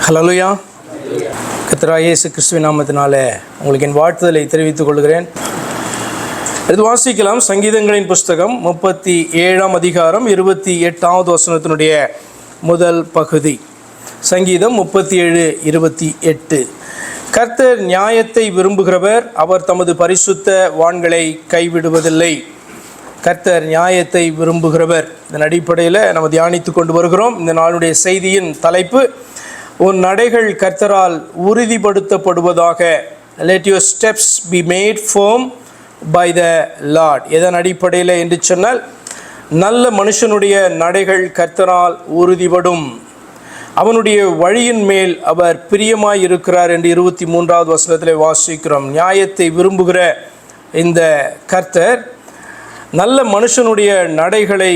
ஹல்லேலூயா. கர்த்தராகிய இயேசு கிறிஸ்துவின் நாமத்தினாலே உங்களுக்கு என் வாழ்த்துதலை தெரிவித்துக் கொள்கிறேன். இது வாசிக்கலாம். சங்கீதங்களின் புஸ்தகம் 37ஆம் அதிகாரம் 28வது வசனத்தினுடைய முதல் பகுதி. சங்கீதம் 37:28. கர்த்தர் நியாயத்தை விரும்புகிறவர், அவர் தமது பரிசுத்த வான்களை கைவிடுவதில்லை. கர்த்தர் நியாயத்தை விரும்புகிறவர். இதன் அடிப்படையில் நம்ம தியானித்து கொண்டு வருகிறோம். இந்த நாளுடைய செய்தியின் தலைப்பு, உன் நடைகள் கர்த்தரால் உறுதிப்படுத்தப்படுவதாக. Let your steps be made firm by the Lord. எதன் அடிப்படையில் என்று சொன்னால், நல்ல மனுஷனுடைய நடைகள் கர்த்தரால் உறுதிப்படும், அவனுடைய வழியின் மேல் அவர் பிரியமாய் இருக்கிறார் என்று 23வது வசனத்தில் வாசிக்கிறோம். நியாயத்தை விரும்புகிற இந்த கர்த்தர் நல்ல மனுஷனுடைய நடைகளை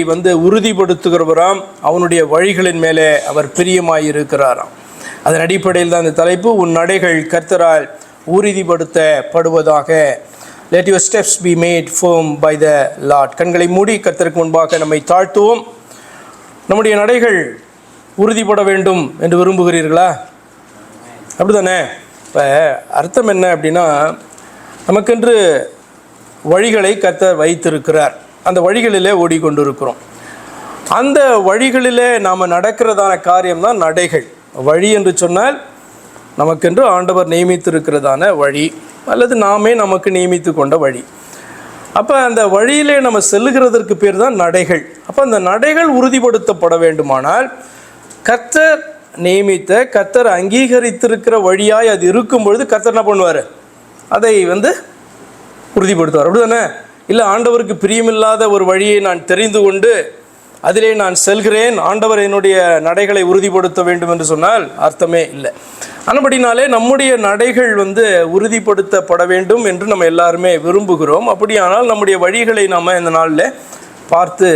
உறுதிப்படுத்துகிறவராம், அவனுடைய வழிகளின் மேலே அவர் பிரியமாய் இருக்கிறாராம். அதன் அடிப்படையில் தான் இந்த தலைப்பு, உன் நடைகள் கர்த்தரால் உறுதிப்படுத்தப்படுவதாக. Let your steps be made firm by the Lord. கண்களை மூடி கர்த்தருக்கு முன்பாக நம்மை தாழ்த்துவோம். நம்முடைய நடைகள் உறுதிப்பட வேண்டும் என்று விரும்புகிறீர்களா? அப்படிதானே? இப்போ அர்த்தம் என்ன அப்படின்னா, நமக்கென்று வழிகளை கர்த்தர் வைத்திருக்கிறார். அந்த வழிகளிலே ஓடிக்கொண்டிருக்கிறோம். அந்த வழிகளிலே நாம் நடக்கிறதான காரியம்தான் நடைகள். வழி என்று சொன்னால் நமக்கென்று ஆண்டவர் நியமித்திருக்கிறதான வழி, அல்லது நாமே நமக்கு நியமித்து கொண்ட வழி. அப்போ அந்த வழியிலே நம்ம செல்லுகிறதற்கு பேர் தான் நடைகள். அப்போ அந்த நடைகள் உறுதிப்படுத்தப்பட வேண்டுமானால், கர்த்தர் நியமித்த, கர்த்தர் அங்கீகரித்திருக்கிற வழியாய் அது இருக்கும் பொழுது கர்த்தர் என்ன பண்ணுவார்? அதை உறுதிப்படுத்துவார். அப்படி தானே? இல்லை, ஆண்டவருக்கு பிரியமில்லாத ஒரு வழியை நான் தெரிந்து கொண்டு அதிலே நான் செல்கிறேன், ஆண்டவர் என்னுடைய நடைகளை உறுதிப்படுத்த வேண்டும் என்று சொன்னால் அர்த்தமே இல்லை. ஆனபடினாலே நம்முடைய நடைகள் உறுதிப்படுத்தப்பட வேண்டும் என்று நம்ம எல்லாருமே விரும்புகிறோம். அப்படியானால் நம்முடைய வழிகளை நாம் இந்த நாளில் பார்த்து,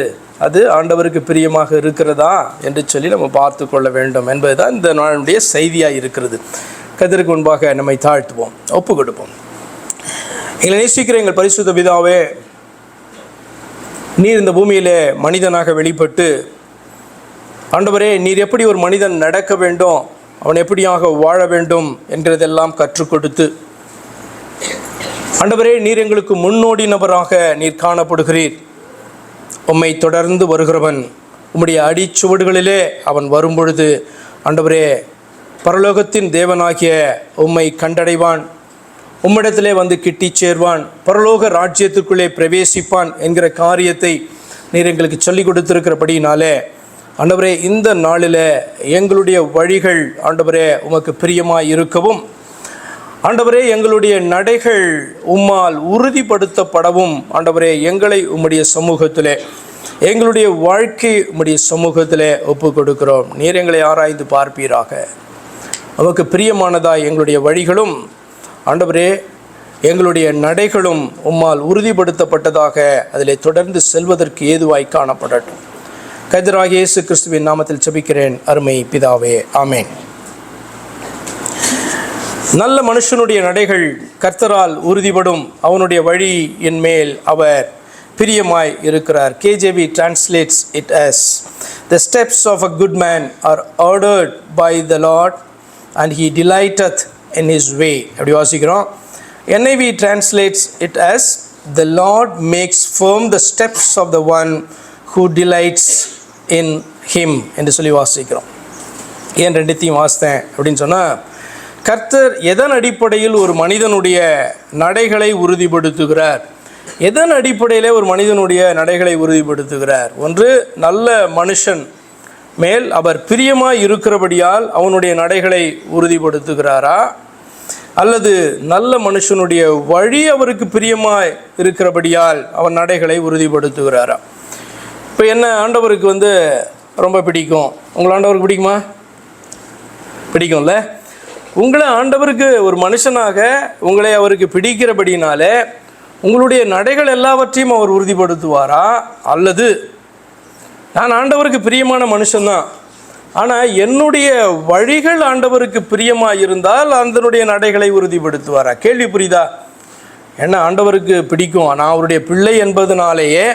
அது ஆண்டவருக்கு பிரியமாக இருக்கிறதா என்று சொல்லி நம்ம பார்த்து கொள்ள வேண்டும் என்பது தான் இந்த நாளுடைய செய்தியாக இருக்கிறது. கர்த்தருக்கு முன்பாக நம்மை தாழ்த்துவோம், ஒப்பு கொடுப்போம். எங்களை நேசிக்கிற எங்கள் பரிசுத்த பிதாவே, நீர் இந்த பூமியிலே மனிதனாக வெளிப்பட்டு, ஆண்டவரே, நீர் எப்படி ஒரு மனிதன் நடக்க வேண்டும், அவன் எப்படியாக வாழ வேண்டும் என்கிறதெல்லாம் கற்றுக் கொடுத்து, ஆண்டவரே, நீர் எங்களுக்கு முன்னோடி நபராக நீர் காணப்படுகிறீர். உம்மை தொடர்ந்து வருகிறவன் உம்முடைய அடிச்சுவடுகளிலே அவன் வரும்பொழுது, ஆண்டவரே, பரலோகத்தின் தேவனாகிய உம்மை கண்டடைவான், உம்மிடத்திலே கிட்டி சேர்வான், பரலோக ராஜ்யத்துக்குள்ளே பிரவேசிப்பான் என்கிற காரியத்தை நீர் எங்களுக்கு சொல்லிக் கொடுத்திருக்கிறபடினாலே, ஆண்டவரே, இந்த நாளில் எங்களுடைய வழிகள் ஆண்டவரே உமக்கு பிரியமாய் இருக்கவும், ஆண்டவரே, எங்களுடைய நடைகள் உம்மால் உறுதிப்படுத்தப்படவும், ஆண்டவரே, எங்களை உம்முடைய சமூகத்திலே, எங்களுடைய வாழ்க்கை உம்முடைய சமூகத்திலே ஒப்பு கொடுக்கிறோம். நீர் எங்களை ஆராய்ந்து பார்ப்பீராக. உமக்கு பிரியமானதாய் எங்களுடைய வழிகளும், ஆண்டவரே, எங்களுடைய நடைகளும் உம்மால் உறுதிப்படுத்தப்பட்டதாக அதிலே தொடர்ந்து செல்வதற்கு ஏதுவாய் காணப்படட்டும். கர்த்தராகிய இயேசு கிறிஸ்துவின் நாமத்தில் ஜெபிக்கிறேன், அருமை பிதாவே, ஆமென். நல்ல மனுஷனுடைய நடைகள் கர்த்தரால் உறுதிப்படும், அவனுடைய வழியின் மேல் அவர் பிரியமாய் இருக்கிறார். KJV translates it as, the steps of a good man are ordered by the Lord and he delighteth in his way. அப்படி வாசிக்கிறோம். NIV translates it as, the Lord makes firm the steps of the one who delights in him என்று சொல்லி வாசிக்கிறோம். ஏன் ரெண்டுத்தையும் வாசித்தேன் அப்படின்னு சொன்னால், கர்த்தர் எதன் அடிப்படையில் ஒரு மனிதனுடைய நடைகளை உறுதிப்படுத்துகிறார்? எதன் அடிப்படையில் ஒரு மனிதனுடைய நடைகளை உறுதிப்படுத்துகிறார்? ஒன்று, நல்ல மனுஷன் மேல் அவர் பிரியமாய் இருக்கிறபடியால் அவனுடைய நடைகளை உறுதிப்படுத்துகிறாரா, அல்லது நல்ல மனுஷனுடைய வழி அவருக்கு பிரியமாய் இருக்கிறபடியால் அவன் நடைகளை உறுதிப்படுத்துகிறாரா? இப்போ என்ன, ஆண்டவருக்கு ரொம்ப பிடிக்கும். உங்களை ஆண்டவருக்கு பிடிக்குமா? பிடிக்கும்ல? உங்களை ஆண்டவருக்கு ஒரு மனுஷனாக உங்களை அவருக்கு பிடிக்கிறபடினாலே உங்களுடைய நடைகள் எல்லாவற்றையும் அவர் உறுதிப்படுத்துவாரா, அல்லது நான் ஆண்டவருக்கு பிரியமான மனுஷன்தான், ஆனால் என்னுடைய வழிகள் ஆண்டவருக்கு பிரியமாக இருந்தால் அதனுடைய நடைகளை உறுதிப்படுத்துவாரா? கேள்வி புரியுதா? என்ன, ஆண்டவருக்கு பிடிக்கும், நான் அவருடைய பிள்ளை என்பதனாலேயே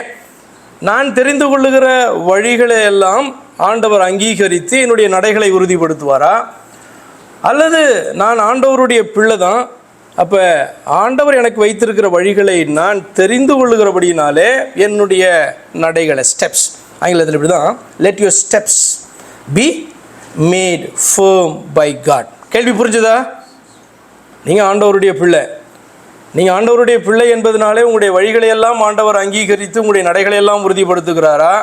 நான் தெரிந்து கொள்ளுகிற வழிகளை எல்லாம் ஆண்டவர் அங்கீகரித்து என்னுடைய நடைகளை உறுதிப்படுத்துவாரா? அல்லது நான் ஆண்டவருடைய பிள்ளை தான், அப்போ ஆண்டவர் எனக்கு வைத்திருக்கிற வழிகளை நான் தெரிந்து கொள்ளுகிறபடினாலே என்னுடைய நடைகளை, ஸ்டெப்ஸ், ஆங்கிலத்தில் இப்படி தான், let your steps be made firm by God. கேள்வி புரிஞ்சுதா? நீங்கள் ஆண்டவருடைய பிள்ளை, நீங்கள் ஆண்டவருடைய பிள்ளை என்பதனாலே உங்களுடைய வழிகளை எல்லாம் ஆண்டவர் அங்கீகரித்து உங்களுடைய நடைகளை எல்லாம் உறுதிப்படுத்துகிறாரா?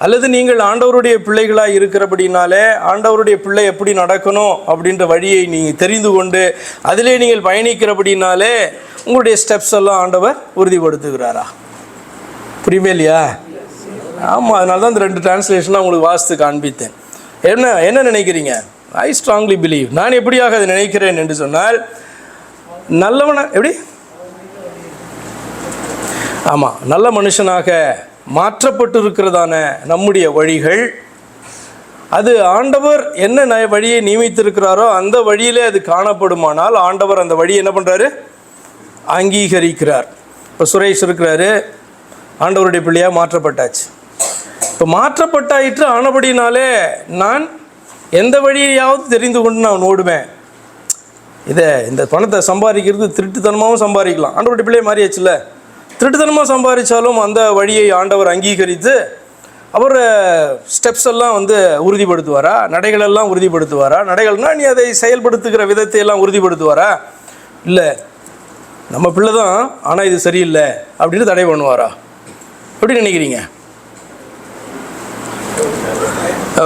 அல்லது நீங்கள் ஆண்டவருடைய பிள்ளைகளாக இருக்கிறபடினாலே ஆண்டவருடைய பிள்ளை எப்படி நடக்கணும் அப்படின்ற வழியை நீங்கள் தெரிந்து கொண்டு அதிலே நீங்கள் பயணிக்கிறபடினாலே உங்களுடைய ஸ்டெப்ஸ் எல்லாம் ஆண்டவர் உறுதிப்படுத்துகிறாரா? புரியுமே இல்லையா? ஆமாம், அதனால தான் இந்த 2 டிரான்ஸ்லேஷனாக உங்களுக்கு வாசித்து காண்பித்தேன். என்ன நினைக்கிறீங்க? I strongly believe. நான் எப்படியாக அதை நினைக்கிறேன் என்று சொன்னால், நல்லவன எப்படி, ஆமாம், நல்ல மனுஷனாக மாற்றப்பட்டு இருக்கிறதான நம்முடைய வழிகள், அது ஆண்டவர் என்ன வழியை நியமித்திருக்கிறாரோ அந்த வழியிலே அது காணப்படுமானால் ஆண்டவர் அந்த வழியை என்ன பண்ணுறாரு? அங்கீகரிக்கிறார். இப்போ சுரேஷ் இருக்கிறாரு, ஆண்டவருடைய பிள்ளையாக மாற்றப்பட்டாச்சு. இப்போ மாற்றப்பட்டாயிற்று ஆனபடினாலே நான் எந்த வழியாவது தெரிந்து கொண்டு நான் ஓடுவேன். இந்த பணத்தை சம்பாதிக்கிறது திருட்டுத்தனமாகவும் சம்பாதிக்கலாம். ஆண்டவருடைய பிள்ளையை மாறியாச்சுல்ல. திருட்டுத்தனமாக சம்பாதிச்சாலும் அந்த வழியை ஆண்டவர் அங்கீகரித்து அவர் ஸ்டெப்ஸ் எல்லாம் உறுதிப்படுத்துவாரா? நடைகளெல்லாம் உறுதிப்படுத்துவாரா? நடைகள்னால் நீ அதை செயல்படுத்துகிற விதத்தை எல்லாம் உறுதிப்படுத்துவாரா? இல்லை, நம்ம பிள்ளை தான், ஆனால் இது சரியில்லை அப்படின்னு தடை பண்ணுவாரா? எப்படி நினைக்கிறீங்க?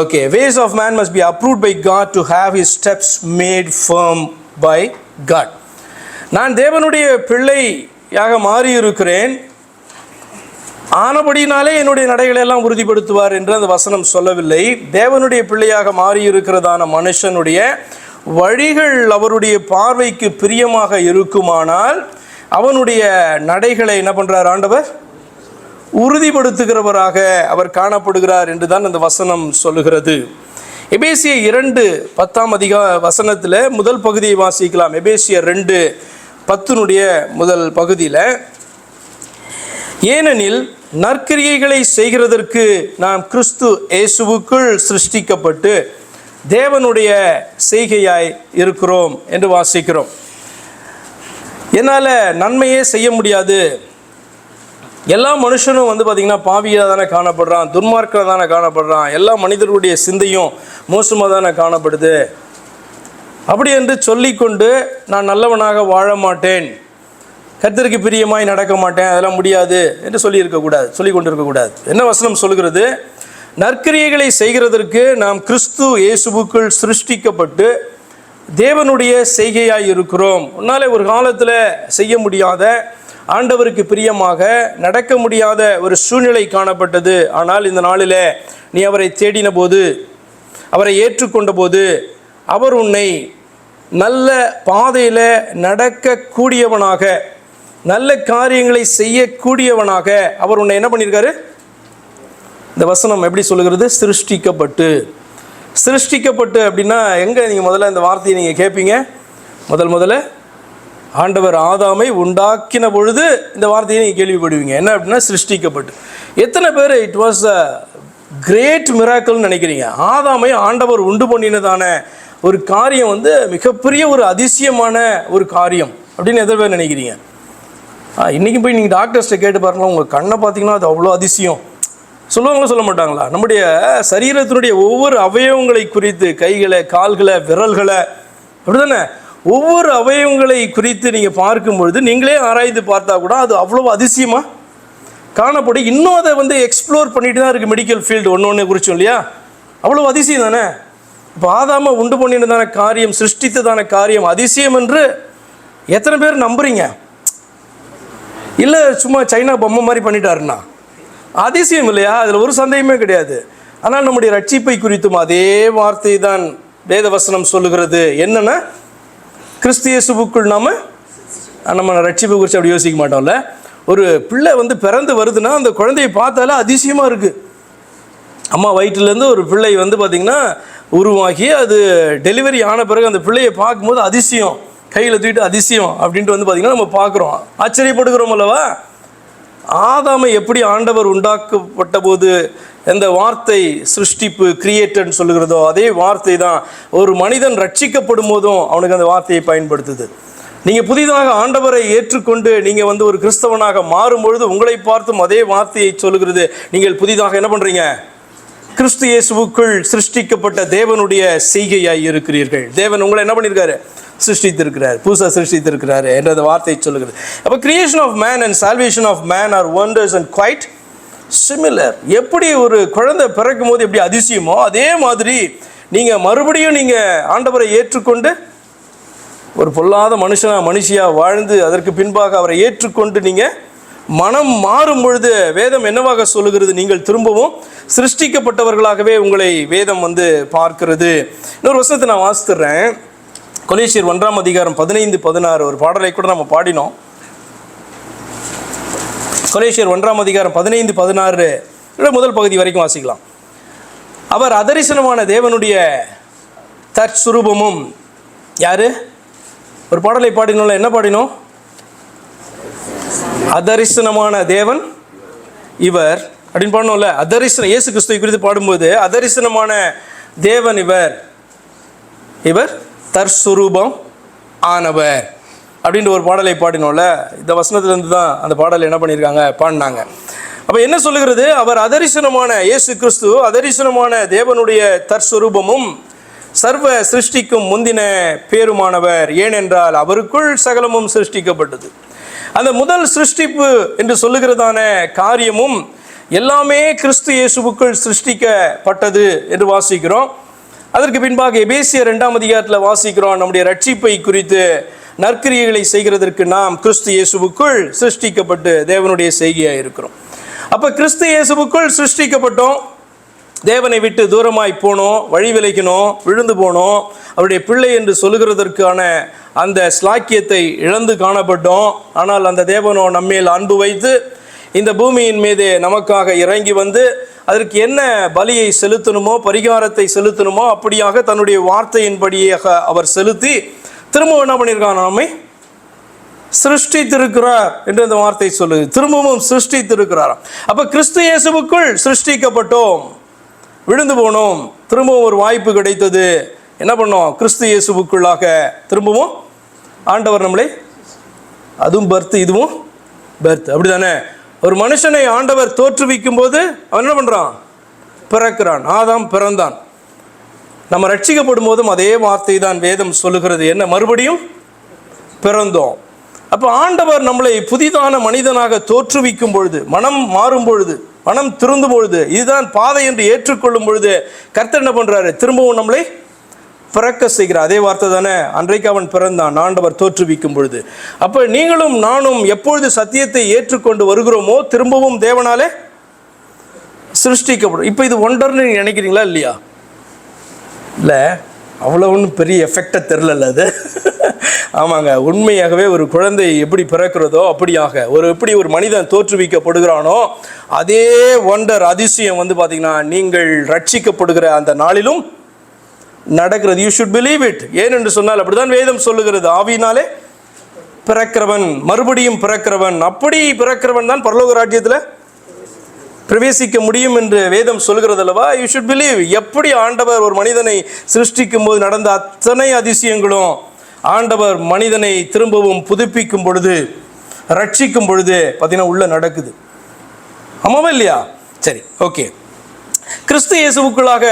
Okay, ways of man must be approved by God to have his steps made firm by God. நான் தேவனுடைய பிள்ளையாக மாறி இருக்கிறேன், ஆனபடினாலே என்னுடைய நடைகளை எல்லாம் உறுதிப்படுத்துவார் என்று அந்த வசனம் சொல்லவில்லை. தேவனுடைய பிள்ளையாக மாறி இருக்கிறதான மனுஷனுடைய வழிகள் அவருடைய பார்வைக்கு பிரியமாக இருக்குமானால் அவனுடைய நடைகளை என்ன பண்ணுறார்? ஆண்டவர் உறுதிப்படுத்துகிறவராக அவர் காணப்படுகிறார் என்று தான் அந்த வசனம் சொல்லுகிறது. எபேசியர் 2:10 வசனத்தில் முதல் பகுதியை வாசிக்கலாம். எபேசியர் 2:10 முதல் பகுதியில், ஏனெனில் நற்கிரியைகளை செய்கிறதற்கு நாம் கிறிஸ்து இயேசுவுக்குள் சிருஷ்டிக்கப்பட்டு தேவனுடைய செய்கையாய் இருக்கிறோம் என்று வாசிக்கிறோம். என்னால் நன்மையே செய்ய முடியாது, எல்லா மனுஷனும் பார்த்திங்கன்னா பாவியாக தானே காணப்படுறான், துன்மார்க்கில் தானே காணப்படுறான், எல்லா மனிதர்களுடைய சிந்தையும் மோசமாக தானே காணப்படுது, அப்படி என்று சொல்லிக்கொண்டு நான் நல்லவனாக வாழ மாட்டேன், கர்த்தருக்கு பிரியமாய் நடக்க மாட்டேன், அதெல்லாம் முடியாது என்று சொல்லி கொண்டு இருக்கக்கூடாது. என்ன வசனம் சொல்கிறது? நற்கிரியைகளை செய்கிறதற்கு நாம் கிறிஸ்து இயேசுவுக்குள் சிருஷ்டிக்கப்பட்டு தேவனுடைய செய்கையாய் இருக்கிறோம். உன்னாலே ஒரு காலத்தில் செய்ய முடியாத, ஆண்டவருக்கு பிரியமாக நடக்க முடியாத ஒரு சூழ்நிலை காணப்பட்டது. ஆனால் இந்த நாளில் நீ அவரை தேடின போது, அவரை ஏற்றுக்கொண்ட போது, அவர் உன்னை நல்ல பாதையில் நடக்கக்கூடியவனாக, நல்ல காரியங்களை செய்யக்கூடியவனாக அவர் உன்னை என்ன பண்ணியிருக்காரு? இந்த வசனம் எப்படி சொல்லுகிறது? சிருஷ்டிக்கப்பட்டு அப்படின்னா எங்கே நீங்கள் முதல்ல இந்த வார்த்தையை நீங்கள் கேட்பீங்க? முதல்ல ஆண்டவர் ஆதாமை உண்டாக்கின பொழுது இந்த வார்த்தையை நீங்கள் கேள்விப்படுவீங்க. என்ன அப்படின்னா சிருஷ்டிக்கப்பட்டு. எத்தனை பேர் இட் வாஸ் அ கிரேட் மிராக்கிள்னு நினைக்கிறீங்க? ஆதாமை ஆண்டவர் உண்டு பண்ணினதான ஒரு காரியம் மிகப்பெரிய ஒரு அதிசயமான ஒரு காரியம் அப்படின்னு எத்தனை பேர் நினைக்கிறீங்க? இன்றைக்கி போய் நீங்கள் டாக்டர்ஸ்ட்டை கேட்டு பாருங்களா, உங்கள் கண்ணை பார்த்தீங்கன்னா அது அவ்வளோ அதிசயம் சொல்லுவாங்களா, சொல்ல மாட்டாங்களா? நம்முடைய சரீரத்தினுடைய ஒவ்வொரு அவயவங்களை குறித்து, கைகளை, கால்களை, விரல்களை, அப்படி தானே, ஒவ்வொரு அவயவங்களை குறித்து நீங்கள் பார்க்கும் பொழுது நீங்களே ஆராய்ந்து பார்த்தா கூட அது அவ்வளோ அதிசயமாக காணப்படும். இன்னும் அதை எக்ஸ்ப்ளோர் பண்ணிட்டு தான் இருக்குது மெடிக்கல் ஃபீல்டு. ஒன்று குறிச்சோம் இல்லையா? அவ்வளோ அதிசயம் தானே. இப்போ ஆதாம உண்டு பண்ணினதான காரியம், சிருஷ்டித்ததான காரியம் அதிசயம் என்று எத்தனை பேர் நம்புறீங்க? இல்லை சும்மா சைனா பொம்மை மாதிரி பண்ணிட்டாருன்னா அதிசயம் இல்லையா? அதில் ஒரு சந்தேகமே கிடையாது. ஆனால் நம்முடைய ரட்சிப்பை குறித்தும் அதே வார்த்தை தான் வேத வசனம் சொல்லுகிறது. என்னென்னா, கிறிஸ்து இயேசுவுக்குள் நம்ம ரட்சிப்பை குறித்து அப்படி யோசிக்க மாட்டோம்ல. ஒரு பிள்ளை பிறந்து வருதுன்னா அந்த குழந்தையை பார்த்தாலே அதிசயமாக இருக்குது. அம்மா வயிற்றுலேருந்து ஒரு பிள்ளை பார்த்திங்கன்னா உருவாகி அது டெலிவரி ஆன பிறகு அந்த பிள்ளையை பார்க்கும்போது அதிசயம், கையில் தூக்கிட்டு அதிசயம் அப்படின்ட்டு பார்த்திங்கன்னா நம்ம பார்க்குறோம், ஆச்சரியப்படுகிறோம் அல்லவா? ஆதாமை எப்படி ஆண்டவர் உண்டாக்கப்பட்ட போது எந்த வார்த்தை சிருஷ்டிப்பு கிரியேட்டர்னு சொல்லுகிறதோ அதே வார்த்தை தான் ஒரு மனிதன் ரட்சிக்கப்படும் போதும் அவனுக்கு அந்த வார்த்தையை பயன்படுத்துது. நீங்கள் புதிதாக ஆண்டவரை ஏற்றுக்கொண்டு நீங்கள் ஒரு கிறிஸ்தவனாக மாறும்பொழுது உங்களை பார்த்தும் அதே வார்த்தையை சொல்லுகிறது. நீங்கள் புதிதாக என்ன பண்ணுறீங்க? கிறிஸ்து இயேசுவுக்குள் சிருஷ்டிக்கப்பட்ட தேவனுடைய செய்கையாய் இருக்கிறீர்கள். தேவன் உங்களை என்ன பண்ணியிருக்காரு? சிருஷ்டித்திருக்கிறார், புதுசாக சிருஷ்டித்திருக்கிறாரு என்ற அந்த வார்த்தையை சொல்லுகிறது. அப்போ creation of man and salvation of man are wonders and quite similar. எப்படி ஒரு குழந்தை பிறக்கும் போது எப்படி அதிசயமோ அதே மாதிரி நீங்கள் மறுபடியும் நீங்கள் ஆண்டவரை ஏற்றுக்கொண்டு ஒரு பொல்லாத மனுஷியாக வாழ்ந்து அதற்கு பின்பாக அவரை ஏற்றுக்கொண்டு நீங்கள் மனம் மாறும் பொழுது வேதம் என்னவாக சொல்லுகிறது? நீங்கள் திரும்பவும் சிருஷ்டிக்கப்பட்டவர்களாகவே உங்களை வேதம் பார்க்கிறது. இன்னொரு வசனத்தை நான் வாசித்துறேன். கொலோசியர் 1ஆம் அதிகாரம் 15-16 ஒரு பாடலை கூட நம்ம பாடினோம். கொலோசியர் 1ஆம் அதிகாரம் 15-16 முதல் பகுதி வரைக்கும் வாசிக்கலாம். அவர் அதரிசனமான தேவனுடைய தற்சுரூபமும். யாரு? ஒரு பாடலை பாடினோம்ல, என்ன பாடினோம்? அதரிசனமான தேவன் இவர் அப்படின்னு பாடணும்ல. அதரிசனம் இயேசு கிறிஸ்துவை குறித்து பாடும்போது அதரிசனமான தேவன் இவர் தற்சுரூபம் ஆனவர் அப்படின்ற ஒரு பாடலை பாடினோம்ல. இந்த வசனத்திலிருந்து தான் அந்த பாடலை என்ன பண்ணியிருக்காங்க? பாடினாங்க. அப்போ என்ன சொல்லுகிறது? அவர் அதரிசனமான இயேசு கிறிஸ்து அதரிசனமான தேவனுடைய தற்சுரூபமும் சர்வ சிருஷ்டிக்கும் முந்தின பேருமானவர். ஏனென்றால் அவருக்குள் சகலமும் சிருஷ்டிக்கப்பட்டது. அந்த முதல் சிருஷ்டிப்பு என்று சொல்லுகிறதான காரியமும் எல்லாமே கிறிஸ்து இயேசுவுக்குள் சிருஷ்டிக்கப்பட்டது என்று வாசிக்கிறோம். அதற்கு பின்பாக எபேசியர் 2ஆம் அதிகாரத்தில் வாசிக்கிறோம், நம்முடைய ரட்சிப்பை குறித்து நற்கிரியைகளை செய்கிறதற்கு நாம் கிறிஸ்து இயேசுவுக்குள் சிருஷ்டிக்கப்பட்டு தேவனுடைய செய்கையாக இருக்கிறோம். அப்போ கிறிஸ்து இயேசுவுக்குள் சிருஷ்டிக்கப்பட்டோம். தேவனை விட்டு தூரமாய் போனோம், வழி விலகினோம், விழுந்து போனோம். அவருடைய பிள்ளை என்று சொல்லுகிறதற்கான அந்த ஸ்லாக்கியத்தை இழந்து காணப்பட்டோம். ஆனால் அந்த தேவனோ நம்மேல் அன்பு வைத்து இந்த பூமியின் மீது நமக்காக இறங்கி அதற்கு என்ன பலியை செலுத்தணுமோ, பரிகாரத்தை செலுத்தணுமோ அப்படியாக தன்னுடைய வார்த்தையின்படியாக அவர் செலுத்தி திரும்பவும் என்ன பண்ணியிருக்கார்? நம்மை சிருஷ்டித்திருக்கிறார் என்று அந்த வார்த்தை சொல்லுது. திரும்பவும் சிருஷ்டித்திருக்கிறார். அப்போ கிறிஸ்து இயேசுவுக்குள் சிருஷ்டிக்கப்பட்டோம், விழுந்து போனோம், திரும்பவும் ஒரு வாய்ப்பு கிடைத்தது. என்ன பண்ணோம்? கிறிஸ்து இயேசுவுக்குள்ளாக திரும்பவும் ஆண்டவர் நம்மளை, அதுவும் பர்த் இதுவும் பர்த், அப்படி தானே? ஒரு மனுஷனை ஆண்டவர் தோற்றுவிக்கும் போது அவன் என்ன பண்ணுறான்? பிறக்கிறான். ஆதாம் பிறந்தான். நம்ம ரட்சிக்கப்படும் போதும் அதே வார்த்தை தான் வேதம் சொல்லுகிறது. என்ன? மறுபடியும் பிறந்தோம். அப்போ ஆண்டவர் நம்மளை புதிதான மனிதனாக தோற்றுவிக்கும் பொழுது, மனம் மாறும் பொழுது, மனம் திருந்தும் பொழுது, இதுதான் பாதை என்று ஏற்றுக்கொள்ளும் பொழுது கர்த்தர் என்ன பண்ணுறாரு? திரும்பவும் நம்மளை பிறக்க செய்கிறார். அதே வார்த்தை தானே அன்றைக்கு அவன் பிறந்தான், ஆண்டவர் தோற்றுவிக்கும் பொழுது. அப்போ நீங்களும் நானும் எப்பொழுது சத்தியத்தை ஏற்றுக்கொண்டு வருகிறோமோ திரும்பவும் தேவனாலே சிருஷ்டிக்கப்படும். இப்போ இது ஒண்டர்னு நினைக்கிறீங்களா இல்லையா? இல்லை, அவ்வளோ ஒன்றும் பெரிய எஃபெக்டை தெரில அது. ஆமாங்க, உண்மையாகவே ஒரு குழந்தை எப்படி பிறக்கிறதோ அப்படியாக எப்படி ஒரு மனிதன் தோற்றுவிக்கப்படுகிறானோ அதே ஒண்டர் அதிசயம் பார்த்திங்கன்னா நீங்கள் ரட்சிக்கப்படுகிற அந்த நாளிலும் நடக்கிறது. You should believe it. ஏனென்று சொன்னால் அப்படிதான் வேதம் சொல்லுகிறது. ஆவியினாலே பிறக்கிறவன் மறுபடியும் பிறக்கிறவன், அப்படி பிறக்கிறவன் தான் பரலோக ராஜ்யத்தில் பிரவேசிக்க முடியும் என்று வேதம் சொல்கிறது அல்லவா? You should believe. எப்படி ஆண்டவர் ஒரு மனிதனை சிருஷ்டிக்கும் போது நடந்த அத்தனை அதிசயங்களும் ஆண்டவர் மனிதனை திரும்பவும் புதுப்பிக்கும் பொழுது, ரட்சிக்கும் பொழுது பார்த்தீங்கன்னா உள்ள நடக்குது. ஆமாவா இல்லையா? சரி, ஓகே. கிறிஸ்து இயேசுவுக்குள்ளாக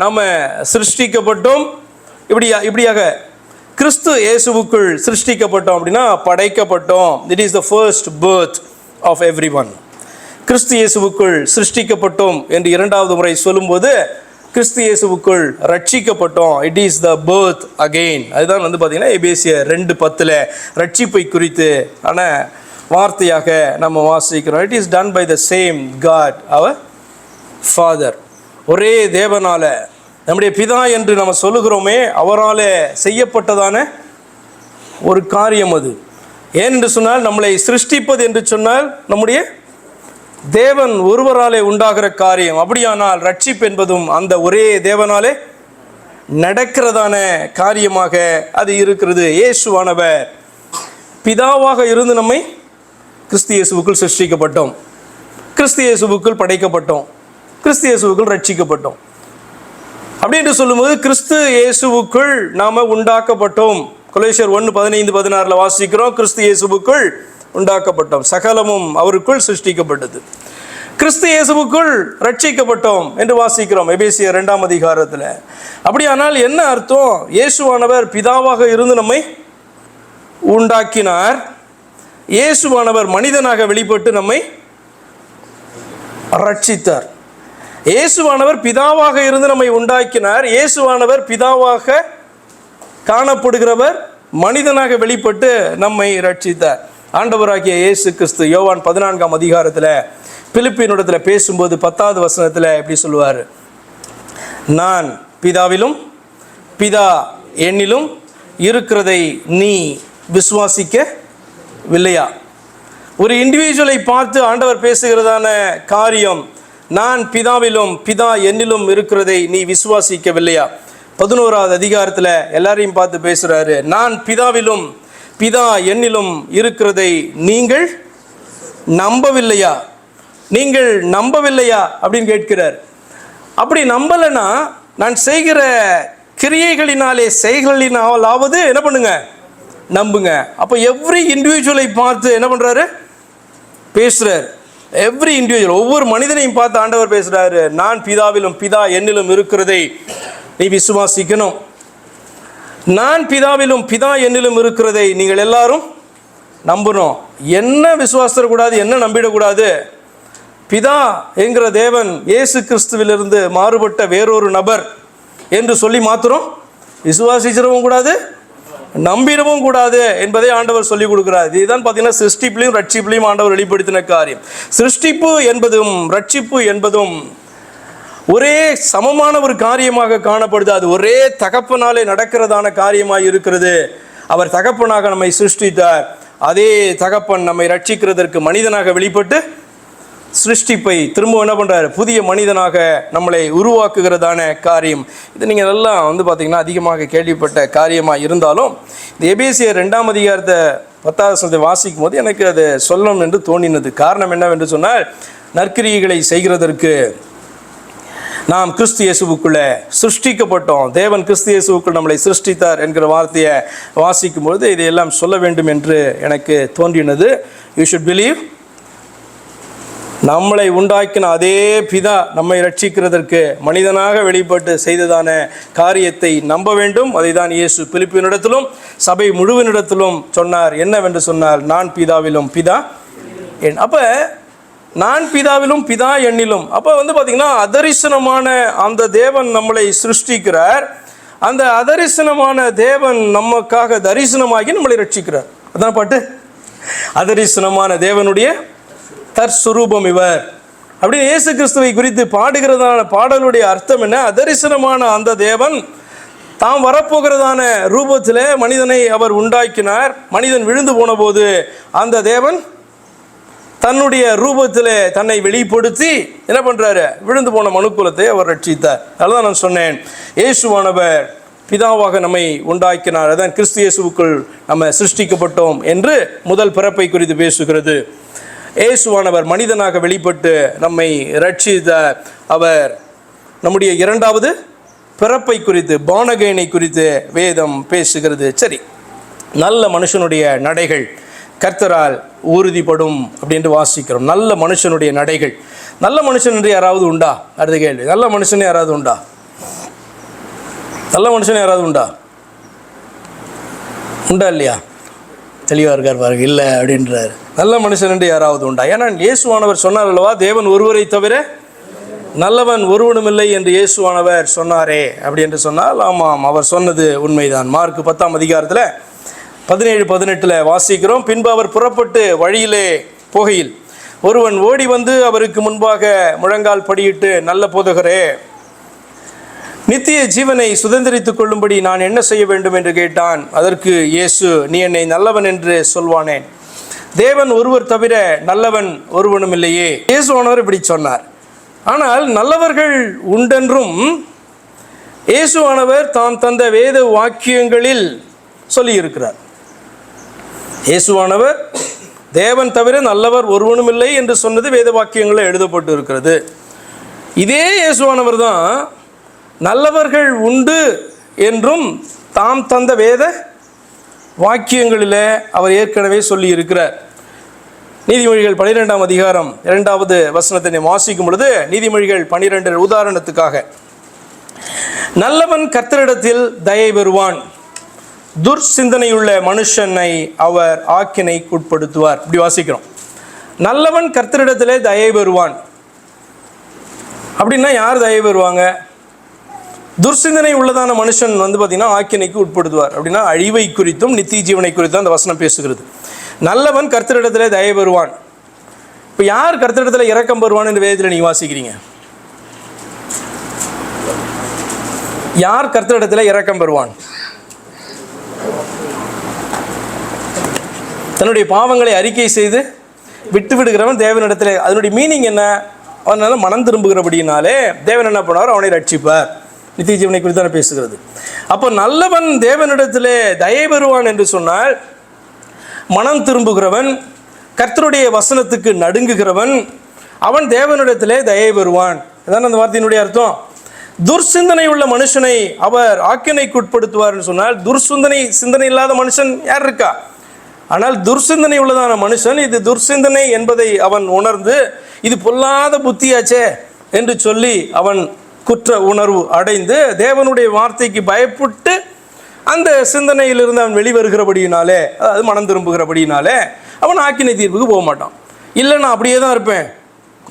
நாம் சிருஷ்டிக்கப்பட்டோம். இப்படியாக கிறிஸ்து இயேசுவுக்குள் சிருஷ்டிக்கப்பட்டோம் அப்படின்னா படைக்கப்பட்டோம். It is the first birth of everyone. கிறிஸ்து இயேசுவுக்குள் சிருஷ்டிக்கப்பட்டோம் என்று இரண்டாவது முறை சொல்லும்போது கிறிஸ்து இயேசுவுக்குள் ரட்சிக்கப்பட்டோம். It is the birth again. அதுதான் பார்த்தீங்கன்னா எபேசியர் 2:10 ரட்சிப்பை குறித்து ஆன வார்த்தையாக நம்ம வாசிக்கிறோம். It is done by the same God our Father. ஒரே தேவனால, நம்முடைய பிதா என்று நம்ம சொல்லுகிறோமே, அவரால் செய்யப்பட்டதான ஒரு காரியம் அது. ஏனென்று சொன்னால் நம்மளை சிருஷ்டிப்பது என்று சொன்னால் நம்முடைய தேவன் ஒருவராலே உண்டாகிற காரியம். அப்படியானால் ரட்சிப்பு என்பதும் அந்த ஒரே தேவனாலே நடக்கிறதான காரியமாக அது இருக்கிறது. இயேசுவானவர் பிதாவாக இருந்து நம்மை கிறிஸ்து இயேசுவுக்குள் சிருஷ்டிக்கப்பட்டோம், கிறிஸ்து இயேசுவுக்குள் படைக்கப்பட்டோம், கிறிஸ்து இயேசுவுக்குள் ரட்சிக்கப்பட்டோம். அப்படின்னு சொல்லும்போது கிறிஸ்து இயேசுவுக்குள் நாம உண்டாக்கப்பட்டோம். கொலோசியர் 1:15-16 வாசிக்கிறோம், கிறிஸ்து இயேசுவுக்குள் உண்டாக்கப்பட்டோம், சகலமும் அவருக்குள் சிருஷ்டிக்கப்பட்டது. கிறிஸ்து இயேசுவுக்குள் ரட்சிக்கப்பட்டோம் என்று வாசிக்கிறோம் எபேசியர் 2ஆம் அதிகாரத்தில். அப்படியானால் என்ன அர்த்தம்? இயேசுவானவர் பிதாவாக இருந்து நம்மை உண்டாக்கினார், இயேசுவானவர் மனிதனாக வெளிப்பட்டு நம்மை ரட்சித்தார். இயேசுவானவர் பிதாவாக இருந்து நம்மை உண்டாக்கினார், இயேசுவானவர் பிதாவாக காணப்படுகிறவர் மனிதனாக வெளிப்பட்டு நம்மை ரட்சித்தார். ஆண்டவராகிய இயேசு கிறிஸ்து யோவான் 14ஆம் அதிகாரத்தில் பிலிப்பியனிடத்தில் பேசும்போது 10வது வசனத்தில் எப்படி சொல்லுவார்? நான் பிதாவிலும் பிதா என்னிலும் இருக்கிறதை நீ விசுவாசிக்கவில்லையா? ஒரு இண்டிவிஜுவலை பார்த்து ஆண்டவர் பேசுகிறதான காரியம், நான் பிதாவிலும் பிதா என்னிலும் இருக்கிறதை நீ விசுவாசிக்கவில்லையா? 11வது அதிகாரத்தில் எல்லாரையும் பார்த்து பேசுகிறாரு, நான் பிதாவிலும் பிதா என்னிலும் இருக்கிறதை நீங்கள் நம்பவில்லையா? நீங்கள் நம்பவில்லையா அப்படின்னு கேட்கிறார். அப்படி நம்பலைன்னா நான் செய்கிற கிரியைகளினாலே செய்களினாலாவது என்ன பண்ணுங்க? நம்புங்க. அப்போ எவ்ரி இண்டிவிஜுவலை பார்த்து என்ன பண்ணுறாரு? பேசுகிறார். எவ்ரி இண்டிவிஜுவல், ஒவ்வொரு மனிதனையும் பார்த்து ஆண்டவர் பேசுகிறாரு, நான் பிதாவிலும் பிதா என்னிலும் இருக்கிறதை நீ விசுவாசிக்கணும். நான் பிதாவிலும் பிதா என்னிலும் இருக்கிறதை நீங்கள் எல்லாரும் நம்பணும். என்ன விசுவாசிடக்கூடாது, என்ன நம்பிடக்கூடாது? பிதா என்கிற தேவன் இயேசு கிறிஸ்துவிலிருந்து மாறுபட்ட வேறொரு நபர் என்று சொல்லி மாத்திரம் விசுவாசிச்சிடவும் கூடாது, நம்பிடவும் கூடாது என்பதை ஆண்டவர் சொல்லிக் கொடுக்கிறார். இதுதான் பார்த்தீங்கன்னா சிருஷ்டிப்பிலையும் ரட்சிப்பிலையும் ஆண்டவர் வெளிப்படுத்தின காரியம். சிருஷ்டிப்பு என்பதும் ரட்சிப்பு என்பதும் ஒரே சமமான ஒரு காரியமாக காணப்படுது. அது ஒரே தகப்பனாலே நடக்கிறதான காரியமாக இருக்கிறது. அவர் தகப்பனாக நம்மை சிருஷ்டித்தார், அதே தகப்பன் நம்மை ரட்சிக்கிறதற்கு மனிதனாக வெளிப்பட்டு சிருஷ்டிப்பை திரும்ப என்ன பண்ணுறாரு? புதிய மனிதனாக நம்மளை உருவாக்குகிறதான காரியம். இது நீங்கள் எல்லாம் பார்த்திங்கன்னா அதிகமாக கேள்விப்பட்ட காரியமாக இருந்தாலும் இந்த எபேசியர் 2ஆம் அதிகாரத்தை 10வது வசனத்தை வாசிக்கும் போது எனக்கு அது சொல்லணும் என்று தோன்றினது. காரணம் என்னவென்று சொன்னால், நற்கிரியைகளை செய்கிறதற்கு நாம் கிறிஸ்து இயேசுவுக்குள்ளே சிருஷ்டிக்கப்பட்டோம், தேவன் கிறிஸ்து இயேசுவுக்குள் நம்மளை சிருஷ்டித்தார் என்கிற வார்த்தையை வாசிக்கும் பொழுது இதையெல்லாம் சொல்ல வேண்டும் என்று எனக்கு தோன்றினது. யூ ஷுட் பிலீவ், நம்மளை உண்டாக்கின அதே பிதா நம்மை ரட்சிக்கிறதற்கு மனிதனாக வெளிப்பட்டு செய்ததான காரியத்தை நம்ப வேண்டும். அதை தான் இயேசு பிலிப்பியனிடத்திலும் சபை முழுவனிடத்திலும் சொன்னார். என்னவென்று சொன்னால், நான் பிதாவிலும் பிதா என். அப்போ நான் பிதாவிலும் பிதா எண்ணிலும். அப்போ பார்த்திங்கன்னா அதரிசனமான அந்த தேவன் நம்மளை சிருஷ்டிக்கிறார். அந்த அதரிசனமான தேவன் நமக்காக தரிசனமாகி நம்மளை ரட்சிக்கிறார். அதான் பாட்டு, அதரிசனமான தேவனுடைய தற்சுரூபம் இவர் அப்படின்னு இயேசு கிறிஸ்துவை குறித்து பாடுகிறதான பாடலுடைய அர்த்தம் என்ன? அதரிசனமான அந்த தேவன் தாம் வரப்போகிறதான ரூபத்தில் மனிதனை அவர் உண்டாக்கினார். மனிதன் விழுந்து போன போது அந்த தேவன் தன்னுடைய ரூபத்தில் தன்னை வெளிப்படுத்தி என்ன பண்ணுறாரு? விழுந்து போன மனுக்குலத்தை அவர் ரட்சித்தார். அதுதான் நான் சொன்னேன், இயேசுவானவர் பிதாவாக நம்மை உண்டாக்கினார், அதான் கிறிஸ்து இயேசுவுக்குள் நம்ம சிருஷ்டிக்கப்பட்டோம் என்று முதல் பிறப்பை குறித்து பேசுகிறது. இயேசுவானவர் மனிதனாக வெளிப்பட்டு நம்மை ரட்சித்தார். அவர் நம்முடைய இரண்டாவது பிறப்பை குறித்து, பானகேனை குறித்து வேதம் பேசுகிறது. சரி, நல்ல மனுஷனுடைய நடைகள் கர்த்தரால் உறுதிப்படும் அப்படின்ட்டு வாசிக்கிறோம். நல்ல மனுஷனுடைய நடைகள். நல்ல மனுஷன் என்று யாராவது உண்டா? அடுத்த கேள்வி, நல்ல மனுஷன் யாராவது உண்டா? நல்ல மனுஷன் யாராவது உண்டா? உண்டா இல்லையா? தெளிவாக இருக்கார் பாருங்க. இல்லை அப்படின்றார். நல்ல மனுஷன் என்று யாராவது உண்டா? ஏன்னா இயேசுவானவர் சொன்னார் அல்லவா, தேவன் ஒருவரை தவிர நல்லவன் ஒருவனும் இல்லை என்று இயேசுவானவர் சொன்னாரே. அப்படி என்று சொன்னால் ஆமாம், அவர் சொன்னது உண்மைதான். மார்க் 10ஆம் அதிகாரத்தில் 17-18 வாசிக்கிறோம். பின்பு அவர் புறப்பட்டு வழியிலே போகையில் ஒருவன் ஓடி வந்து அவருக்கு முன்பாக முழங்கால் படியிட்டு, நல்ல போதகரே, நித்திய ஜீவனை சுதந்திரித்துக் கொள்ளும்படி நான் என்ன செய்ய வேண்டும் என்று கேட்டான். அதற்கு இயேசு, நீ என்னை நல்லவன் என்று சொல்வானேன்? தேவன் ஒருவர் தவிர நல்லவன் ஒருவனும் இல்லையே. இயேசுவானவர் இப்படி சொன்னார். ஆனால் நல்லவர்கள் உண்டென்றும் இயேசுவானவர் தான் தந்த வேத வாக்கியங்களில் சொல்லியிருக்கிறார். இயேசுவானவர் தேவன் தவிர நல்லவர் ஒருவனும் இல்லை என்று சொன்னது வேத வாக்கியங்களில் எழுதப்பட்டு இருக்கிறது. இதே இயேசுவானவர் தான் நல்லவர்கள் உண்டு என்றும் தாம் தந்த வேத வாக்கியங்களில் அவர் ஏற்கனவே சொல்லி இருக்கிறார். நீதிமொழிகள் 12ஆம் அதிகாரம் 2வது வசனத்தை வாசிக்கும் பொழுது, நீதிமொழிகள் 12 உதாரணத்துக்காக, நல்லவன் கர்த்தரிடத்தில் தயை பெறுவான், துர்சிந்தனையுள்ள மனுஷனை அவர் ஆக்கினைக்கு உட்படுத்துவார். இப்படி வாசிக்கிறோம். நல்லவன் கர்த்தரிடத்திலே தயை பெறுவான் அப்படின்னா யார் தயை பெறுவாங்க? துர்சிந்தனை உள்ளதான மனுஷன் பார்த்தீங்கன்னா ஆக்கினைக்கு உட்படுத்துவார். அப்படின்னா அழிவை குறித்தும் நித்திய ஜீவனை குறித்தும் அந்த வசனம் பேசுகிறது. நல்லவன் கர்த்தரிடத்திலே தயை பெறுவான். இப்போ யார் கர்த்தரிடத்தில் இரக்கம் பெறுவான் என்று வேதத்தில் நீங்கள் வாசிக்கிறீங்க? யார் கர்த்தரிடத்தில் இரக்கம் பெறுவான்? தன்னுடைய பாவங்களை அறிக்கை செய்து விட்டு விடுகிறவன் தேவனிடத்தில். அதனுடைய மீனிங் என்ன? அவனால மனம் திரும்புகிறபடினாலே தேவன் என்ன பண்ணுவார்? அவனை ரட்சிப்பார். நித்திய ஜீவனை குறித்து தான் பேசுகிறது. அப்போ நல்லவன் தேவனிடத்திலே தயை பெறுவான் என்று சொன்னால், மனம் திரும்புகிறவன், கர்த்தருடைய வசனத்துக்கு நடுங்குகிறவன், அவன் தேவனிடத்திலே தயை பெறுவான். அதான் அந்த வார்த்தையினுடைய அர்த்தம். துர்சிந்தனை உள்ள மனுஷனை அவர் ஆக்கினைக்கு உட்படுத்துவார்னு சொன்னால், சிந்தனை இல்லாத மனுஷன் யார் இருக்கா? ஆனால் துர்சிந்தனை உள்ளதான மனுஷன் இது துர்சிந்தனை என்பதை அவன் உணர்ந்து, இது பொல்லாத புத்தியாச்சே என்று சொல்லி அவன் குற்ற உணர்வு அடைந்து தேவனுடைய வார்த்தைக்கு பயப்பட்டு அந்த சிந்தனையிலிருந்து அவன் வெளிவருகிறபடியினாலே, அதாவது மனம் திரும்புகிறபடியினாலே அவன் ஆக்கினை தீர்ப்புக்கு போக மாட்டான். இல்லை நான் அப்படியே தான் இருப்பேன்,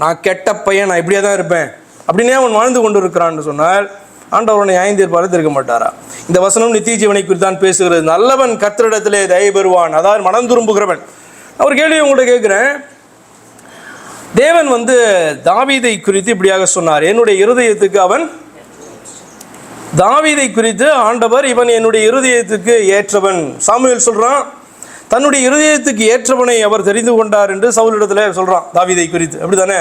நான் கெட்ட பையன், நான் இப்படியே தான் இருப்பேன் அப்படின்னே அவன் வாழ்ந்து கொண்டு இருக்கிறான்னு சொன்னால் ஆண்டவர் அவனை நியாயம் தீர்ப்பாக இருக்க மாட்டாரா? இந்த வசனம் நித்திய ஜீவனை குறித்து தான் பேசுகிறது. நல்லவன் கர்த்தரிடத்திலே தயை பெறுவான், அதாவது மனம் திரும்புகிறவன். ஒரு கேள்வி உங்கள்கிட்ட கேட்குறேன். தேவன் தாவீதை குறித்து இப்படியாக சொன்னார், என்னுடைய இருதயத்துக்கு அவன், தாவீதை குறித்து ஆண்டவர் இவன் என்னுடைய இருதயத்துக்கு ஏற்றவன். சாமுவேல் சொல்றான், தன்னுடைய இருதயத்துக்கு ஏற்றவனை அவர் தெரிந்து கொண்டார் என்று சவுலிடத்தில் சொல்றான் தாவீதை குறித்து. அப்படிதானே?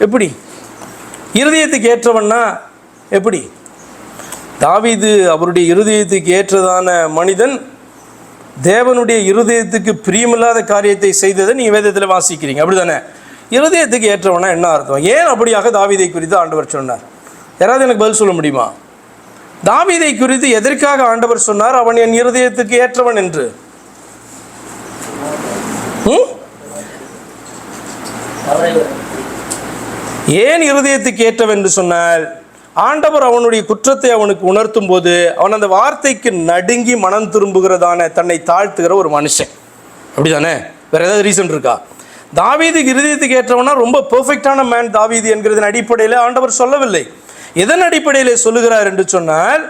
எப்படி இருதயத்துக்கு ஏற்றவன்னா எப்படி? தாவீது அவருடைய இருதயத்துக்கு ஏற்றதான மனிதன், தேவனுடைய இருதயத்துக்கு பிரியமில்லாத காரியத்தை செய்ததை நீங்கள் வேதத்தில் வாசிக்கிறீங்க. அப்படிதானே? இருதயத்துக்கு ஏற்றவனா என்ன அர்த்தம்? ஏன் அப்படியாக தாவீதை குறித்து ஆண்டவர் சொன்னார்? யாராவது எனக்கு பதில் சொல்ல முடியுமா? தாவீதை குறித்து எதற்காக ஆண்டவர் சொன்னார் அவன் என் இருதயத்துக்கு ஏற்றவன் என்று? ஏன் இருதயத்துக்கு ஏற்றவன் என்று சொன்னால், ஆண்டவர் அவனுடைய குற்றத்தை அவனுக்கு உணர்த்தும் போது அவன் அந்த வார்த்தைக்கு நடுங்கி மனம் திரும்புகிறதான தன்னை தாழ்த்துகிற ஒரு மனுஷன். அப்படிதானே? வேற ஏதாவது ரீசன் இருக்கா? தாவீதுக்கு இருதயத்துக்கு ஏற்றவனா ரொம்ப பெர்ஃபெக்டான மேன் தாவீது என்கிறதன் அடிப்படையில் ஆண்டவர் சொல்லவில்லை. எதன் அடிப்படையில் சொல்லுகிறார் என்று சொன்னால்,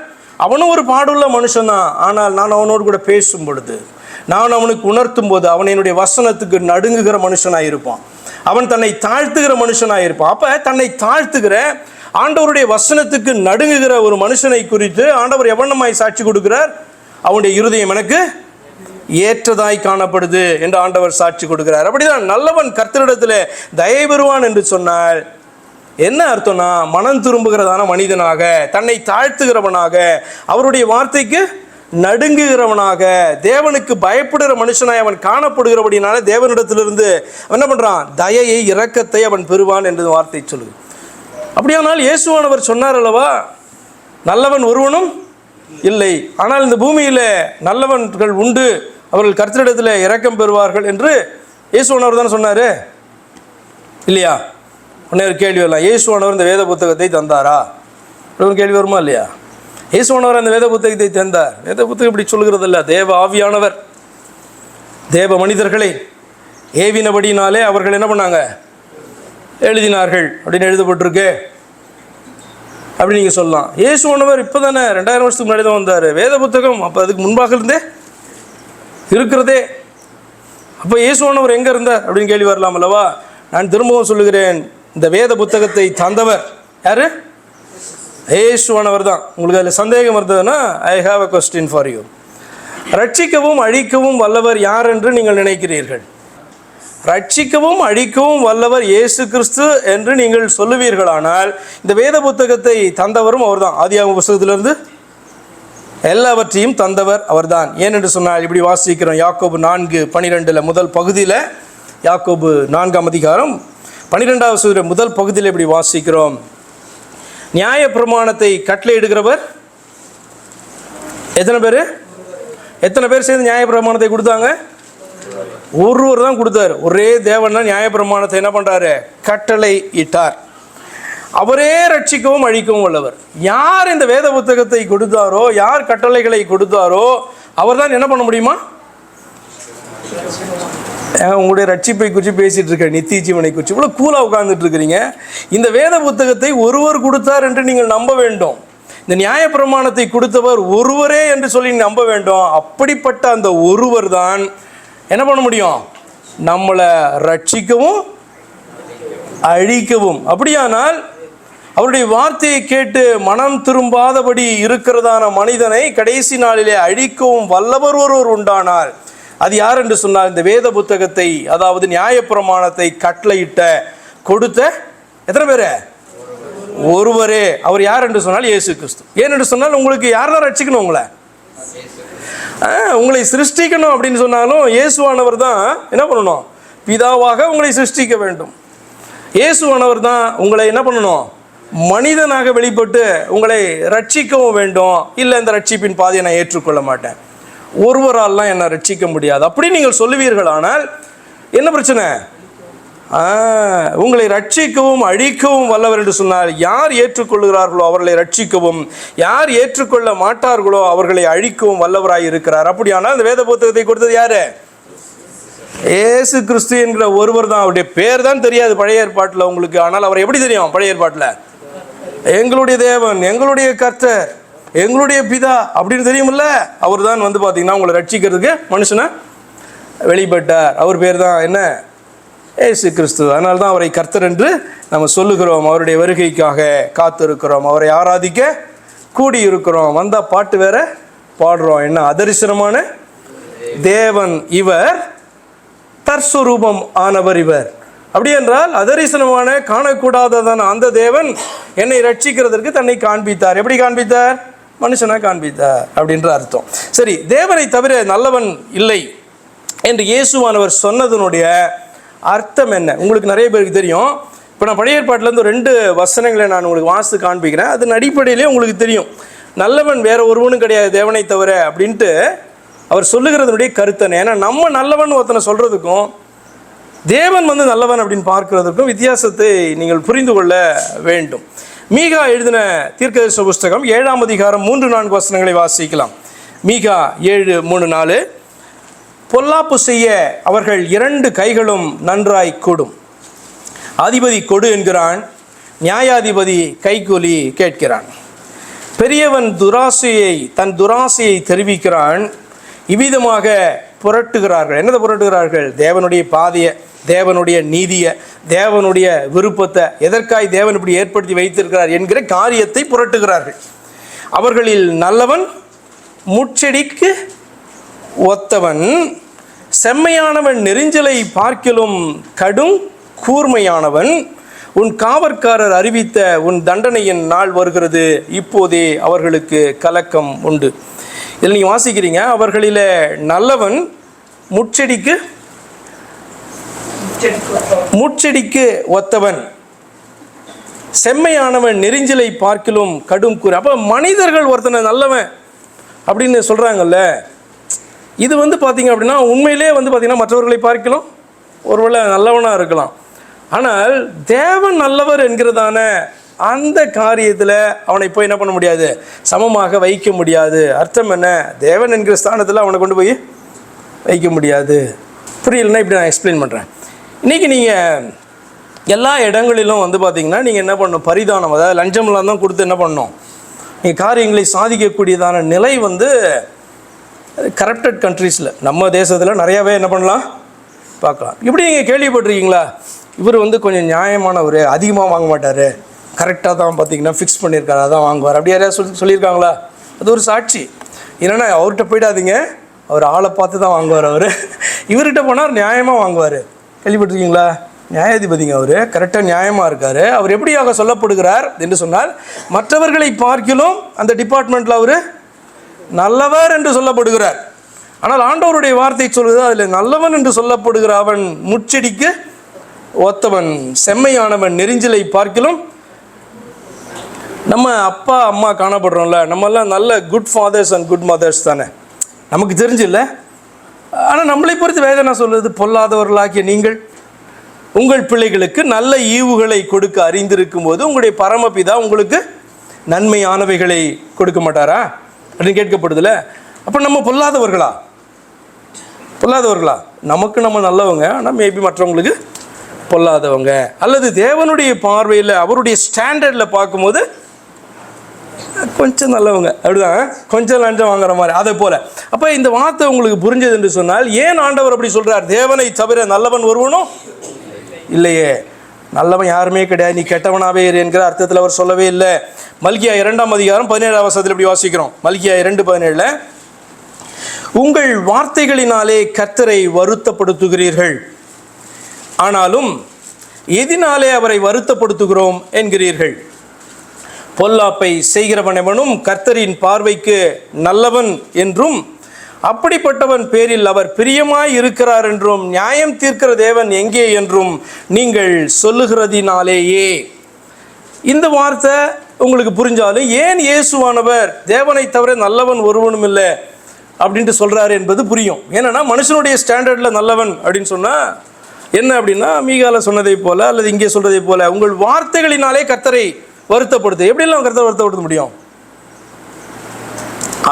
அவனும் ஒரு பாடுள்ள மனுஷன்தான். ஆனால் நான் அவனோடு கூட பேசும் பொழுது, நான் அவனுக்கு உணர்த்தும் போது அவன் என்னுடைய வசனத்துக்கு நடுங்குகிற மனுஷனாக இருப்பான். அவன் தன்னை தாழ்த்துகிற மனுஷனாக இருப்பான். அப்போ தன்னை தாழ்த்துகிற, ஆண்டவருடைய வசனத்துக்கு நடுங்குகிற ஒரு மனுஷனை குறித்து ஆண்டவர் எவனமாய் சாட்சி கொடுக்கிறார்? அவனுடைய இருதயம் எனக்கு ஏற்றதாய் காணப்படுது என்று ஆண்டவர் சாட்சி கொடுக்கிறார். அப்படிதான் நல்லவன் கர்த்தரிடத்தில் தயை பெறுவான் என்று சொன்னால் என்ன அர்த்தம்னா, மனம் திரும்புகிறதான மனிதனாக, தன்னை தாழ்த்துகிறவனாக, அவருடைய வார்த்தைக்கு நடுங்குகிறவனாக, தேவனுக்கு பயப்படுகிற மனுஷனாய் அவன் காணப்படுகிறபடினால தேவனிடத்திலிருந்து என்ன பண்றான்? தயையை, இரக்கத்தை அவன் பெறுவான் என்று வார்த்தை சொல்லுது. அப்படியானால் இயேசுவானவர் சொன்னார் அல்லவா, நல்லவன் ஒருவனும் இல்லை, ஆனால் இந்த பூமியில் நல்லவன்கள் உண்டு, அவர்கள் கர்த்தரிடத்தில் இரக்கம் பெறுவார்கள் என்று இயேசுவானவர் தானே சொன்னார் இல்லையா? உடனே ஒரு கேள்வி வரலாம், இயேசுவானவர் இந்த வேத புத்தகத்தை தந்தாரா? ஒரு கேள்வி வருமா இல்லையா? இயேசுவானவர் அந்த வேத புத்தகத்தை தந்தார். வேத புத்தகம் இப்படி சொல்கிறது இல்லை, தேவ ஆவியானவர் தேவ மனிதர்களை ஏவினபடினாலே அவர்கள் என்ன பண்ணாங்க? எழுதினார்கள் அப்படின்னு எழுதப்பட்டிருக்கு. அப்படி நீங்கள் சொல்லலாம். இயேசுவானவர் இப்போ தானே 2000 வருஷத்துக்கு முன்னாடி தான் வந்தார். வேத புத்தகம் அப்போ அதுக்கு முன்பாக இருந்தே இருக்கிறதே. அப்போ இயேசுவானவர் எங்கே இருந்தார் அப்படின்னு கேள்வி வரலாம் அல்லவா? நான் திரும்பவும் சொல்லுகிறேன், இந்த வேத புத்தகத்தை தந்தவர் யாரு? இயேசுவானவர் தான். உங்களுக்கு அதில் சந்தேகம் இருந்ததுன்னா I have a question for you. ரட்சிக்கவும் அழிக்கவும் வல்லவர் யார் என்று நீங்கள் நினைக்கிறீர்கள்? ரட்சிக்கவும் அழிக்கவும் வல்லவர் இயேசு கிறிஸ்து என்று நீங்கள் சொல்லுவீர்களானால், இந்த வேத புத்தகத்தை தந்தவரும் அவர் தான். ஆதியாகம புத்தகத்திலிருந்து எல்லாவற்றையும் தந்தவர் அவர்தான். ஏனென்று சொன்னால் இப்படி வாசிக்கிறோம். யாக்கோபு 4:12 முதல் பகுதியில், யாக்கோபு 4ஆம் அதிகாரம் 12வது முதல் பகுதியில் இப்படி வாசிக்கிறோம். நியாய பிரமாணத்தை கட்டளையிடுகிறவர் எத்தனை பேர் சேர்ந்து நியாய பிரமாணத்தை கொடுத்தாங்க? ஒருவர் தான் கொடுத்தார். ஒரே தேவன் தான் நியாய பிரமாணத்தை என்ன பண்ணுறாரு? கட்டளை இட்டார். அவரே ரட்சிக்கவும் அழிக்கவும் உள்ளவர். யார் இந்த வேத புத்தகத்தை கொடுத்தாரோ, யார் கட்டளைகளை கொடுத்தாரோ, அவர் தான் என்ன பண்ண முடியுமா? உங்களுடைய ரட்சிப்பை குறித்து பேசிட்டு இருக்க, நித்திய ஜீவனை குறித்து இவ்வளோ கூலாக உட்கார்ந்துட்டு இருக்கிறீங்க. இந்த வேத புத்தகத்தை ஒருவர் கொடுத்தார் என்று நீங்கள் நம்ப வேண்டும். இந்த நியாய பிரமாணத்தை கொடுத்தவர் ஒருவரே என்று சொல்லி நம்ப வேண்டும். அப்படிப்பட்ட அந்த ஒருவர் தான் என்ன பண்ண முடியும்? நம்மளை ரட்சிக்கவும் அழிக்கவும். அப்படியானால் அவருடைய வார்த்தையை கேட்டு மனம் திரும்பாதபடி இருக்கிறதான மனிதனை கடைசி நாளிலே அழிக்கவும் வல்லவர் ஒருவர் உண்டானார். அது யார் என்று சொன்னால், இந்த வேத புத்தகத்தை, அதாவது நியாயப்பிரமாணத்தை கட்டளையிட்ட கொடுத்த எத்தனை பேர்? ஒருவரே. அவர் யார் என்று சொன்னால் இயேசு கிறிஸ்து. ஏனென்று சொன்னால், உங்களுக்கு யார் தான் ரட்சிக்கணும்? உங்களை சிருஷ்டிக்கணும் அப்படின்னு சொன்னாலும் இயேசுவானவர் தான் என்ன பண்ணணும்? பிதாவாக உங்களை சிருஷ்டிக்க வேண்டும். இயேசுவானவர் தான் உங்களை என்ன பண்ணணும்? மனிதனாக வெளிப்பட்டு உங்களை ரட்சிக்கவும் வேண்டும். இல்லை, இந்த ரட்சிப்பின் பாதையை நான் ஏற்றுக்கொள்ள மாட்டேன், ஒருவரால்லாம் என்னை ரட்சிக்க முடியாது அப்படி நீங்கள் சொல்லுவீர்கள். ஆனால் என்ன பிரச்சனை? உங்களை ரட்சிக்கவும் அழிக்கவும் வல்லவர் என்று சொன்னால், யார் ஏற்றுக்கொள்கிறார்களோ அவர்களை ரட்சிக்கவும், யார் ஏற்றுக்கொள்ள மாட்டார்களோ அவர்களை அழிக்கவும் வல்லவராய் இருக்கிறார். அப்படியானால் இந்த வேத புத்தகத்தை கொடுத்தது யாரு? இயேசு கிறிஸ்து என்கிற ஒருவர் தான். அவருடைய பேர் தான் தெரியாது பழைய ஏற்பாட்டில் உங்களுக்கு. ஆனால் அவர் எப்படி தெரியும்? பழைய ஏற்பாட்டில் எங்களுடைய தேவன், எங்களுடைய கர்த்தர், எங்களுடைய பிதா அப்படின்னு தெரியுமில்ல. அவர் தான் வந்து பார்த்தீங்கன்னா உங்களை ரட்சிக்கிறதுக்கு மனுஷனை வெளிப்பட்டார். அவர் பேர் தான் என்ன? இயேசு கிறிஸ்து. அதனால தான் அவரை கர்த்தர் என்று நம்ம சொல்லுகிறோம். அவருடைய வருகைக்காக காத்திருக்கிறோம், அவரை ஆராதிக்க கூடியிருக்கிறோம். வந்தால் பாட்டு வேற பாடுறோம். என்ன அதரிசனமான தேவன் இவர், தற்ஸ்வரூபம் ஆனவர் இவர். அப்படி என்றால் அதரிசனமான காணக்கூடாததான அந்த தேவன் என்னை ரட்சிக்கிறதற்கு தன்னை காண்பித்தார். எப்படி காண்பித்தார்? மனுஷனாக காண்பித்தார் அப்படின்ற அர்த்தம். சரி, தேவனை தவிர நல்லவன் இல்லை என்று இயேசுவானவர் சொன்னதனுடைய அர்த்தம் என்ன? உங்களுக்கு நிறைய பேருக்கு தெரியும். இப்போ நான் பழைய ஏற்பாட்டிலேருந்து 2 வசனங்களை நான் உங்களுக்கு வாசித்து காண்பிக்கிறேன். அதன் அடிப்படையிலே உங்களுக்கு தெரியும் நல்லவன் வேற ஒருவனும் கிடையாது தேவனை தவிர அப்படின்ட்டு அவர் சொல்லுகிறதனுடைய கருத்தனை. ஏன்னா நம்ம நல்லவன் ஒருத்தனை சொல்கிறதுக்கும் தேவன் வந்து நல்லவன் அப்படின்னு பார்க்கிறதுக்கும் வித்தியாசத்தை நீங்கள் புரிந்து கொள்ள வேண்டும். மீகா எழுதின தீர்க்கதரிசன புஸ்தகம் 7ஆம் அதிகாரம் 3-4 வசனங்களை வாசிக்கலாம். மீகா 7:3-4. பொல்லாப்பு செய்ய அவர்கள் 2 கைகளும் நன்றாய் கூடும். அதிபதி கொடு என்கிறான், நியாயாதிபதி கைக்கூலி கேட்கிறான். பெரியவன் தன் துராசையை தெரிவிக்கிறான். இவ்விதமாக புரட்டுகிறார்கள். என்னதை புரட்டுகிறார்கள்? தேவனுடைய பாதையை, தேவனுடைய நீதியை, தேவனுடைய விருப்பத்தை, எதற்காய் தேவன் இப்படி ஏற்படுத்தி வைத்திருக்கிறார் என்கிற காரியத்தை புரட்டுகிறார்கள். அவர்களில் நல்லவன் முட்செடிக்கு ஒத்தவன், செம்மையானவன் நெரிஞ்சலை பார்க்கிலும் கடும் கூர்மையானவன். உன் காவற்காரர் அறிவித்த உன் தண்டனையின் நாள் வருகிறது, இப்போதே அவர்களுக்கு கலக்கம் உண்டு. இதில் நீங்கள் வாசிக்கிறீங்க, அவர்களில் நல்லவன் முட்செடிக்கு ஒத்தவன், செம்மையானவன் நெரிஞ்சலை பார்க்கிலும் கடும் கூர். அப்போ மனிதர்கள் ஒருத்தனை நல்லவன் அப்படின்னு சொல்கிறாங்கல்ல, இது வந்து பார்த்தீங்க அப்படின்னா உண்மையிலே வந்து பார்த்தீங்கன்னா மற்றவர்களை பார்க்கலாம் ஒருவேளை நல்லவனாக இருக்கலாம். ஆனால் தேவன் நல்லவர் என்கிறதான அந்த காரியத்தில் அவனை போய் என்ன பண்ண முடியாது? சமமாக வைக்க முடியாது. அர்த்தம் என்ன? தேவன் என்கிற ஸ்தானத்தில் அவனை கொண்டு போய் வைக்க முடியாது. புரியலன்னா இப்படி நான் எக்ஸ்பிளைன் பண்ணுறேன். இன்றைக்கி நீங்கள் எல்லா இடங்களிலும் வந்து பார்த்திங்கன்னா நீங்கள் என்ன பண்ணணும்? பரிதானம், அதாவது லஞ்சமெல்லாம் தான் கொடுத்து என்ன பண்ணணும்? நீங்கள் காரியங்களை சாதிக்கக்கூடியதான நிலை வந்து கரப்டட் கண்ட்ரீஸில், நம்ம தேசத்தில் நிறையாவே என்ன பண்ணலாம் பார்க்கலாம். இப்படி நீங்கள் கேள்விப்பட்டிருக்கீங்களா? இவர் வந்து கொஞ்சம் நியாயமானவர், அதிகமாக வாங்க மாட்டார், கரெக்டாக தான் பார்த்தீங்கன்னா ஃபிக்ஸ் பண்ணியிருக்காரு, அதான் வாங்குவார், அப்படி யாரையா சொல்லியிருக்காங்களா? அது ஒரு சாட்சி. என்னென்னா அவர்கிட்ட போயிடாதீங்க, அவர் ஆளை பார்த்து தான் வாங்குவார். அவர் இவர்கிட்ட போனார் நியாயமாக வாங்குவார். கேள்விப்பட்டிருக்கீங்களா? நியாயாதிபதிங்க, அவர் கரெக்டாக நியாயமாக இருக்கார். அவர் எப்படியாக சொல்லப்படுகிறார் என்று சொன்னால், மற்றவர்களை பார்க்கிலும் அந்த டிபார்ட்மெண்ட்டில் அவர் நல்லவர் என்று சொல்லப்படுகிறார். ஆனால் ஆண்டவருடைய வார்த்தை சொல்வது அதில் நல்லவன் என்று சொல்லப்படுகிற அவன் முச்செடிக்கு ஒத்தவன், செம்மையானவன், நெரிஞ்சலை பார்க்கிலும். நம்ம அப்பா அம்மா காணப்படுறோம்ல, நம்மெல்லாம் நல்ல good fathers and good mothers தானே, நமக்கு தெரிஞ்சில்ல. ஆனால் நம்மளை பொறுத்து வேதனை சொல்வது, பொல்லாதவர்களாகிய நீங்கள் உங்கள் பிள்ளைகளுக்கு நல்ல ஈவுகளை கொடுக்க அறிந்திருக்கும் போது உங்களுடைய பரமபிதா உங்களுக்கு நன்மையானவைகளை கொடுக்க மாட்டாரா அப்படின்னு கேட்கப்படுதுல. அப்போ நம்ம பொல்லாதவர்களா? நமக்கு நம்ம நல்லவங்க, ஆனால் மேபி மற்றவங்களுக்கு பொல்லாதவங்க. அல்லது தேவனுடைய பார்வையில் அவருடைய ஸ்டாண்டர்டில் பார்க்கும்போது கொஞ்சம் நல்லவங்க, அப்படிதான், கொஞ்சம் லஞ்சம் வாங்குற மாதிரி, அதை போல. அப்போ இந்த வார்த்தை உங்களுக்கு புரிஞ்சது என்று சொன்னால், ஏன் ஆண்டவர் அப்படி சொல்கிறார்? தேவனை தவிர நல்லவன் ஒருவனும் இல்லையே, நல்லவன் யாருமே கிடையாது, நீ கெட்டவனாவே இரு என்கிற அர்த்தத்தில் அவர் சொல்லவே இல்லை. மல்கியா 2ஆம் அதிகாரம் 17ஆம் வசனத்தில் இப்படி வாசிக்கிறோம். மல்கியா 2:17, உங்கள் வார்த்தைகளினாலே கர்த்தரை வருத்தப்படுத்துகிறீர்கள், ஆனாலும் எதினாலே அவரை வருத்தப்படுத்துகிறோம் என்கிறீர்கள். பொல்லாப்பை செய்கிறவனவனும் கர்த்தரின் பார்வைக்கு நல்லவன் என்றும், அப்படிப்பட்டவன் பேரில் அவர் பிரியமாய் இருக்கிறார் என்றும், நியாயம் தீர்க்கிற தேவன் எங்கே என்றும் நீங்கள் சொல்லுகிறதினாலேயே. இந்த வார்த்தை உங்களுக்கு புரிஞ்சாலும் ஏன் இயேசுவானவர் தேவனை தவிர நல்லவன் ஒருவனும் இல்லை அப்படின்ட்டு சொல்கிறாரு என்பது புரியும். ஏன்னா மனுஷனுடைய ஸ்டாண்டர்டில் நல்லவன் அப்படின்னு சொன்னால் என்ன அப்படின்னா, மீகால சொன்னதை போல அல்லது இங்கே சொல்றதை போல உங்கள் வார்த்தைகளினாலே கர்த்தரை வருத்தப்படுத்து. எப்படிலாம் கர்த்தரை வருத்தப்படுத்த முடியும்?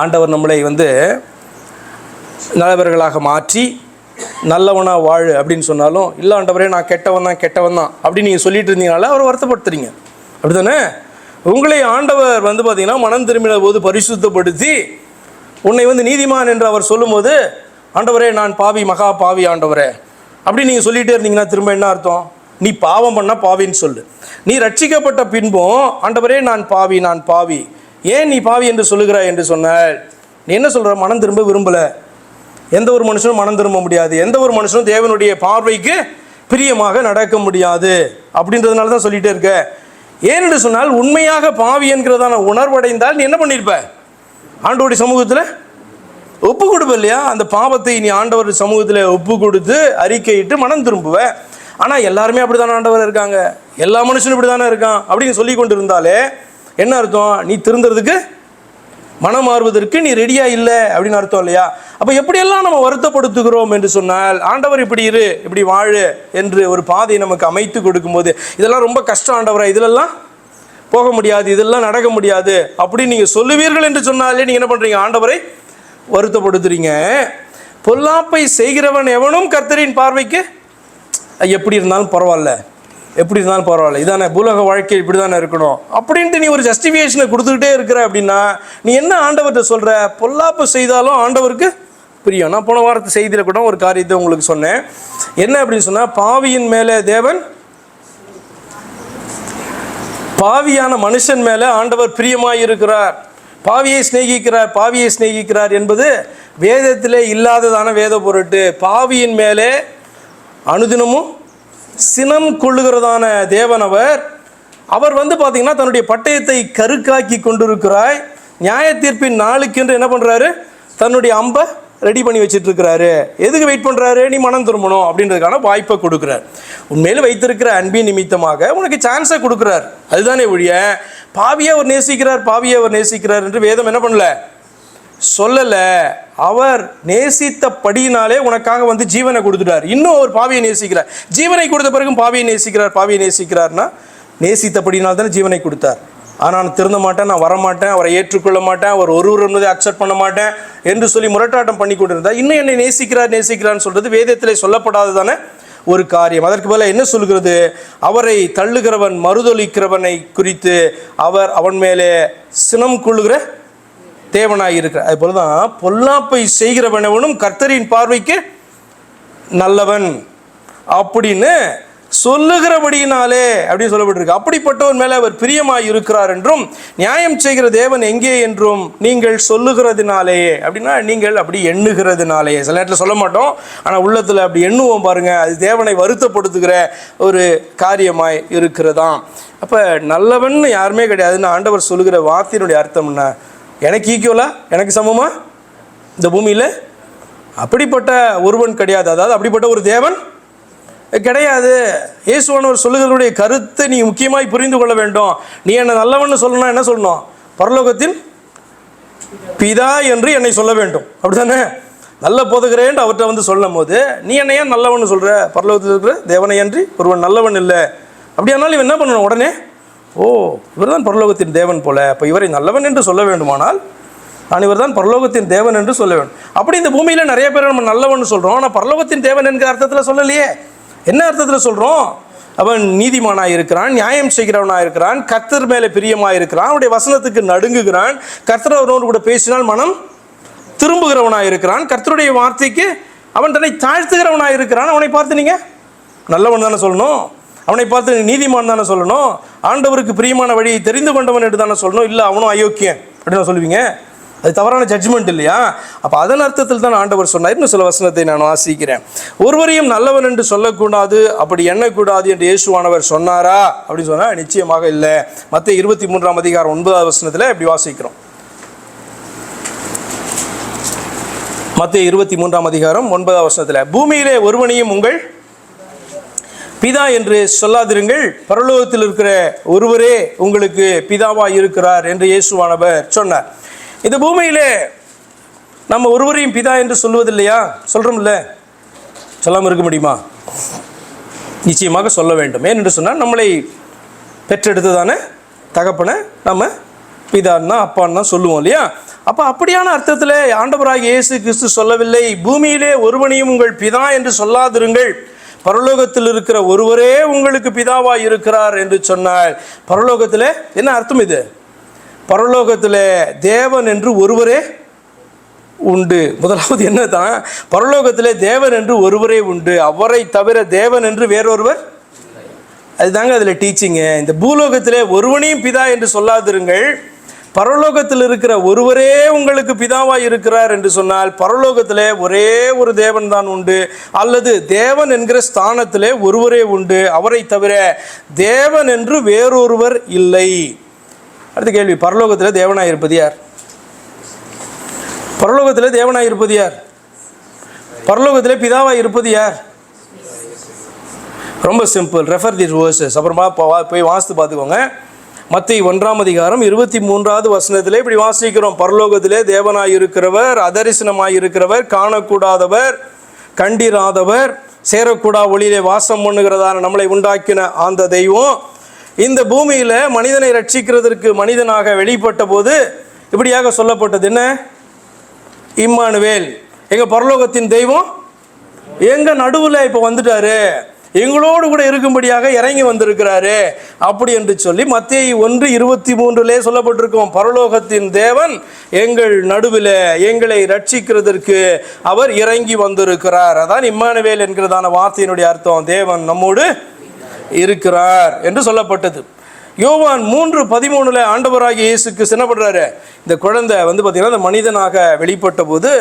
ஆண்டவர் நம்மளை நல்லவர்களாக மாற்றி நல்லவனாக வாழு அப்படின்னு சொன்னாலும், இல்லை ஆண்டவரே நான் கெட்டவன் தான் அப்படின்னு நீங்கள் சொல்லிட்டு இருந்தீங்கனால அவர் வருத்தப்படுத்துறீங்க, அப்படி தானே? உங்களை ஆண்டவர் பார்த்தீங்கன்னா மனம் திரும்பின போது பரிசுத்தப்படுத்தி உன்னை நீதிமான் என்று அவர் சொல்லும்போது, ஆண்டவரே நான் பாவி, மகா பாவி ஆண்டவரே அப்படி நீங்கள் சொல்லிகிட்டே இருந்தீங்கன்னா திரும்ப என்ன அர்த்தம்? நீ பாவம் பண்ணால் பாவின்னு சொல்லு. நீ ரட்சிக்கப்பட்ட பின்பும் ஆண்டவரே நான் பாவி, ஏன் நீ பாவி என்று சொல்லுகிறாய் என்று சொன்னால், நீ என்ன சொல்கிற? மனம் திரும்ப விரும்பலை. எந்த ஒரு மனுஷனும் மனம் திரும்ப முடியாது, எந்த ஒரு மனுஷனும் தேவனுடைய பார்வைக்கு பிரியமாக நடக்க முடியாது அப்படின்றதுனால தான் சொல்லிகிட்டே இருக்க. ஏனென்று சொன்னால், உண்மையாக பாவி என்கிறதான உணர்வடைந்தால் நீ என்ன பண்ணியிருப்ப? ஆண்டவருடைய சமூகத்தில் ஒப்பு கொடுப்ப இல்லையா? அந்த பாவத்தை நீ ஆண்டவர் சமூகத்தில் ஒப்பு கொடுத்து அறிக்கையிட்டு மனம் திரும்புவ. ஆனால் எல்லாருமே அப்படி தானே ஆண்டவர் இருக்காங்க, எல்லா மனுஷனும் இப்படி தானே இருக்கான் அப்படின்னு சொல்லி கொண்டு இருந்தாலே என்ன அர்த்தம்? நீ திருந்துறதுக்கு, மனம் மாறுவதற்கு நீ ரெடியாக இல்லை அப்படின்னு அர்த்தம் இல்லையா? அப்போ எப்படியெல்லாம் நம்ம வருத்தப்படுத்துகிறோம் என்று சொன்னால், ஆண்டவர் இப்படி இரு, இப்படி வாழு என்று ஒரு பாதை நமக்கு அமைத்து கொடுக்கும்போது, இதெல்லாம் ரொம்ப கஷ்டம் ஆண்டவரை, இதிலெல்லாம் போக முடியாது, இதெல்லாம் நடக்க முடியாது அப்படின்னு நீங்கள் சொல்லுவீர்கள் என்று சொன்னாலே நீங்கள் என்ன பண்ணுறீங்க? ஆண்டவரை வருத்தப்படுத்துறீங்க. பொல்லாப்பை செய்கிறவன் எவனும் கர்த்தரின் பார்வைக்கு எப்படி இருந்தாலும் பரவாயில்ல, இதானே பூலோக வாழ்க்கை, இப்படி தானே இருக்கணும் அப்படின்ட்டு நீ ஒரு ஜஸ்டிஃபிகேஷனை கொடுத்துக்கிட்டே இருக்கிற அப்படின்னா நீ என்ன ஆண்டவர்கிட்ட சொல்கிற? பொல்லாப்பு செய்தாலும் ஆண்டவருக்கு பிரியம். நான் போன வாரத்து செய்தியில் கூட ஒரு காரியத்தை உங்களுக்கு சொன்னேன். என்ன அப்படின்னு சொன்னால், பாவியின் மேலே தேவன், பாவியான மனுஷன் மேலே ஆண்டவர் பிரியமாய் இருக்கிறார், பாவியை சிநேகிக்கிறார் என்பது வேதத்திலே இல்லாததான வேத பொருட்டு. பாவியின் மேலே அனுதினமும் சினம் கொள்ளுகிறதான தேவன் அவர் பார்த்தீங்கன்னா தன்னுடைய பட்டயத்தை கருக்காக்கி கொண்டிருக்கிறாய். நியாய தீர்ப்பின் நாளுக்கென்று என்ன பண்ணுறாரு? தன்னுடைய அம்பை ரெடி பண்ணி வச்சுட்டு இருக்கிறாரு. எதுக்கு வெயிட் பண்ணுறாரு? நீ மனம் திரும்பணும் அப்படின்றதுக்கான வாய்ப்பை கொடுக்குறார். உண்மையில வைத்திருக்கிற அன்பின் நிமித்தமாக உனக்கு சான்ஸை கொடுக்குறார். அதுதானே ஒழிய பாவியை அவர் நேசிக்கிறார் என்று வேதம் என்ன பண்ணல, சொல்லலை. அவர் நேசித்தபடியினாலே உனக்காக ஜீவனை கொடுத்துட்டார். இன்னும் அவர் பாவியை நேசிக்கிறார். ஜீவனை கொடுத்த பிறகும் பாவியை நேசிக்கிறார்னா நேசித்தபடினால் தானே ஜீவனை கொடுத்தார். ஆனால் நான் திருந்த மாட்டேன், நான் வரமாட்டேன், அவரை ஏற்றுக்கொள்ள மாட்டேன், அவர் ஒருவர் என்பதை அக்செப்ட் பண்ண மாட்டேன் என்று சொல்லி முரட்டாட்டம் பண்ணி கொண்டிருந்தார். இன்னும் என்னை நேசிக்கிறார்னு சொல்கிறது வேதத்திலே சொல்லப்படாததானே ஒரு காரியம். அதற்கு பதிலாக என்ன சொல்கிறது? அவரை தள்ளுகிறவன், மறுதொலிக்கிறவனை குறித்து அவன் மேலே சினம் கொள்ளுகிற தேவனாய் இருக்கிறார். அது போலதான் பொல்லாப்பை செய்கிறவனவனும் கர்த்தரின் பார்வைக்கு நல்லவன் அப்படின்னு சொல்லுகிறபடியினாலே அப்படின்னு சொல்லப்பட்டிருக்கு. அப்படிப்பட்டவன் மேலே அவர் பிரியமாய் இருக்கிறார் என்றும், நியாயம் செய்கிற தேவன் எங்கே என்றும் நீங்கள் சொல்லுகிறதுனாலேயே. அப்படின்னா நீங்கள் அப்படி எண்ணுகிறதுனாலேயே. சில நேரத்தில் சொல்ல மாட்டோம், ஆனால் உள்ளத்தில் அப்படி எண்ணுவோம் பாருங்க. அது தேவனை வருத்தப்படுத்துகிற ஒரு காரியமாய் இருக்கிறதாம். அப்போ நல்லவன் யாருமே கிடையாதுன்னு ஆண்டவர் சொல்லுகிற வார்த்தையினுடைய அர்த்தம் என்ன? எனக்கு ஈக்குவலா, எனக்கு சமமா இந்த பூமியில் அப்படிப்பட்ட ஒருவன் கிடையாது. அதாவது அப்படிப்பட்ட ஒரு தேவன் கிடையாது. இயேசுவானவர் சொல்லுகிறவருடைய கருத்தை நீ முக்கியமாய் புரிந்து கொள்ள வேண்டும். நீ என்னை நல்லவன்னு சொல்லணும்னா என்ன சொல்லணும்? பரலோகத்தின் பிதா என்று என்னை சொல்ல வேண்டும், அப்படித்தானே? நல்ல போதுகிறேன் அவர்கிட்ட வந்து சொல்லும் போது நீ என்னை ஏன் நல்லவன் சொல்கிற? பரலோகத்தில் இருக்கிற தேவனை அன்றி ஒருவன் நல்லவன் இல்லை. அப்படியானாலும் இவன் என்ன பண்ணணும்? உடனே இவர் தான் பரலோகத்தின் தேவன் போல, அப்போ இவரை நல்லவன் என்று சொல்ல வேண்டுமானால் நான் இவர் தான் பரலோகத்தின் தேவன் என்று சொல்ல வேண்டும். அப்படி இந்த பூமியில் நிறைய பேர் நம்ம நல்லவன் சொல்கிறோம், ஆனால் பரலோகத்தின் தேவன் என்கிற அர்த்தத்தில் சொல்லலையே. என்ன அர்த்தத்தில் சொல்கிறோம்? அவன் நீதிமானாக இருக்கிறான், நியாயம் செய்கிறவனாக இருக்கிறான், கர்த்தர் மேலே பிரியமாக இருக்கிறான், அவனுடைய வசனத்துக்கு நடுங்குகிறான், கர்த்தர் அவனோடு கூட பேசினால் மனம் திரும்புகிறவனாக இருக்கிறான், கர்த்தருடைய வார்த்தைக்கு அவன் தன்னை தாழ்த்துகிறவனாக இருக்கிறான். அவனை பார்த்து நீங்கள் நல்லவன் தானே சொல்லணும், அவனை பார்த்து நீதிமான் தானே சொல்லணும், ஆண்டவருக்கு பிரியமான வழியை தெரிந்து கொண்டவன் என்று தானே சொல்லணும். இல்லை அவனும் அயோக்கியன் அப்படின்னு சொல்லுவீங்க, அது தவறான ஜட்ஜ்மெண்ட் இல்லையா? அப்போ அதன் அர்த்தத்தில் தான் ஆண்டவர் சொன்னார். இன்னும் சில வசனத்தை நான் வாசிக்கிறேன். ஒருவரையும் நல்லவன் என்று சொல்லக்கூடாது, அப்படி எண்ணக்கூடாது என்று இயேசுவானவர் சொன்னாரா அப்படின்னு சொன்னால் நிச்சயமாக இல்லை. மத்தேயு 23ஆம் அதிகாரம் 9வது வசனத்தில் இப்படி வாசிக்கிறோம். மத்தேயு 23ஆம் அதிகாரம் 9வது வசனத்தில், பூமியிலே ஒருவனையும் உங்கள் பிதா என்று சொல்லாதிருங்கள், பரலோகத்தில் இருக்கிற ஒருவரே உங்களுக்கு பிதாவாக இருக்கிறார் என்று இயேசுவானவர் சொன்னார். இந்த பூமியிலே நம்ம ஒருவரையும் பிதா என்று சொல்லுவதில்லையா? சொல்கிறோம்ல, சொல்லாமல் இருக்க முடியுமா? நிச்சயமாக சொல்ல வேண்டும். ஏனென்று சொன்னால் நம்மளை பெற்றெடுத்ததான தகப்பனை நம்ம பிதான்னா அப்பான்னு தான் சொல்லுவோம் இல்லையா? அப்போ அப்படியான அர்த்தத்தில் ஆண்டவராகிய இயேசு கிறிஸ்து சொல்லவில்லை, பூமியிலே ஒருவனையும் உங்கள் பிதா என்று சொல்லாதிருங்கள், பரலோகத்தில் இருக்கிற ஒருவரே உங்களுக்கு பிதாவாக இருக்கிறார் என்று சொன்னார். பரலோகத்தில் என்ன அர்த்தம்? இது பரலோகத்தில் தேவன் என்று ஒருவரே உண்டு. முதலாவது என்ன தான்? பரலோகத்தில் தேவன் என்று ஒருவரே உண்டு, அவரை தவிர தேவன் என்று வேறொருவர். அதுதாங்க அதில் டீச்சிங்கு. இந்த பூலோகத்திலே ஒருவனையும் பிதா என்று சொல்லாதிருங்கள், பரலோகத்தில் இருக்கிற ஒருவரே உங்களுக்கு பிதாவாக இருக்கிறார் என்று சொன்னால் பரலோகத்திலே ஒரே ஒரு தேவன் தான் உண்டு, அல்லது தேவன் என்கிற ஸ்தானத்திலே ஒருவரே உண்டு, அவரை தவிர தேவன் என்று வேறொருவர் இல்லை. அடுத்த கேள்வி, பரலோகத்தில் தேவனாக இருப்பது யார்? பரலோகத்தில் தேவனாக இருப்பது யார்? பரலோகத்தில் பிதாவாக இருப்பது யார்? ரொம்ப சிம்பிள். ரெஃபர் தி வேர்சஸ். அப்புறமா போய் வாசித்து பார்த்துக்கோங்க. மத்தேயு 1ஆம் அதிகாரம் 23வது வசனத்திலே இப்படி வாசிக்கிறோம். பரலோகத்திலே தேவனாய் இருக்கிறவர், அதரிசனமாய் இருக்கிறவர், காணக்கூடாதவர், கண்டிராதவர், சேரக்கூடா ஒளியிலே வாசம் பண்ணுகிறதான நம்மளை உண்டாக்கின அந்த தெய்வம் இந்த பூமியில் மனிதனை ரட்சிக்கிறதற்கு மனிதனாக வெளிப்பட்ட போது இப்படியாக சொல்லப்பட்டது. என்ன? இம்மானுவேல், எங்கள் பரலோகத்தின் தெய்வம் எங்கள் நடுவில் இப்போ வந்துட்டாரு, எங்களோடு கூட இருக்கும்படியாக இறங்கி வந்திருக்கிறாரு அப்படி என்று சொல்லி மத்தேயு 1:23 சொல்லப்பட்டிருக்கும். பரலோகத்தின் தேவன் எங்கள் நடுவில் எங்களை ரட்சிக்கிறதற்கு அவர் இறங்கி வந்திருக்கிறார். அதான் இம்மானுவேல் என்கிறதான வார்த்தையினுடைய அர்த்தம், தேவன் நம்மோடு இருக்கிறார் என்று சொல்லப்பட்டது. யோவான் 3:13 ஆண்டவராகிய இயேசுக்கு என்ன பண்ணுறாரு? இந்த குழந்தை பார்த்திங்கன்னா இந்த மனிதனாக வெளிப்பட்ட போது,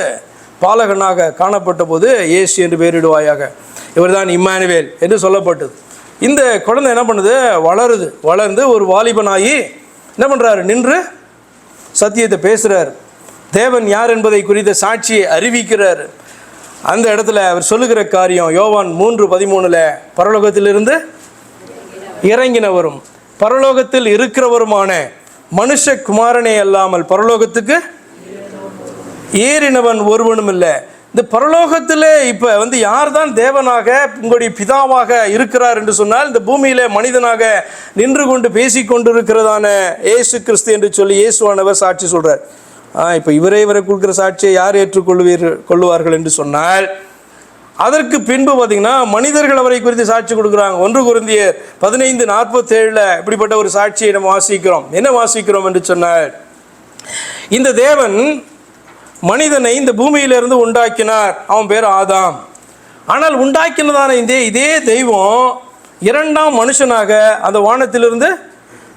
பாலகனாக காணப்பட்ட போது இயேசு என்று பெயரிடுவாயாக, இவர் தான் இம்மானுவேல் என்று சொல்லப்பட்டது. இந்த குழந்தை என்ன பண்ணுது? வளர்ந்து ஒரு வாலிபனாகி என்ன பண்ணுறாரு? நின்று சத்தியத்தை பேசுகிறார், தேவன் யார் என்பதை குறித்த சாட்சியை அறிவிக்கிறார். அந்த இடத்துல அவர் சொல்லுகிற காரியம் யோவான் 3:13 பரலோகத்திலிருந்து இறங்கினவரும் பரலோகத்தில் இருக்கிறவருமான மனுஷகுமாரனே அல்லாமல் பரலோகத்துக்கு ஏறினவன் ஒருவனும் இல்லை. இந்த பரலோகத்தில் இப்போ யார் தான் தேவனாக உங்களுடைய பிதாவாக இருக்கிறார் என்று சொன்னால் இந்த பூமியில் மனிதனாக நின்று கொண்டு பேசி கொண்டிருக்கிறதான இயேசு கிறிஸ்து என்று சொல்லி இயேசுவானவர் சாட்சி சொல்கிறார். இப்போ இவரை கொடுக்குற சாட்சியை யார் கொள்ளுவார்கள் என்று சொன்னால் அதற்கு பின்பு பார்த்திங்கன்னா மனிதர்கள் அவரை குறித்து சாட்சி கொடுக்குறாங்க. 1 கொரிந்தியர் 15:47 இப்படிப்பட்ட ஒரு சாட்சியை நம்ம வாசிக்கிறோம். என்ன வாசிக்கிறோம் என்று சொன்னால், இந்த தேவன் மனிதனை இந்த பூமியிலிருந்து உண்டாக்கினார், அவன் பேர் ஆதாம். ஆனால் உண்டாக்கினதான இதே தெய்வம் 2ஆம் மனுஷனாக அந்த வானத்திலிருந்து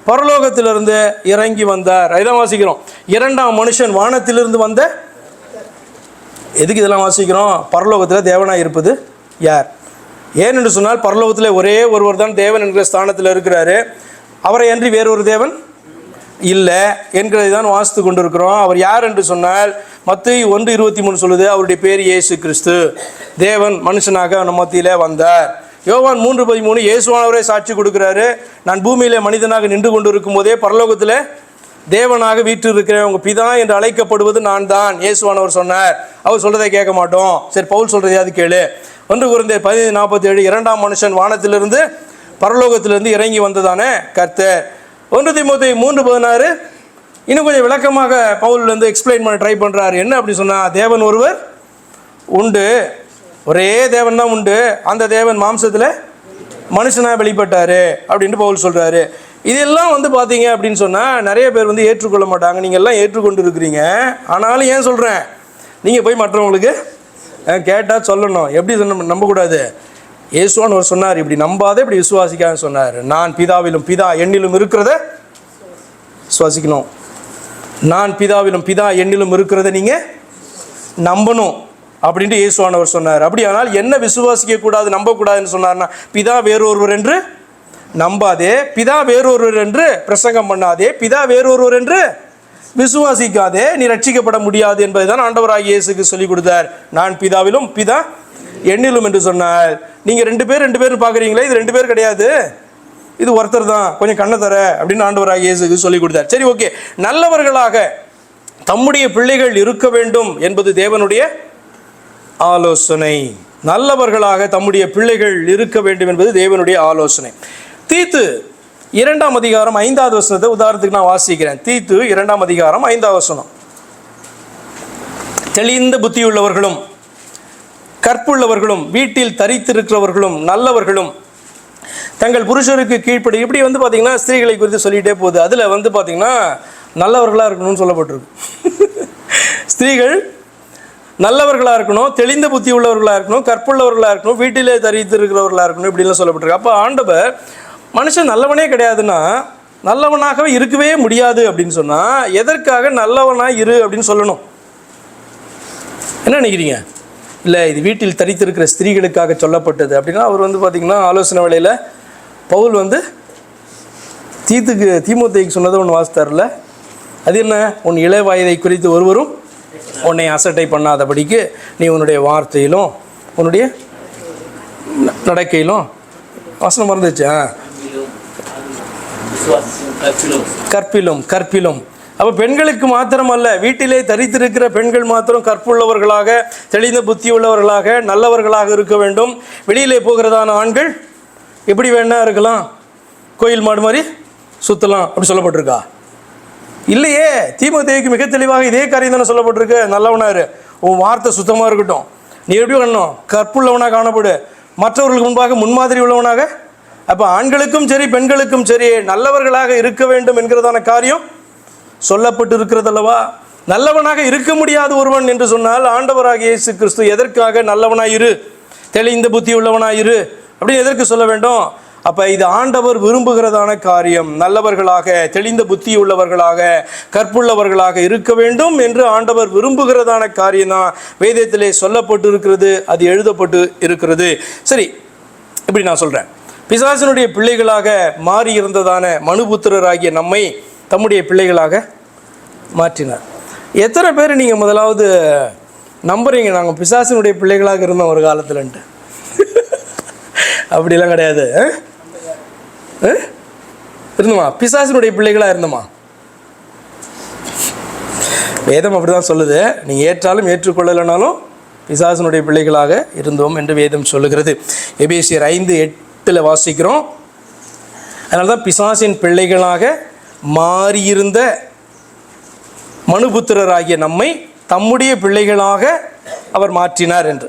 பரலோகத்திலிருந்து இறங்கி வந்தார். இதான் வாசிக்கிறோம். 2ஆம் மனுஷன் வானத்திலிருந்து வந்த. எதுக்கு இதெல்லாம் வாசிக்கிறோம்? பரலோகத்தில் தேவனாக இருப்பது யார்? ஏனென்று சொன்னால் பரலோகத்தில் ஒரே ஒருவர் தான் தேவன் என்கிற ஸ்தானத்தில் இருக்கிறாரு, அவரை அன்றி வேறொரு தேவன் இல்லை என்கிறதை தான் வாசித்து கொண்டிருக்கிறோம். அவர் யார் என்று சொன்னால் மத்தேயு 1:23 சொல்லுது, அவருடைய பேர் இயேசு கிறிஸ்து, தேவன் மனுஷனாக நம்ம மத்தியிலே வந்தார். யோவான் 3:13 இயேசுவானவரே சாட்சி கொடுக்குறாரு, நான் பூமியிலே மனிதனாக நின்று கொண்டு இருக்கும் போதே பரலோகத்தில் தேவனாக வீட்டு இருக்கிறேன், உங்கள் பிதா என்று அழைக்கப்படுவது நான் தான் இயேசுவானவர் சொன்னார். அவர் சொல்றதை கேட்க மாட்டோம், சரி பவுல் சொல்றதையாவது கேளு. 1 கொரிந்தியர் 15:47 இரண்டாம் மனுஷன் வானத்திலிருந்து பரலோகத்திலிருந்து இறங்கி வந்ததானே கர்த்தர். 1 தீமோத்தேயு 3:16 இன்னும் கொஞ்சம் விளக்கமாக பவுல் வந்து எக்ஸ்பிளைன் பண்ண ட்ரை பண்ணுறாரு. என்ன அப்படின்னு சொன்னால், தேவன் ஒருவர் உண்டு, ஒரே தேவன் தான் உண்டு, அந்த தேவன் மாம்சத்தில் மனுஷனாக வெளிப்பட்டார் அப்படின்ட்டு பவுல் சொல்கிறாரு. இதெல்லாம் வந்து பார்த்தீங்க அப்படின்னு சொன்னால் நிறைய பேர் வந்து ஏற்றுக்கொள்ள மாட்டாங்க. நீங்கள் எல்லாம் ஏற்றுக்கொண்டு இருக்கிறீங்க, ஆனாலும் ஏன் சொல்கிறேன், நீங்கள் போய் மற்றவங்களுக்கு கேட்டால் சொல்லணும். எப்படி நம்பக்கூடாது, இயேசுவானவர் சொன்னார், இப்படி நம்பாதே இப்படி விசுவாசிக்கான்னு சொன்னார். நான் பிதாவிலும் பிதா என்னிலும் இருக்கிறத விசுவாசிக்கணும், நான் பிதாவிலும் பிதா என்னிலும் இருக்கிறத நீங்கள் நம்பணும் அப்படின்ட்டு இயேசுவானவர் சொன்னார். அப்படியானால் என்ன விசுவாசிக்க கூடாது, நம்பக்கூடாதுன்னு சொன்னார்னா, பிதா வேறொருவர் என்று நம்பாதே, பிதா வேறொருவர் என்று பிரசங்கம் பண்ணாதே, பிதா வேறொருவர் என்று விசுவாசிக்காதே, நீ ரட்சிக்கப்பட முடியாது என்பதை தான் ஆண்டவராகிய இயேசுக்கு சொல்லிக் கொடுத்தார். நான் பிதாவிலும் பிதா என்னிலும் என்று சொன்னால், நீங்கள் ரெண்டு பேர் பார்க்குறீங்களே, இது 2 பேர் கிடையாது, இது ஒருத்தர் தான், கொஞ்சம் கண்ணை தர அப்படின்னு ஆண்டவராகிய இயேசுக்கு சொல்லிக் கொடுத்தார். சரி, ஓகே. நல்லவர்களாக தம்முடைய பிள்ளைகள் இருக்க வேண்டும் என்பது தேவனுடைய ஆலோசனை. நல்லவர்களாக தம்முடைய பிள்ளைகள் இருக்க வேண்டும் என்பது தேவனுடைய ஆலோசனை. தீத்து 2ஆம் அதிகாரம் 5வது வசனத்தை உதாரணத்துக்கு நான் வாசிக்கிறேன். தீத்து 2ஆம் அதிகாரம் 5வது வசனம். தெளிந்த புத்தியுள்ளவர்களும் கற்புள்ளவர்களும் வீட்டில் தரித்திருக்கிறவர்களும் நல்லவர்களும் தங்கள் புருஷருக்கு கீழ்ப்படி. இப்படி வந்து பார்த்தீங்கன்னா ஸ்திரீகளை குறித்து சொல்லிகிட்டே போகுது. அதில் வந்து பார்த்தீங்கன்னா நல்லவர்களாக இருக்கணும்னு சொல்லப்பட்டிருக்கு. ஸ்திரீகள் நல்லவர்களாக இருக்கணும், தெளிந்த புத்தி உள்ளவர்களாக இருக்கணும், கற்புள்ளவர்களாக இருக்கணும், வீட்டிலே தரித்திருக்கிறவர்களாக இருக்கணும், இப்படிலாம் சொல்லப்பட்டிருக்கு. அப்போ ஆண்டவர் மனுஷன் நல்லவனே கிடையாதுன்னா நல்லவனாகவே இருக்கவே முடியாது அப்படின்னு சொன்னால், எதற்காக நல்லவனாக இரு அப்படின்னு சொல்லணும்? என்ன நினைக்கிறீங்க? இல்லை, இது வீட்டில் தரித்திருக்கிற ஸ்திரீகளுக்காக சொல்லப்பட்டது அப்படின்னா, அவர் வந்து பார்த்திங்கன்னா ஆலோசனை வேளையில் பவுல் வந்து தீமோத்தேயுக்கு சொன்னதை ஒன்று வாசித்தார்ல, அது என்ன, உன் இளைய வயதை குறித்து ஒருவரும் உன்னை அசட்டை பண்ணாதபடிக்கு நீ உன்னுடைய வார்த்தையிலும் உன்னுடைய நடக்கையிலும், வசனம் மறந்துச்சா, கற்பிலும். அப்போ பெண்களுக்கு மாத்திரம் அல்ல, வீட்டிலே தரித்திருக்கிற பெண்கள் மாத்திரம் கற்புள்ளவர்களாக தெளிந்த புத்தி உள்ளவர்களாக நல்லவர்களாக இருக்க வேண்டும். வெளியிலே போகிறதான ஆண்கள் எப்படி வேணா இருக்கலாம், கோயில் மாடு மாதிரி சுற்றலாம் அப்படி சொல்லப்பட்டிருக்கா? இல்லையே. தீமோத்தேயுக்கு மிக தெளிவாக இதே காரியம் தானே சொல்லப்பட்டிருக்கு. நல்லவனாரு, உன் வார்த்தை சுத்தமாக இருக்கட்டும், நீ எப்படி பண்ணணும், கற்புள்ளவனாக காணப்படு, மற்றவர்களுக்கு முன்பாக முன்மாதிரி உள்ளவனாக. அப்போ ஆண்களுக்கும் சரி பெண்களுக்கும் சரி நல்லவர்களாக இருக்க வேண்டும் என்கிறதான காரியம் சொல்லப்பட்டு இருக்கிறது அல்லவா? நல்லவனாக இருக்க முடியாத ஒருவன் என்று சொன்னால் ஆண்டவராகிய இயேசு கிறிஸ்து எதற்காக நல்லவனாயிரு, தெளிந்த புத்தி உள்ளவனாயிரு அப்படின்னு எதற்கு சொல்ல வேண்டும்? அப்போ இது ஆண்டவர் விரும்புகிறதான காரியம். நல்லவர்களாக தெளிந்த புத்தி உள்ளவர்களாக கற்புள்ளவர்களாக இருக்க வேண்டும் என்று ஆண்டவர் விரும்புகிறதான காரியம் தான் வேதத்திலே சொல்லப்பட்டு இருக்கிறது, அது எழுதப்பட்டு இருக்கிறது. சரி, இப்படி நான் சொல்கிறேன், பிசாசனுடைய பிள்ளைகளாக மாறி இருந்ததான மனுபுத்திரராகிய நம்மை தம்முடைய பிள்ளைகளாக மாற்றினார். எத்தனை பேர் நீங்கள் முதலாவது நம்புறீங்க நாங்கள் பிசாசனுடைய பிள்ளைகளாக இருந்தோம் ஒரு காலத்துலன்ட்டு? அப்படிலாம் கிடையாது. இருந்தோமா? பிசாசனுடைய பிள்ளைகளாக இருந்தோமா? வேதம் அப்படி தான் சொல்லுது. நீங்கள் ஏற்றாலும் ஏற்றுக்கொள்ளலைனாலும் பிசாசனுடைய பிள்ளைகளாக இருந்தோம் என்று வேதம் சொல்லுகிறது. எபேசியர் 5:8 வாசிக்கிறோம். அதனால தான் பிசாசின் பிள்ளைகளாக மாறியிருந்த மனுபுத்திரராகிய நம்மை தம்முடைய பிள்ளைகளாக அவர் மாற்றினார் என்று.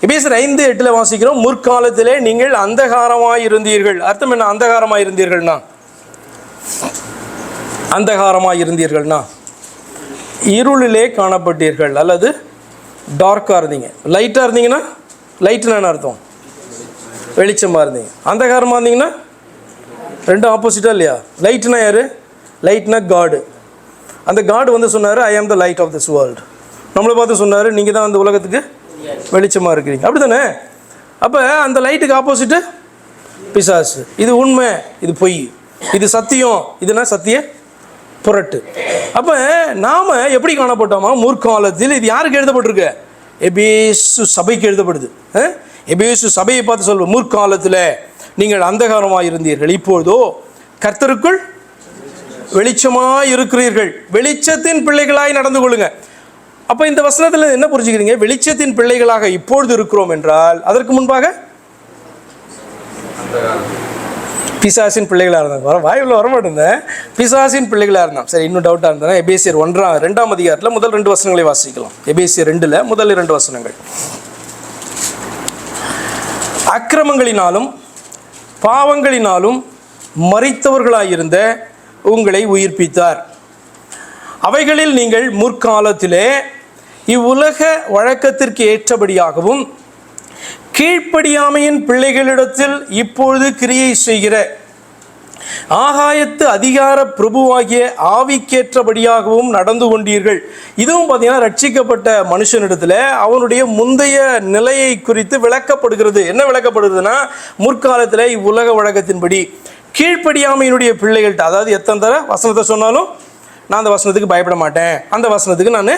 எபேசியர் 5:8 வாசிக்கிறோம். முற்காலத்திலே நீங்கள் அந்தகாரமாய் இருந்தீர்கள். அர்த்தம் என்ன? அந்தகாரமாய் இருந்தீர்கள்னா, அந்தகாரமாய் இருந்தீர்கள்னா இருளிலே காணப்பட்டீர்கள், அல்லது டார்க்காக இருந்தீங்க. லைட்டாக இருந்தீங்கன்னா, லைட்னா என்ன அர்த்தம்? வெளிச்சமாக இருந்தீங்க. அந்தகாரமாக இருந்தீங்கன்னா ரெண்டும் ஆப்போசிட்டாக இல்லையா? லைட்னா யார்? லைட்னா காடு. அந்த காடு வந்து சொன்னார், I am the light of this world. நம்மளை பார்த்து சொன்னார், நீங்கள் தான் அந்த உலகத்துக்கு வெளிச்சமாக இருக்கிறீங்க. அப்படி தானே? அப்போ அந்த லைட்டுக்கு ஆப்போசிட்டு பிசாசு. இது உண்மை, இது பொய், இது சத்தியம், இதுனா சத்திய புரட்டு. அப்போ நாம் எப்படி காணப்பட்டோமா? முற்காலத்தில் இது யாருக்கு எழுதப்பட்டிருக்கு? எபேசு சபைக்கு எழுதப்படுது. எபேசு சபையை பார்த்து சொல்லுவோம், முற்காலத்தில் நீங்கள் அந்தகாரமாக இருந்தீர்கள், இப்பொழுதோ கர்த்தருக்குள் வெளிச்சமாய் இருக்கிறீர்கள், வெளிச்சத்தின் பிள்ளைகளாய் நடந்து கொள்ளுங்க. அப்போ இந்த வசனத்தில் என்ன புரிஞ்சுக்கிறீங்க? வெளிச்சத்தின் பிள்ளைகளாக இப்பொழுது இருக்கிறோம் என்றால் அதற்கு முன்பாக பிசாசின் பிள்ளைகளாக இருந்தாங்க. வாயுவில் வரமாட்டேன், பிசாசின் பிள்ளைகளாக இருந்தான். சரி, இன்னும் டவுட்டாக இருந்தேன். எபேசியர் 1ஆம் அதிகாரத்தில் முதல் 2 வசனங்களை வாசிக்கலாம். எபேசியர் 2 முதல் 2 வசனங்கள். அக்கிரமங்களினாலும் பாவங்களினாலும் மரித்தவர்களாயிருந்த உங்களை உயிர்ப்பித்தார். அவைகளில் நீங்கள் முற்காலத்திலே இவ்வுலக வழக்கத்திற்கு ஏற்றபடியாகவும் கீழ்ப்படியாமையின் பிள்ளைகளிடத்தில் இப்பொழுது கிரியை செய்கிற ஆகாயத்து அதிகார பிரபுவாகிய ஆவிக்கேற்றபடியாகவும் நடந்து கொண்டீர்கள். இதுவும் பார்த்தீங்கன்னா ரட்சிக்கப்பட்ட மனுஷனிடத்தில் அவனுடைய முந்தைய நிலையை குறித்து விளக்கப்படுகிறது. என்ன விளக்கப்படுகிறதுனா, முற்காலத்தில் இவ்வுலக வழக்கத்தின்படி கீழ்ப்படியாமையினுடைய பிள்ளைகள்கிட்ட, அதாவது எத்தனை தர வசனத்தை சொன்னாலும் நான் அந்த வசனத்துக்கு பயப்பட மாட்டேன், அந்த வசனத்துக்கு நான்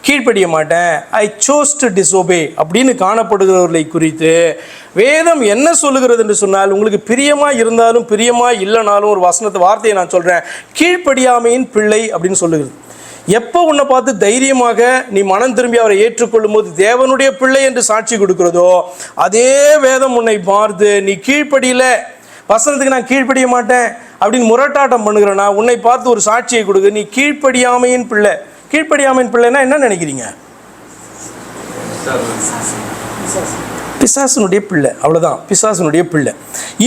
கீழ்ப்படிய மாட்டேன், ஐ சோஸ் டு டிசோபே அப்படின்னு காணப்படுகிறவர்களை குறித்து வேதம் என்ன சொல்லுகிறது என்று சொன்னால், உங்களுக்கு பிரியமாக இருந்தாலும் பிரியமாக இல்லைனாலும் ஒரு வார்த்தையை நான் சொல்கிறேன், கீழ்ப்படியாமையின் பிள்ளை அப்படின்னு சொல்லுகிறது. எப்போ உன்னை பார்த்து தைரியமாக நீ மனம் திரும்பி அவரை ஏற்றுக்கொள்ளும் போது தேவனுடைய பிள்ளை என்று சாட்சி கொடுக்கிறதோ, அதே வேதம் உன்னை பார்த்து நீ கீழ்ப்படியில, வசனத்துக்கு நான் கீழ்ப்படிய மாட்டேன் அப்படின்னு முரட்டாட்டம் பண்ணுகிறேன்னா உன்னை பார்த்து ஒரு சாட்சியை கொடுக்கு, நீ கீழ்ப்படியாமையின் பிள்ளை. கீழ்ப்படியாமையின் பிள்ளைன்னா என்ன நினைக்கிறீங்க? பிசாசனுடைய பிள்ளை, அவ்வளோதான், பிசாசனுடைய பிள்ளை.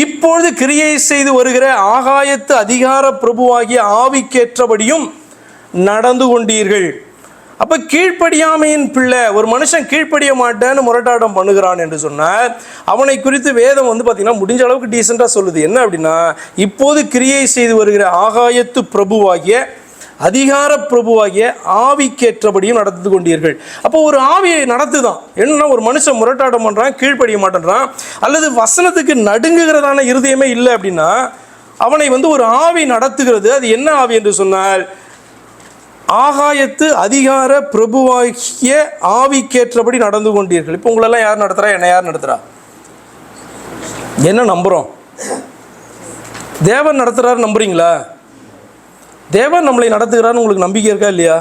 இப்பொழுது கிரியை செய்து வருகிற ஆகாயத்து அதிகார பிரபுவாகிய ஆவிக்கேற்றபடியும் நடந்து கொண்டீர்கள். அப்போ கீழ்ப்படியாமையின் பிள்ளை, ஒரு மனுஷன் கீழ்ப்படிய மாட்டேன்னு முரட்டாட்டம் பண்ணுகிறான் என்று சொன்னால் அவனை குறித்து வேதம் பார்த்தீங்கன்னா முடிஞ்ச அளவுக்கு டீசெண்டாக சொல்லுது. என்ன அப்படின்னா, இப்போது கிரியை செய்து வருகிற ஆகாயத்து பிரபுவாகிய அதிகார பிரபுவாகிய ஆவிக்கேற்றபடியும் நடந்து கொண்டீர்கள். அப்போ ஒரு ஆவியை நடத்துதான். என்னன்னா, ஒரு மனுஷன் முரட்டாட்டம் பண்ணுறான், கீழ்ப்படிய மாட்டேன்றான், அல்லது வசனத்துக்கு நடுங்குகிறதான இருதயமே இல்லை அப்படின்னா அவனை ஒரு ஆவி நடத்துகிறது. அது என்ன ஆவி என்று சொன்னால், ஆகாயத்து அதிகார பிரபுவாகிய ஆவிக்கேற்றபடி நடந்து கொண்டீர்கள். இப்போ உங்களெல்லாம் யார் நடத்துகிறா? என்ன யார் நடத்துகிறா? என்ன நம்புகிறோம்? தேவன் நடத்துகிறாரு நம்புறீங்களா? தேவன் நம்மளை நடத்துகிறான்னு உங்களுக்கு நம்பிக்கை இருக்கா இல்லையா?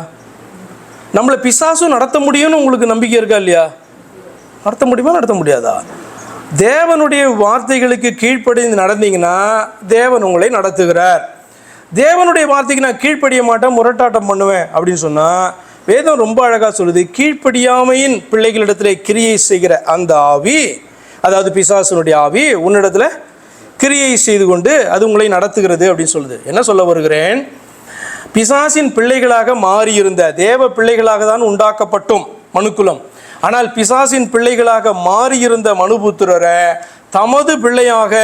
நம்மளை பிசாசும் நடத்த முடியும்னு உங்களுக்கு நம்பிக்கை இருக்கா இல்லையா? நடத்த முடியுமா, நடத்த முடியாதா? தேவனுடைய வார்த்தைகளுக்கு கீழ்ப்படிந்து நடந்தீங்கன்னா தேவன் உங்களை நடத்துகிறார். தேவனுடைய வார்த்தைக்கு நான் கீழ்ப்படிய மாட்டேன், முரட்டாட்டம் பண்ணுவேன் அப்படின்னு சொன்னால் வேதம் ரொம்ப அழகாக சொல்லுது, கீழ்ப்படியாமையின் பிள்ளைகளிடத்தில் கிரியை செய்கிற அந்த ஆவி, அதாவது பிசாசனுடைய ஆவி உன்னிடத்தில் கிரியை செய்து கொண்டு அது உங்களை நடத்துகிறது அப்படின்னு சொல்லுது. என்ன சொல்ல வருகிறேன்? பிசாசின் பிள்ளைகளாக மாறியிருந்த, தேவ பிள்ளைகளாக தான் உண்டாக்கப்பட்டோம் மனுக்குலம். ஆனால் பிசாசின் பிள்ளைகளாக மாறியிருந்த மனுபுத்திரரை தமது பிள்ளையாக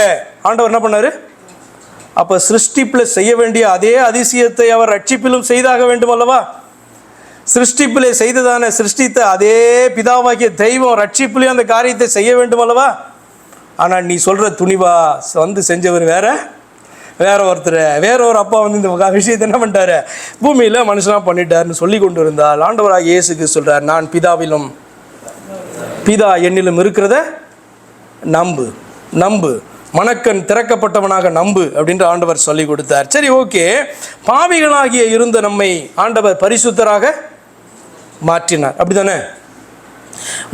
ஆண்டவர் என்ன பண்ணார்? அப்போ சிருஷ்டிப்பில் செய்ய வேண்டிய அதே அதிசயத்தை அவர் ரட்சிப்பிலும் செய்தாக வேண்டும் அல்லவா? சிருஷ்டிப்பிலே செய்ததான சிருஷ்டித்த அதே பிதாவாகிய தெய்வம் ரட்சிப்பிலையும் அந்த காரியத்தை செய்ய வேண்டும் அல்லவா? ஆனால் நீ சொல்கிற துணிவா செஞ்சவர் வேற ஒருத்தர், வேற ஒரு அப்பா இந்த விஷயத்தை என்ன பண்ணிட்டாரு? பூமியில் மனுஷனாக பண்ணிட்டாருன்னு சொல்லி கொண்டு இருந்தால் ஆண்டவராக இயேசுக்கு சொல்கிறார், நான் பிதாவிலும் பிதா என்னிலும் இருக்கிறத நம்பு, நம்பு, மனக்கண் திறக்கப்பட்டவனாக நம்பு அப்படின்ற ஆண்டவர் சொல்லி கொடுத்தார். சரி, ஓகே. பாவிகளாகிய இருந்த நம்மை ஆண்டவர் பரிசுத்தராக மாற்றினார், அப்படித்தானே?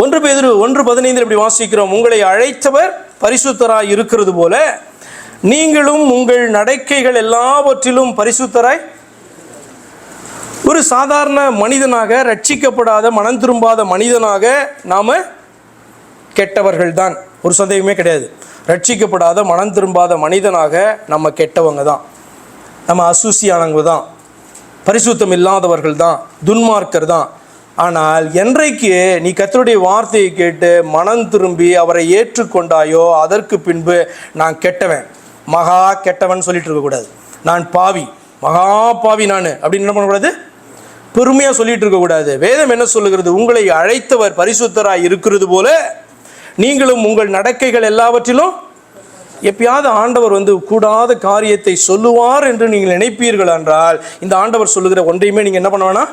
1 பேதுரு 1:15 இப்படி வாசிக்கிறோம், உங்களை அழைத்தவர் பரிசுத்தராய் இருக்கிறது போல நீங்களும் உங்கள் நடக்கைகள் எல்லாவற்றிலும் பரிசுத்தராய். ஒரு சாதாரண மனிதனாக, ரட்சிக்கப்படாத மனம் திரும்பாத மனிதனாக நாம் கெட்டவர்கள் தான், ஒரு சந்தேகமே கிடையாது. ரட்சிக்கப்படாத மனம் திரும்பாத மனிதனாக நம்ம கெட்டவங்க தான், நம்ம அசூசியானவங்க தான், பரிசுத்தம் இல்லாதவர்கள் தான், துன்மார்க்கர் தான். ஆனால் என்றைக்கு நீ கர்த்தருடைய வார்த்தையை கேட்டு மனம் திரும்பி அவரை ஏற்றுக்கொண்டாயோ அதற்கு பின்பு நான் கெட்டவன், மகா கெட்டவன் சொல்லிட்டு இருக்கக்கூடாது. நான் பாவி, மகா பாவி நான் அப்படின்னு என்ன பண்ணக்கூடாது? பெருமையாக சொல்லிட்டு இருக்கக்கூடாது. வேதம் என்ன சொல்லுகிறது? உங்களை அழைத்தவர் பரிசுத்தராய் இருக்கிறது போல நீங்களும் உங்கள் நடக்கைகள் எல்லாவற்றிலும் எப்பயாவது ஆண்டவர் கூடாத காரியத்தை சொல்லுவார் என்று நீங்கள் நினைப்பீர்கள் என்றால், இந்த ஆண்டவர் சொல்லுகிற ஒன்றையுமே நீங்கள் என்ன பண்ண வேணாம்,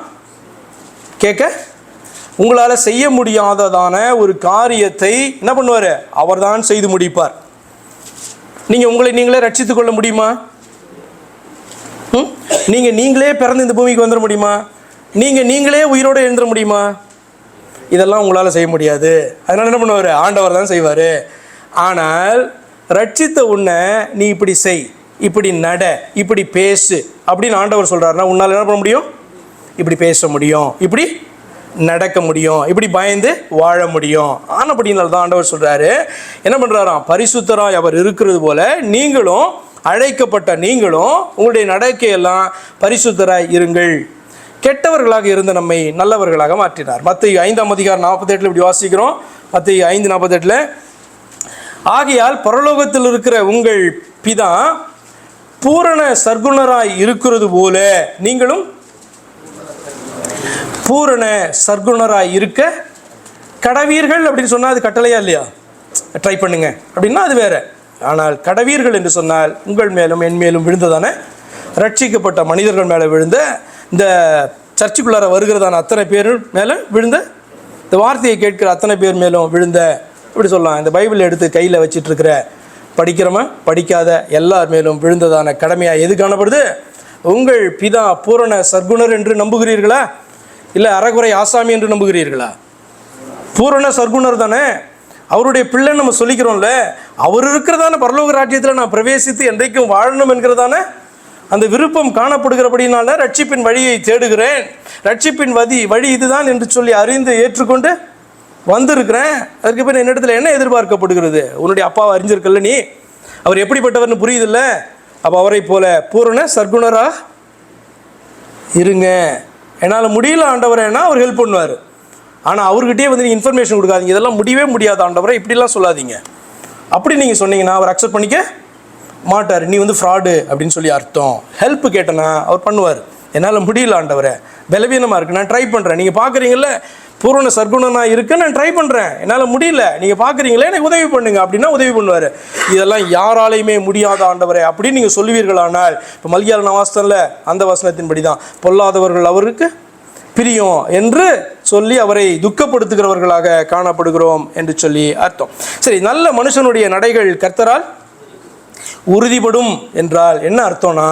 கேட்க. உங்களால் செய்ய முடியாததான ஒரு காரியத்தை என்ன பண்ணுவார், அவர் தான் செய்து முடிப்பார். நீங்கள் உங்களை நீங்களே ரட்சித்துக் கொள்ள முடியுமா? நீங்களே பிறந்து இந்த பூமிக்கு வந்துட முடியுமா? நீங்களே உயிரோடு எழுந்துட முடியுமா? இதெல்லாம் உங்களால் செய்ய முடியாது. அதனால் என்ன பண்ணுவார், ஆண்டவர் தான் செய்வார். ஆனால் ரட்சித்த உன்னை நீ இப்படி செய், இப்படி நட, இப்படி பேசு அப்படின்னு ஆண்டவர் சொல்கிறாருன்னா, உன்னால் என்ன பண்ண முடியும், இப்படி பேச முடியும், இப்படி நடக்க முடியும், இப்படி பயந்து வாழ முடியும். ஆனபடினால தான் ஆண்டவர் சொல்கிறாரு, என்ன பண்ணுறாராம், பரிசுத்தராய் அவர் இருக்கிறது போல நீங்களும், அழைக்கப்பட்ட நீங்களும் உங்களுடைய நடக்கையெல்லாம் பரிசுத்தராய் இருங்கள். கெட்டவர்களாக இருந்த நம்மை நல்லவர்களாக மாற்றினார். மத்தேயு 5:48 இப்படி வாசிக்கிறோம். மத்தேயு 5:48, ஆகையால் பரலோகத்தில் இருக்கிற உங்கள் பிதா பூரண சர்க்குணராய் இருக்கிறது போல நீங்களும் பூரண சர்க்குணராய் இருக்க கடவீர்கள் அப்படின்னு சொன்னால் அது கட்டளையா இல்லையா? ட்ரை பண்ணுங்க அப்படின்னா அது வேற. ஆனால் கடவீர்கள் என்று சொன்னால் உங்கள் மேலும் என் மேலும் விழுந்ததான ரட்சிக்கப்பட்ட மனிதர்கள் மேலே விழுந்த, இந்த சர்ச்சுக்குள்ளார வருகிறதான அத்தனை பேர் மேலே விழுந்த, இந்த வார்த்தையை கேட்கிற அத்தனை பேர் மேலும் விழுந்த, இப்படி சொல்லலாம். இந்த பைபிளை எடுத்து கையில் வச்சிட்டு இருக்கிற படிக்கிறவன் படிக்காத எல்லார் மேலும் விழுந்ததான கடமையாக எது காணப்படுது? உங்கள் பிதா பூரண சர்க்குணர் என்று நம்புகிறீர்களா, இல்லை அறகுறை ஆசாமி என்று நம்புகிறீர்களா? பூரண சர்க்குணர் தானே, அவருடைய பிள்ளை நம்ம சொல்லிக்கிறோம்ல. அவர் இருக்கிறதான பரலோக ராஜ்யத்தில் நான் பிரவேசித்து என்றைக்கும் வாழணும் என்கிறதான அந்த விருப்பம் காணப்படுகிறபடினால ரட்சிப்பின் வழியை தேடுகிறேன். ரட்சிப்பின் வழி இதுதான் என்று சொல்லி அறிந்து ஏற்றுக்கொண்டு வந்திருக்கிறேன். அதுக்கு பிறகு என்னிடத்தில் என்ன எதிர்பார்க்கப்படுகிறது? உன்னுடைய அப்பாவை அறிஞ்சிருக்கல நீ, அவர் எப்படிப்பட்டவர்னு புரியுதில்ல. அப்போ அவரை போல பூரண சர்க்குணராக இருங்க. என்னால் முடியல ஆண்டவரேன்னா அவர் ஹெல்ப் பண்ணுவார். ஆனால் அவர்கிட்டயே நீங்கள் இன்ஃபர்மேஷன் கொடுக்காதீங்க, இதெல்லாம் முடியவே முடியாது ஆண்டவரை இப்படிலாம் சொல்லாதீங்க. அப்படி நீங்கள் சொன்னீங்கன்னா அவர் அக்செப்ட் பண்ணிக்க மாட்டார். நீ ஃப்ராடு அப்படின்னு சொல்லி அர்த்தம். ஹெல்ப் கேட்டேன்னா அவர் பண்ணுவார். என்னால் முடியல ஆண்டவரை, பலவீனமாக இருக்குது, நான் ட்ரை பண்ணுறேன். நீங்கள் பார்க்குறீங்கள பூரண சர்க்குணனாக இருக்கு, நான் ட்ரை பண்ணுறேன், என்னால் முடியல, நீங்கள் பார்க்குறீங்களே எனக்கு உதவி பண்ணுங்க அப்படின்னா உதவி பண்ணுவார். இதெல்லாம் யாராலையுமே முடியாத ஆண்டவரே அப்படின்னு நீங்கள் சொல்லுவீர்களானால், இப்போ மல்கியால் நான் வாசனில் அந்த வசனத்தின்படி தான் பொல்லாதவர்கள் அவருக்கு பிரியம் என்று சொல்லி அவரை துக்கப்படுத்துகிறவர்களாக காணப்படுகிறோம் என்று சொல்லி அர்த்தம். சரி, நல்ல மனுஷனுடைய நடைகள் கர்த்தரால் உறுதிப்படும் என்றால் என்ன அர்த்தம்னா,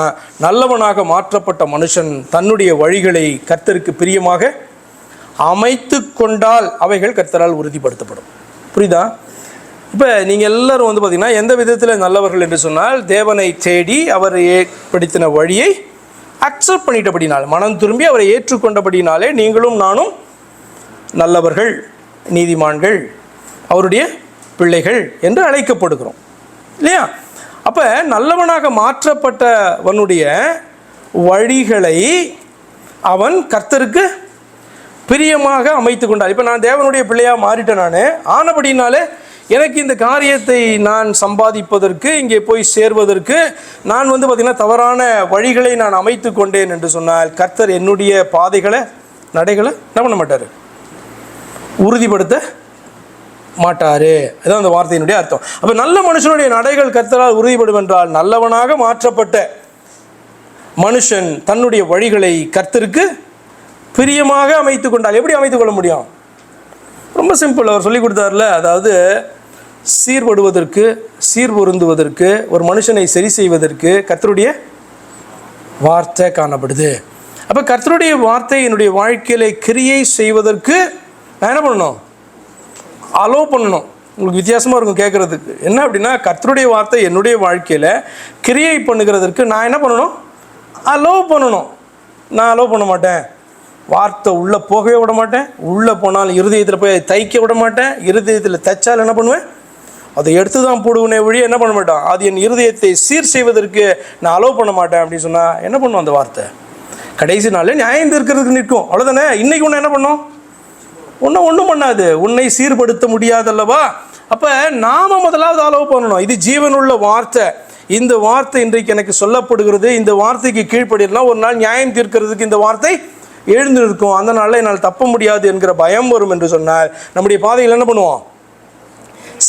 நல்லவனாக மாற்றப்பட்ட மனுஷன் தன்னுடைய வழிகளை கர்த்தருக்கு பிரியமாக அமைத்து கொண்டால் அவைகள் கர்த்தரால் உறுதிப்படுத்தப்படும். புரியுதா? இப்போ நீங்கள் எல்லோரும் பார்த்திங்கன்னா எந்த விதத்தில் நல்லவர்கள் என்று சொன்னால், தேவனை தேடி அவர் ஏற்படுத்தின வழியை அக்செப்ட் பண்ணிட்டபடினால், மனம் திரும்பி அவரை ஏற்றுக்கொண்டபடினாலே நீங்களும் நானும் நல்லவர்கள், நீதிமான்கள், அவருடைய பிள்ளைகள் என்று அழைக்கப்படுகிறோம் இல்லையா? அப்போ நல்லவனாக மாற்றப்பட்டவனுடைய வழிகளை அவன் கர்த்தருக்கு பிரியமாக அமைத்து கொண்டார். இப்போ நான் தேவனுடைய பிள்ளையாக மாறிட்டேன். நான் ஆனபடினாலே எனக்கு இந்த காரியத்தை நான் சம்பாதிப்பதற்கு, இங்கே போய் சேர்வதற்கு நான் பார்த்திங்கன்னா தவறான வழிகளை நான் அமைத்து கொண்டேன் என்று சொன்னால், கர்த்தர் என்னுடைய பாதைகளை நடைகளை என்ன பண்ண மாட்டார், உறுதிப்படுத்த மாட்டார். அதுதான் அந்த வார்த்தையினுடைய அர்த்தம். அப்போ நல்ல மனுஷனுடைய நடைகள் கர்த்தரால் உறுதிப்படும் என்றால், நல்லவனாக மாற்றப்பட்ட மனுஷன் தன்னுடைய வழிகளை கர்த்தருக்கு பிரியமாக அமைத்து கொண்டால். எப்படி அமைத்து கொள்ள முடியும்? ரொம்ப சிம்பிள். அவர் சொல்லி கொடுத்தார்ல, அதாவது சீர்படுவதற்கு, சீர்பொருந்துவதற்கு, ஒரு மனுஷனை சரி செய்வதற்கு கர்த்தருடைய வார்த்தை காணப்படுது. அப்போ கர்த்தருடைய வார்த்தை என்னுடைய வாழ்க்கையில கிரியை செய்வதற்கு நான் என்ன பண்ணணும், அலோ பண்ணணும். உங்களுக்கு வித்தியாசமாக இருக்கும் கேட்குறதுக்கு. என்ன அப்படின்னா, கர்த்தருடைய வார்த்தை என்னுடைய வாழ்க்கையில் கிரியை பண்ணுகிறதற்கு நான் என்ன பண்ணணும், அலோ பண்ணணும். நான் அலோ பண்ண மாட்டேன், வார்த்தை உள்ளே போகவே விட மாட்டேன், உள்ளே போனாலும் இருதயத்தில் போய் தைக்க விட மாட்டேன். இருதயத்தில் தைச்சால் என்ன பண்ணுவேன், அதை எடுத்து தான் போடுவேனே ஒழிய என்ன பண்ண மாட்டேன், அது என் இருதயத்தை சீர் செய்வதற்கு நான் அலோ பண்ண மாட்டேன் அப்படின்னு சொன்னால் என்ன பண்ணும், அந்த வார்த்தை கடைசி நாளில் நியாயம் இருக்கிறதுக்கு நிற்கும். அவ்வளோதானே. இன்றைக்கி ஒன்று என்ன பண்ணோம், ஒன்றும் பண்ணாது, உன்னை சீர்படுத்த முடியாதல்லவா. அப்போ நாம் முதலாவது அலோ பண்ணணும். இது ஜீவனுள்ள வார்த்தை. இந்த வார்த்தை இன்றைக்கு எனக்கு சொல்லப்படுகிறது. இந்த வார்த்தைக்கு கீழ்ப்படினா ஒரு நாள் நியாயம் தீர்க்கிறதுக்கு இந்த வார்த்தை எழுந்து இருக்கும். அந்த நாளில் என்னால் தப்ப முடியாது என்கிற பயம் வரும் என்று சொன்னால் நம்முடைய பாதையில் என்ன பண்ணுவோம்,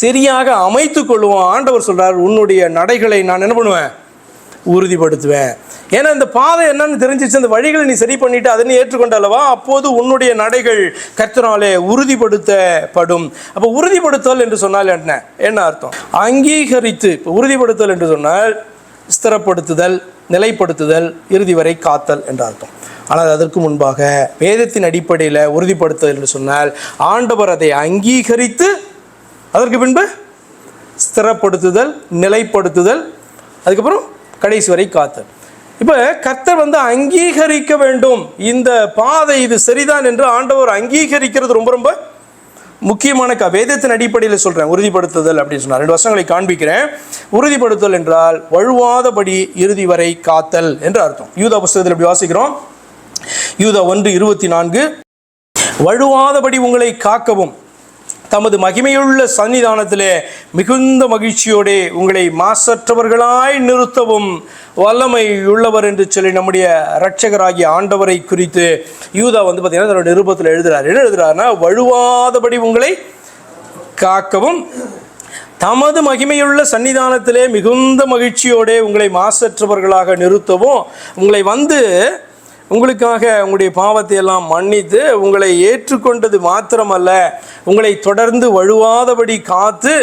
சரியாக அமைத்து கொள்வோம். ஆண்டவர் சொல்றார், உன்னுடைய நடைகளை நான் என்ன பண்ணுவேன், உறுதிப்படுத்துவேன். ஏன்னா இந்த பாதை என்னன்னு தெரிஞ்சிச்சு, அந்த வழிகளை நீ சரி பண்ணிட்டு அதை நீ ஏற்றுக்கொண்டல்லவா, அப்போது உன்னுடைய நடைகள் கர்த்தராலே உறுதிப்படுத்தப்படும். அப்போ உறுதிப்படுத்தல் என்று சொன்னால் என்ன அர்த்தம்? அங்கீகரித்து. இப்போ உறுதிப்படுத்தல் என்று சொன்னால் ஸ்திரப்படுத்துதல், நிலைப்படுத்துதல், இறுதி வரை காத்தல் என்ற அர்த்தம். ஆனால் அதற்கு முன்பாக வேதத்தின் அடிப்படையில் உறுதிப்படுத்துதல் என்று சொன்னால் ஆண்டவர் அதை அங்கீகரித்து அதற்கு பின்பு ஸ்திரப்படுத்துதல், நிலைப்படுத்துதல், அதுக்கப்புறம் கடைசி வரை காத்தல். இப்போ கர்த்தர் அங்கீகரிக்க வேண்டும். இந்த பாதை இது சரிதான் என்று ஆண்டவர் அங்கீகரிக்கிறது ரொம்ப ரொம்ப முக்கியமான வேதத்தின் அடிப்படையில் சொல்கிறேன். உறுதிப்படுத்துதல் அப்படின்னு சொன்னார். 2 வசனங்களை காண்பிக்கிறேன். உறுதிப்படுத்துதல் என்றால் வழுவாதபடி இறுதி வரை காத்தல் என்று அர்த்தம். யூதா புஸ்தகத்தில் இப்படி வாசிக்கிறோம். யூதா 1:24, வழுவாதபடி உங்களை காக்கவும் தமது மகிமையுள்ள சன்னிதானத்திலே மிகுந்த மகிழ்ச்சியோடே உங்களை மாசற்றவர்களாய் நிறுத்தவும் வல்லமை உள்ளவர் என்று சொல்லி நம்முடைய இரட்சகராகிய ஆண்டவரை குறித்து யூதா பார்த்தீங்கன்னா தன்னுடைய நிருபத்தில் எழுதுறார். என்ன எழுதுறாருன்னா, வழுவாதபடி உங்களை காக்கவும் தமது மகிமையுள்ள சன்னிதானத்திலே மிகுந்த மகிழ்ச்சியோடே உங்களை மாசற்றவர்களாக நிறுத்தவும், உங்களை உங்களுக்காக உங்களுடைய பாவத்தை எல்லாம் மன்னித்து உங்களை ஏற்றுக்கொண்டது மாத்திரமல்ல, உங்களை தொடர்ந்து வழுவாதபடி காத்து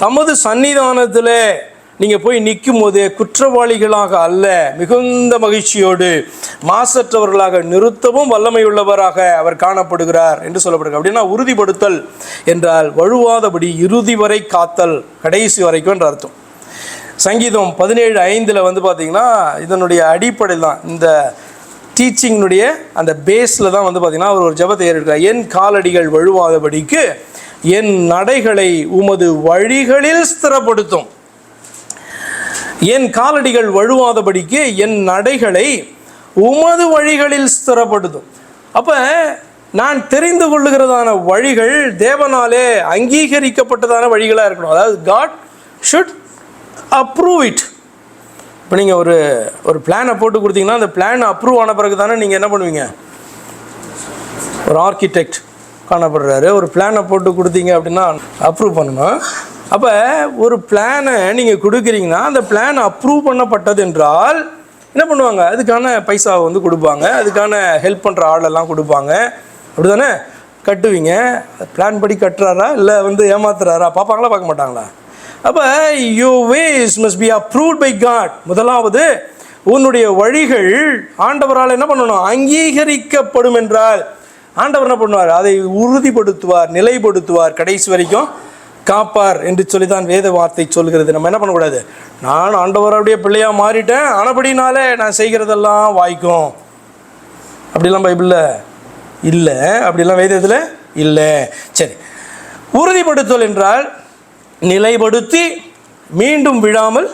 தமது சன்னிதானத்தில் நீங்கள் போய் நிற்கும் போது குற்றவாளிகளாக அல்ல, மிகுந்த மகிழ்ச்சியோடு மாசற்றவர்களாக நிறுத்தவும் வல்லமையுள்ளவராக அவர் காணப்படுகிறார் என்று சொல்லப்படுகிறார். அப்படின்னா உறுதிப்படுத்தல் என்றால் வழுவாதபடி இறுதி வரை காத்தல், கடைசி வரைக்கும் என்ற அர்த்தம். சங்கீதம் 17:5 பார்த்தீங்கன்னா இதனுடைய அடிப்படை தான், இந்த டீச்சிங்கினுடைய அந்த பேஸில் தான் பார்த்தீங்கன்னா அவர் ஒரு ஜெபத்தை ஏறிருக்கார். என் காலடிகள் வழுவாதபடிக்கு என் நடைகளை உமது வழிகளில் ஸ்திரப்படுத்தும். என் காலடிகள் வழுவாதபடிக்கு என் நடைகளை உமது வழிகளில் ஸ்திரப்படுத்தும். அப்போ நான் தெரிந்து கொள்ளுகிறதான வழிகள் தேவனாலே அங்கீகரிக்கப்பட்டதான வழிகளாக இருக்கணும். அதாவது காட் ஷுட் அப்ரூவ் இட். இப்போ நீங்கள் ஒரு பிளானை போட்டு கொடுத்தீங்கன்னா அந்த பிளான் அப்ரூவ் ஆன பிறகு தானே நீங்கள் என்ன பண்ணுவீங்க? ஒரு ஆர்கிடெக்ட் காணப்படுறாரு, ஒரு பிளானை போட்டு கொடுத்தீங்க அப்படின்னா அப்ரூவ் பண்ணணும். அப்போ ஒரு பிளானை நீங்கள் கொடுக்குறீங்கன்னா அந்த பிளான் அப்ரூவ் பண்ணப்பட்டது என்றால் என்ன பண்ணுவாங்க? அதுக்கான பைசாவை கொடுப்பாங்க, அதுக்கான ஹெல்ப் பண்ணுற ஆளெல்லாம் கொடுப்பாங்க. அப்படி தானே கட்டுவீங்க. பிளான் படி கட்டுறாரா இல்லை ஏமாத்துறாரா பார்ப்பாங்களா, பார்க்க மாட்டாங்களா? அப்போ your ways must be approved by God. முதலாவது உன்னுடைய வழிகள் ஆண்டவரால் என்ன பண்ணணும்? அங்கீகரிக்கப்படும் என்றால் ஆண்டவர் என்ன பண்ணுவார்? அதை உறுதிப்படுத்துவார், நிலைப்படுத்துவார், கடைசி வரைக்கும் காப்பார் என்று சொல்லித்தான் வேத வார்த்தை சொல்கிறது. நம்ம என்ன பண்ணக்கூடாது? நான் ஆண்டவருடைய பிள்ளையாக மாறிட்டேன், ஆனபடினாலே நான் செய்கிறதெல்லாம் வாய்க்கும், அப்படிலாம் பைபிளில் இல்லை, அப்படிலாம் வேதத்தில் இல்லை. சரி, உறுதிப்படுத்தல் என்றால் நிலைப்படுத்தி மீண்டும் விழாமல்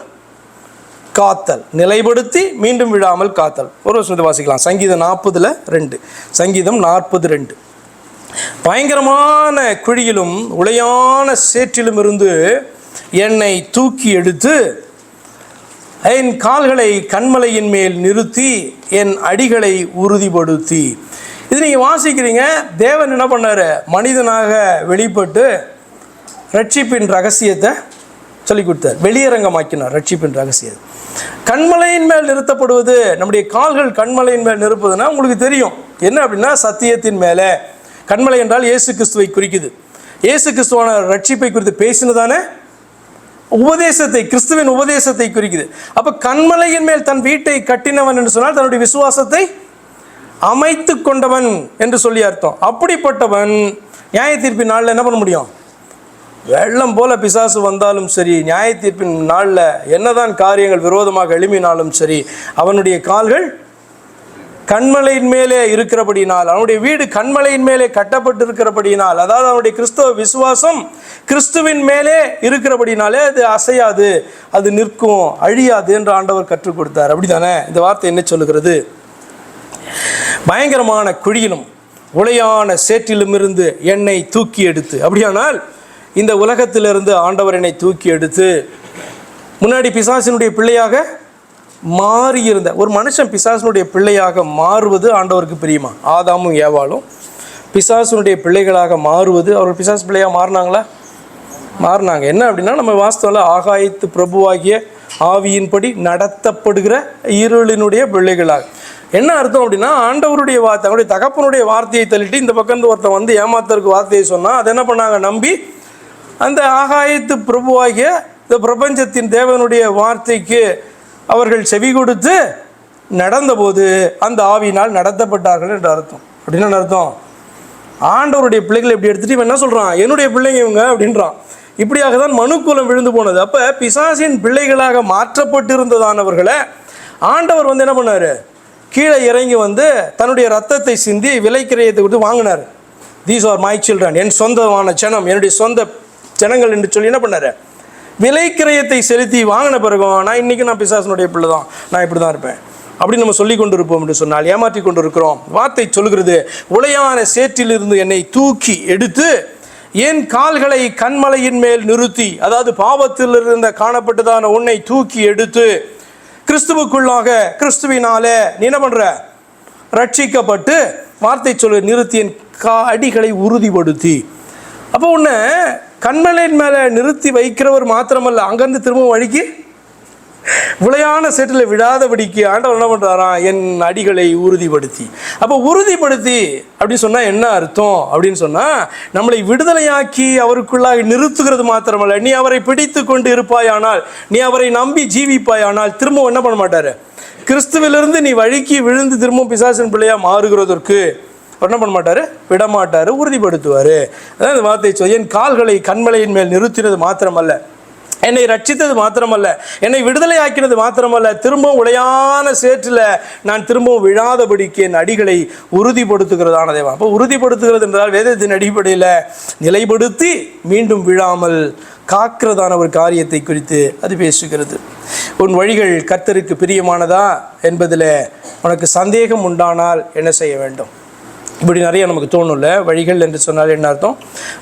காத்தல். நிலைப்படுத்தி மீண்டும் விழாமல் காத்தல். ஒரு வசனத்தை வாசிக்கலாம். சங்கீதம் 40:2. சங்கீதம் 40:2. பயங்கரமான குழியிலும் உளையான சேற்றிலும் இருந்து என்னை தூக்கி எடுத்து என் கால்களை கண்மலையின் மேல் நிறுத்தி என் அடிகளை உறுதிப்படுத்தி. இது நீங்கள் வாசிக்கிறீங்க. தேவன் என்ன பண்ணார்? மனிதனாக வெளிப்பட்டு ரட்சிப்பின் ரகசியத்தை சொல்லிக் கொடுத்தார், வெளியரங்கமாக்கினார் ரட்சிப்பின் ரகசியத்தை. கண்மலையின் மேல் நிறுத்தப்படுவது, நம்முடைய கால்கள் கண்மலையின் மேல் நிறுத்துவதுன்னா உங்களுக்கு தெரியும் என்ன அப்படின்னா, சத்தியத்தின் மேலே. கண்மலை என்றால் இயேசு கிறிஸ்துவை குறிக்குது. இயேசு கிறிஸ்துவான ரட்சிப்பை குறித்து பேசினதானே உபதேசத்தை, கிறிஸ்துவின் உபதேசத்தை குறிக்குது. அப்போ கண்மலையின் மேல் தன் வீட்டை கட்டினவன் என்று சொன்னால் தன்னுடைய விசுவாசத்தை அமைத்து கொண்டவன் என்று சொல்லி அர்த்தம். அப்படிப்பட்டவன் நியாய தீர்ப்பின் நாளில் என்ன பண்ண முடியும்? வெள்ளம் போல பிசாசு வந்தாலும் சரி, நியாய தீர்ப்பின் நாளில் என்னதான் காரியங்கள் விரோதமாக எழும்பினாலும் சரி, அவனுடைய கால்கள் கண்மலையின் மேலே இருக்கிறபடினால், அவனுடைய வீடு கண்மலையின் மேலே கட்டப்பட்டு இருக்கிறபடினால், அதாவது அவனுடைய கிறிஸ்தவ விசுவாசம் கிறிஸ்துவின் மேலே இருக்கிறபடினாலே அது அசையாது, அது நிற்கும், அழியாது என்று ஆண்டவர் கற்றுக் கொடுத்தார். அப்படி தானே இந்த வார்த்தை என்ன சொல்லுகிறது? பயங்கரமான குழியிலும் உளையான சேற்றிலும் இருந்து என்னை தூக்கி எடுத்து. அப்படியானால் இந்த உலகத்திலிருந்து ஆண்டவர் என்னை தூக்கி எடுத்து, முன்னாடி பிசாசினுடைய பிள்ளையாக மாறியிருந்த ஒரு மனுஷன் பிசாசினுடைய பிள்ளையாக மாறுவது ஆண்டவருக்கு பிரியமா? ஆதாமும் ஏவாளும் பிசாசினுடைய பிள்ளைகளாக மாறுவது, அவர்கள் பிசாசு பிள்ளையாக மாறினாங்களா? மாறினாங்க. என்ன அப்படின்னா, நம்ம வாஸ்தவத்தில் ஆகாயத்து பிரபுவாகிய ஆவியின்படி நடத்தப்படுகிற இருளினுடைய பிள்ளைகளாக. என்ன அர்த்தம் அப்படின்னா, ஆண்டவருடைய வார்த்தை, அவருடைய தகப்பனுடைய வார்த்தையை தள்ளிட்டு இந்த பக்கம் ஒருத்தன் வந்து ஏமாத்தருக்கு வார்த்தையை சொன்னால் அதை என்ன பண்ணாங்க, நம்பி அந்த ஆகாயத்து பிரபுவாகிய இந்த பிரபஞ்சத்தின் தேவனுடைய வார்த்தைக்கு அவர்கள் செவி கொடுத்து நடந்தபோது அந்த ஆவியினால் நடத்தப்பட்டார்கள் என்று அர்த்தம். அப்படின்னு என்ன அர்த்தம்? ஆண்டவருடைய பிள்ளைகளை இப்படி எடுத்துகிட்டு இவன் என்ன சொல்கிறான், என்னுடைய பிள்ளைங்க இவங்க அப்படின்றான். இப்படியாக தான் மனுக்குலம் விழுந்து போனது. அப்போ பிசாசின் பிள்ளைகளாக மாற்றப்பட்டிருந்ததானவர்களை ஆண்டவர் வந்து என்ன பண்ணார், கீழே இறங்கி வந்து தன்னுடைய ரத்தத்தை சிந்தி விலைக்கிரயத்தை கொடுத்து வாங்கினார். தீஸ் ஆர் மை சில்ட்ரன், என் சொந்தமான ஜனம், என்னுடைய சொந்த ஜனங்கள் என்று சொல்லி என்ன பண்ணார், விலைக்கிரயத்தை செலுத்தி வாங்கின பிறகும் நான் இன்றைக்கி நான் பிசாசனுடைய பிள்ளை தான், நான் இப்படி தான் இருப்பேன் அப்படி நம்ம சொல்லி கொண்டு இருப்போம் என்று சொன்னால் ஏமாற்றி கொண்டு இருக்கிறோம். வார்த்தை சொல்கிறது, உளையான சேற்றிலிருந்து என்னை தூக்கி எடுத்து என் கால்களை கண்மலையின் மேல் நிறுத்தி, அதாவது பாவத்தில் இருந்த காணப்பட்டதான உன்னை தூக்கி எடுத்து கிறிஸ்துவுக்குள்ளாக கிறிஸ்துவினாலே நீ என்ன பண்ணுற, ரட்சிக்கப்பட்டு வார்த்தை சொல்லு நிறுத்தி என் அடிகளை உறுதிப்படுத்தி. அப்போ உன்னை கண்மலையின் மேலே நிறுத்தி வைக்கிறவர் மாத்திரமல்ல, அங்கேருந்து திரும்ப வழிக்கு விளையான சேற்றில் விடாதபடிக்கு ஆண்டவர் என்ன பண்ணுறாராம், என் அடிகளை உறுதிப்படுத்தி. அப்போ உறுதிப்படுத்தி அப்படின்னு சொன்னால் என்ன அர்த்தம் அப்படின்னு சொன்னால், நம்மளை விடுதலையாக்கி அவருக்குள்ளாக நிறுத்துகிறது மாத்திரமல்ல, நீ அவரை பிடித்து கொண்டு இருப்பாயானால், நீ அவரை நம்பி ஜீவிப்பாயானால் திரும்ப என்ன பண்ண மாட்டார், கிறிஸ்துவிலிருந்து நீ வழிக்கு விழுந்து திரும்ப பிசாசின் பிள்ளையாக மாறுகிறதற்கு என்ன பண்ண மாட்டார், விடமாட்டார், உறுதிப்படுத்துவார். அதான் இந்த வார்த்தை சொல், என் கால்களை கண்மலையின் மேல் நிறுத்தினது மாத்திரமல்ல, என்னை ரட்சித்தது மாத்திரமல்ல, என்னை விடுதலை ஆக்கினது மாத்திரமல்ல, திரும்பவும் உளையான சேற்றில் நான் திரும்பவும் விழாதபடிக்கு என் அடிகளை உறுதிப்படுத்துகிறதான தேவன். அப்போ உறுதிப்படுத்துகிறது என்றால் வேதத்தின் அடிப்படையில் நிலைப்படுத்தி மீண்டும் விழாமல் காக்கிறதான ஒரு காரியத்தை குறித்து அது பேசுகிறது. உன் வழிகள் கர்த்தருக்கு பிரியமானதா என்பதில் உனக்கு சந்தேகம் உண்டானால் என்ன செய்ய வேண்டும்? இப்படி நிறைய நமக்கு தோணும்ல. வழிகள் என்று சொன்னால் என்ன அர்த்தம்?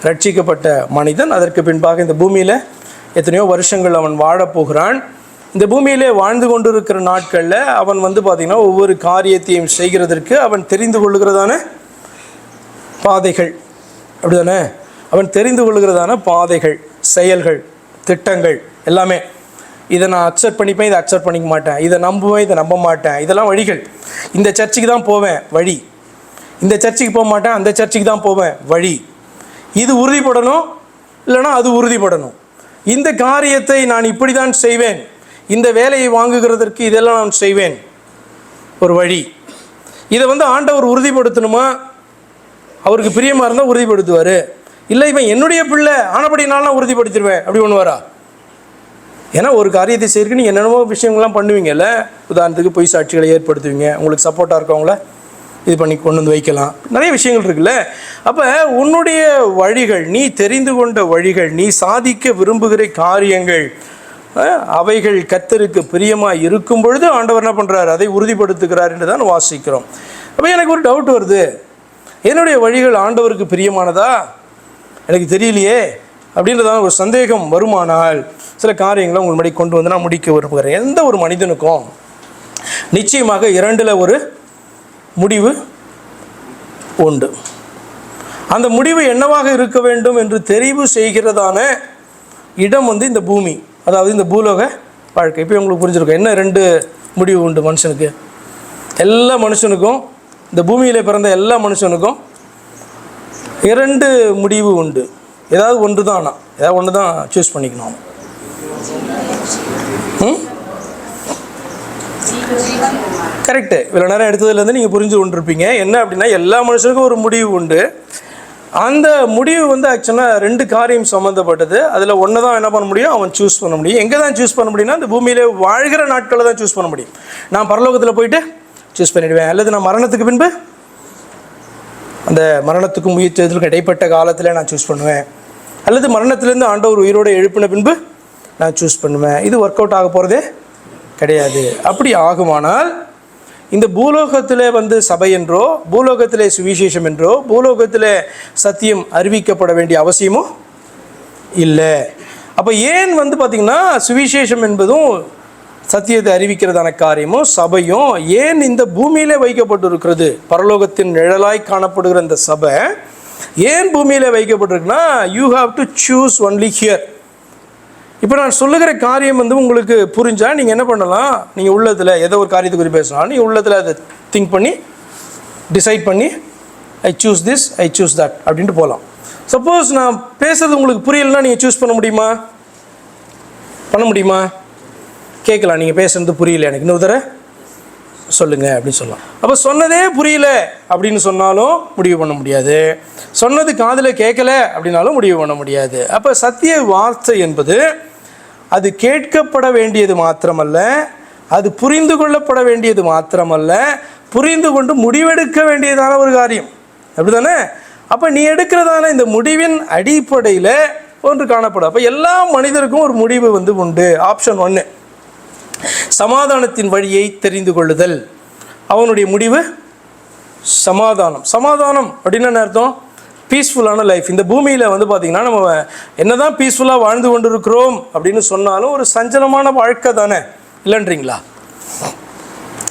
ரட்சிக்கப்பட்ட மனிதன் அதற்கு பின்பாக இந்த பூமியில் எத்தனையோ வருஷங்கள் அவன் வாழப்போகிறான். இந்த பூமியிலே வாழ்ந்து கொண்டிருக்கிற நாட்களில் அவன் வந்து பார்த்திங்கன்னா ஒவ்வொரு காரியத்தையும் செய்கிறதற்கு அவன் தெரிந்து கொள்ளுகிறதான பாதைகள், அப்படி தானே, அவன் தெரிந்து கொள்ளுகிறதான பாதைகள், செயல்கள், திட்டங்கள் எல்லாமே. இதை நான் அக்செப்ட் பண்ணிப்பேன், இதை அக்செப்ட் பண்ணிக்க மாட்டேன், இதை நம்புவேன், இதை நம்ப மாட்டேன், இதெல்லாம் வழிகள். இந்த சர்ச்சுக்கு தான் போவேன், வழி. இந்த சர்ச்சுக்கு போக மாட்டேன், அந்த சர்ச்சுக்கு தான் போவேன், வழி. இது உறுதிப்படணும், இல்லைனா அது உறுதிப்படணும். இந்த காரியத்தை நான் இப்படி தான் செய்வேன், இந்த வேலையை வாங்குகிறதற்கு இதெல்லாம் நான் செய்வேன், ஒரு வழி. இதை வந்து ஆண்டவர் உறுதிப்படுத்தணுமா, அவருக்கு பிரியமாக இருந்தால் உறுதிப்படுத்துவார். இல்லை இவன் என்னுடைய பிள்ளை ஆனபடினால நான் உறுதிப்படுத்திடுவேன் அப்படி பண்ணுவாரா? ஏன்னா ஒரு காரியத்தை செய்யறதுக்கு நீங்கள் என்னென்னமோ விஷயங்கள்லாம் பண்ணுவீங்கல்ல. உதாரணத்துக்கு பொய் சாட்சிகளை ஏற்படுத்துவீங்க, உங்களுக்கு சப்போர்ட்டாக இருக்கவங்கள இது பண்ணி கொண்டு வந்து வைக்கலாம், நிறைய விஷயங்கள் இருக்குல்ல. அப்போ உன்னுடைய வழிகள், நீ தெரிந்து கொண்ட வழிகள், நீ சாதிக்க விரும்புகிற காரியங்கள், அவைகள் கர்த்தருக்கு பிரியமாக இருக்கும் பொழுது ஆண்டவர் என்ன பண்ணுறாரு, அதை உறுதிப்படுத்துகிறார் என்று தான் வாசிக்கிறோம். அப்போ எனக்கு ஒரு டவுட் வருது, என்னுடைய வழிகள் ஆண்டவருக்கு பிரியமானதா எனக்கு தெரியலையே அப்படின்றதான ஒரு சந்தேகம் வருமானால் சில காரியங்களை உங்கள் முன்னாடி கொண்டு வந்து நான் முடிக்க விரும்புகிறேன். எந்த ஒரு மனிதனுக்கும் நிச்சயமாக இரண்டில் ஒரு முடிவு உண்டு. அந்த முடிவு என்னவாக இருக்க வேண்டும் என்று தெரிவு செய்கிறதான இடம் வந்து இந்த பூமி, அதாவது இந்த பூலோக வாழ்க்கை. இப்போ உங்களுக்கு புரிஞ்சிருக்கும் என்ன ரெண்டு முடிவு உண்டு மனுஷனுக்கு. எல்லா மனுஷனுக்கும், இந்த பூமியில் பிறந்த எல்லா மனுஷனுக்கும் இரண்டு முடிவு உண்டு. ஏதாவது ஒன்று தான், ஏதாவது ஒன்று தான் சூஸ் பண்ணிக்கணும். கரெக்டு. இவ்வளோ நேரம் எடுத்ததுலேருந்து நீங்கள் புரிஞ்சு கொண்டிருப்பீங்க என்ன அப்படின்னா, எல்லா மனுஷனுக்கும் ஒரு முடிவு உண்டு. அந்த முடிவு வந்து ஆக்சுவலாக ரெண்டு காரியம் சம்மந்தப்பட்டது. அதில் ஒன்று தான் என்ன பண்ண முடியும், அவன் சூஸ் பண்ண முடியும். எங்கே தான் சூஸ் பண்ண முடியும்னா, இந்த பூமியிலே வாழ்கிற நாட்களில் தான் சூஸ் பண்ண முடியும். நான் பரலோகத்தில் போயிட்டு சூஸ் பண்ணிவிடுவேன், அல்லது நான் மரணத்துக்கு பின்பு, அந்த மரணத்துக்கும் உயிர்த்தெழுதலுக்கும் இடைப்பட்ட காலத்தில் நான் சூஸ் பண்ணுவேன், அல்லது மரணத்திலேருந்து ஆண்டவர் உயிரோடு எழுப்பின பின்பு நான் சூஸ் பண்ணுவேன். இது ஒர்க் அவுட் ஆக போகிறதே கிடையாது. அப்படி ஆகுமானால் இந்த பூலோகத்தில் வந்து சபை என்றோ, பூலோகத்திலே சுவிசேஷம் என்றோ, பூலோகத்தில் சத்தியம் அறிவிக்கப்பட வேண்டிய அவசியமும் இல்லை. அப்போ ஏன் வந்து பார்த்திங்கன்னா சுவிசேஷம் என்பதும் சத்தியத்தை அறிவிக்கிறதான காரியமும் சபையும் ஏன் இந்த பூமியிலே வைக்கப்பட்டு இருக்கிறது? பரலோகத்தின் நிழலாய் காணப்படுகிற இந்த சபை ஏன் பூமியில் வைக்கப்பட்டிருக்குன்னா you have to choose only here. இப்போ நான் சொல்லுகிற காரியம் வந்து உங்களுக்கு புரிஞ்சால் நீங்கள் என்ன பண்ணலாம், நீங்கள் உள்ளத்தில் ஏதோ ஒரு காரியத்தை குறித்து பேசலாம், நீங்கள் உள்ளத்தில் அதை திங்க் பண்ணி டிசைட் பண்ணி I choose this, I choose that அப்படின்ட்டு போகலாம். சப்போஸ் நான் பேசுகிறது உங்களுக்கு புரியலைன்னா நீங்கள் சூஸ் பண்ண முடியுமா? பண்ண முடியுமா? கேட்கலாம், நீங்கள் பேசுகிறது புரியல எனக்கு, இன்னொரு தடவை சொல்லுங்கள் அப்படின்னு சொல்லலாம். அப்போ சொன்னதே புரியல அப்படின்னு சொன்னாலும் முடிவு பண்ண முடியாது, சொன்னது காதில் கேட்கல அப்படின்னாலும் முடிவு பண்ண முடியாது. அப்போ சத்திய வார்த்தை என்பது அது கேட்கப்பட வேண்டியது மாத்திரமல்ல, அது புரிந்து கொள்ளப்பட வேண்டியது மாத்திரமல்ல, புரிந்து கொண்டு முடிவெடுக்க வேண்டியதான ஒரு காரியம். அப்படி தானே? அப்போ நீ எடுக்கிறதான இந்த முடிவின் அடிப்படையில் ஒன்று காணப்படும். அப்போ எல்லா மனிதருக்கும் ஒரு முடிவு வந்து உண்டு. ஆப்ஷன் 1, சமாதானத்தின் வழியை தெரிந்து கொள்ளுதல். அவனுடைய முடிவு சமாதானம். சமாதானம் அப்படின்னா என்ன அர்த்தம்? பீஸ்ஃபுல்லான லைஃப். இந்த பூமியில் வந்து பார்த்திங்கன்னா நம்ம என்ன தான் பீஸ்ஃபுல்லாக வாழ்ந்து கொண்டு இருக்கிறோம் அப்படின்னு சொன்னாலும் ஒரு சஞ்சலமான வாழ்க்கை தானே, இல்லைன்றீங்களா?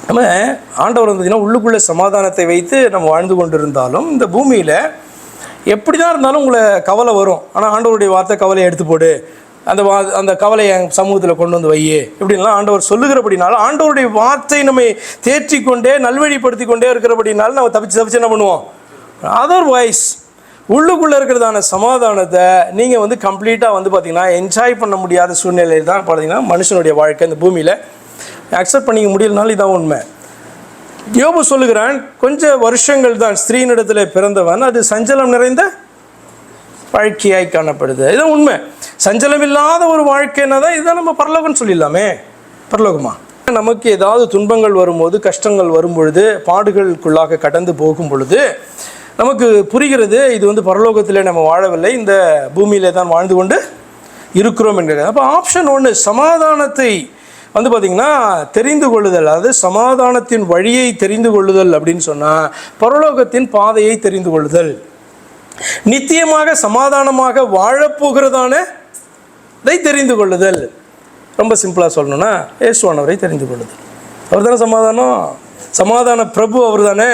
நம்ம ஆண்டவர் வந்து பார்த்திங்கன்னா உள்ளுக்குள்ளே சமாதானத்தை வைத்து நம்ம வாழ்ந்து கொண்டு இருந்தாலும் இந்த பூமியில் எப்படி தான் இருந்தாலும் உங்களை கவலை வரும். ஆனால் ஆண்டவருடைய வார்த்தை கவலையை எடுத்து போடு, அந்த கவலையை என் சமூகத்தில் கொண்டு வந்து வையே இப்படின்லாம் ஆண்டவர் சொல்லுகிறபடினாலும், ஆண்டவருடைய வார்த்தை நம்மை தேற்றிக்கொண்டே நல்வழிப்படுத்தி கொண்டே இருக்கிறபடினாலும் நம்ம தப்பிச்சு என்ன பண்ணுவோம்? அதர்வைஸ் உள்ளுக்குள்ளே இருக்கிறதான சமாதானத்தை நீங்கள் வந்து கம்ப்ளீட்டாக வந்து பார்த்திங்கன்னா என்ஜாய் பண்ண முடியாத சூழ்நிலையில் தான் பார்த்திங்கன்னா மனுஷனுடைய வாழ்க்கை இந்த பூமியில் அக்செப்ட் பண்ணிக்க முடியலனாலும் இதான் உண்மை. யோபு சொல்லுகிறான், கொஞ்சம் வருஷங்கள் தான் ஸ்திரீனிடத்தில் பிறந்தவன், அது சஞ்சலம் நிறைந்த வாழ்க்கையாய் காணப்படுது. இதுதான் உண்மை. சஞ்சலம் இல்லாத ஒரு வாழ்க்கைன்னா தான் இதுதான் நம்ம பரலோகம்னு சொல்லிடலாமே. பரலோகமா? நமக்கு ஏதாவது துன்பங்கள் வரும்போது, கஷ்டங்கள் வரும் பொழுது, பாடுகளுக்குள்ளாக கடந்து போகும் பொழுது நமக்கு புரிகிறது இது வந்து பரலோகத்தில் நம்ம வாழவில்லை, இந்த பூமியிலே தான் வாழ்ந்து கொண்டு இருக்கிறோம் என்கிறது. அப்போ ஆப்ஷன் 1, சமாதானத்தை வந்து பார்த்திங்கன்னா தெரிந்து கொள்ளுதல், அதாவது சமாதானத்தின் வழியை தெரிந்து கொள்ளுதல் அப்படின்னு சொன்னால் பரலோகத்தின் பாதையை தெரிந்து கொள்ளுதல், நித்தியமாக சமாதானமாக வாழப்போகிறதான இதை தெரிந்து கொள்ளுதல். ரொம்ப சிம்பிளாக சொல்லணும்னா இயேசுவானவரை தெரிந்து கொள்ளுதல். அவர் தானே சமாதானம், சமாதான பிரபு அவர் தானே,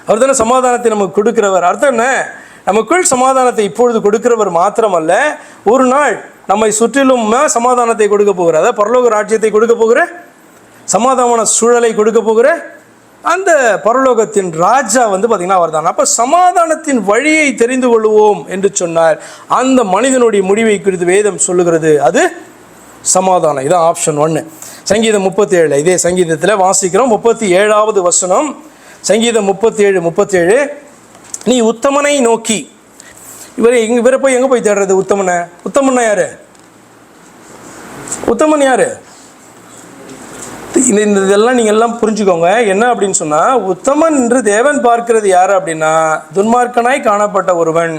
அவர் தானே சமாதானத்தை நமக்கு கொடுக்கிறவர். அர்த்தம் என்ன? நமக்குள் சமாதானத்தை இப்பொழுது கொடுக்கிறவர் மாத்திரமல்ல, ஒரு நாள் நம்மை சுற்றிலும் சமாதானத்தை கொடுக்க போகிற, அதாவது பரலோக ராஜ்யத்தை கொடுக்க போகிற, சமாதான சூழலை கொடுக்க போகிற அந்த பரலோகத்தின் ராஜா வந்து பார்த்திங்கன்னா அவர் தான். அப்போ சமாதானத்தின் வழியை தெரிந்து கொள்வோம் என்று சொன்னார். அந்த மனிதனுடைய முடிவை குறித்து வேதம் சொல்லுகிறது, அது சமாதானம். இதான் ஆப்ஷன் 1. சங்கீதம் 37, இதே சங்கீதத்தில் வாசிக்கிறோம், 37வது வசனம், சங்கீதம் 37:37. நீ உத்தமனை நோக்கி, இவரை போய் எங்கே போய் தேடுறது? உத்தமனை. உத்தமன்னா யாரு? உத்தமன் யாரு? இதெல்லாம் நீங்கள் எல்லாம் புரிஞ்சுக்கோங்க. என்ன அப்படின்னு சொன்னால், உத்தமன் என்று தேவன் பார்க்கிறது யார் அப்படின்னா, துன்மார்க்கனாய் காணப்பட்ட ஒருவன்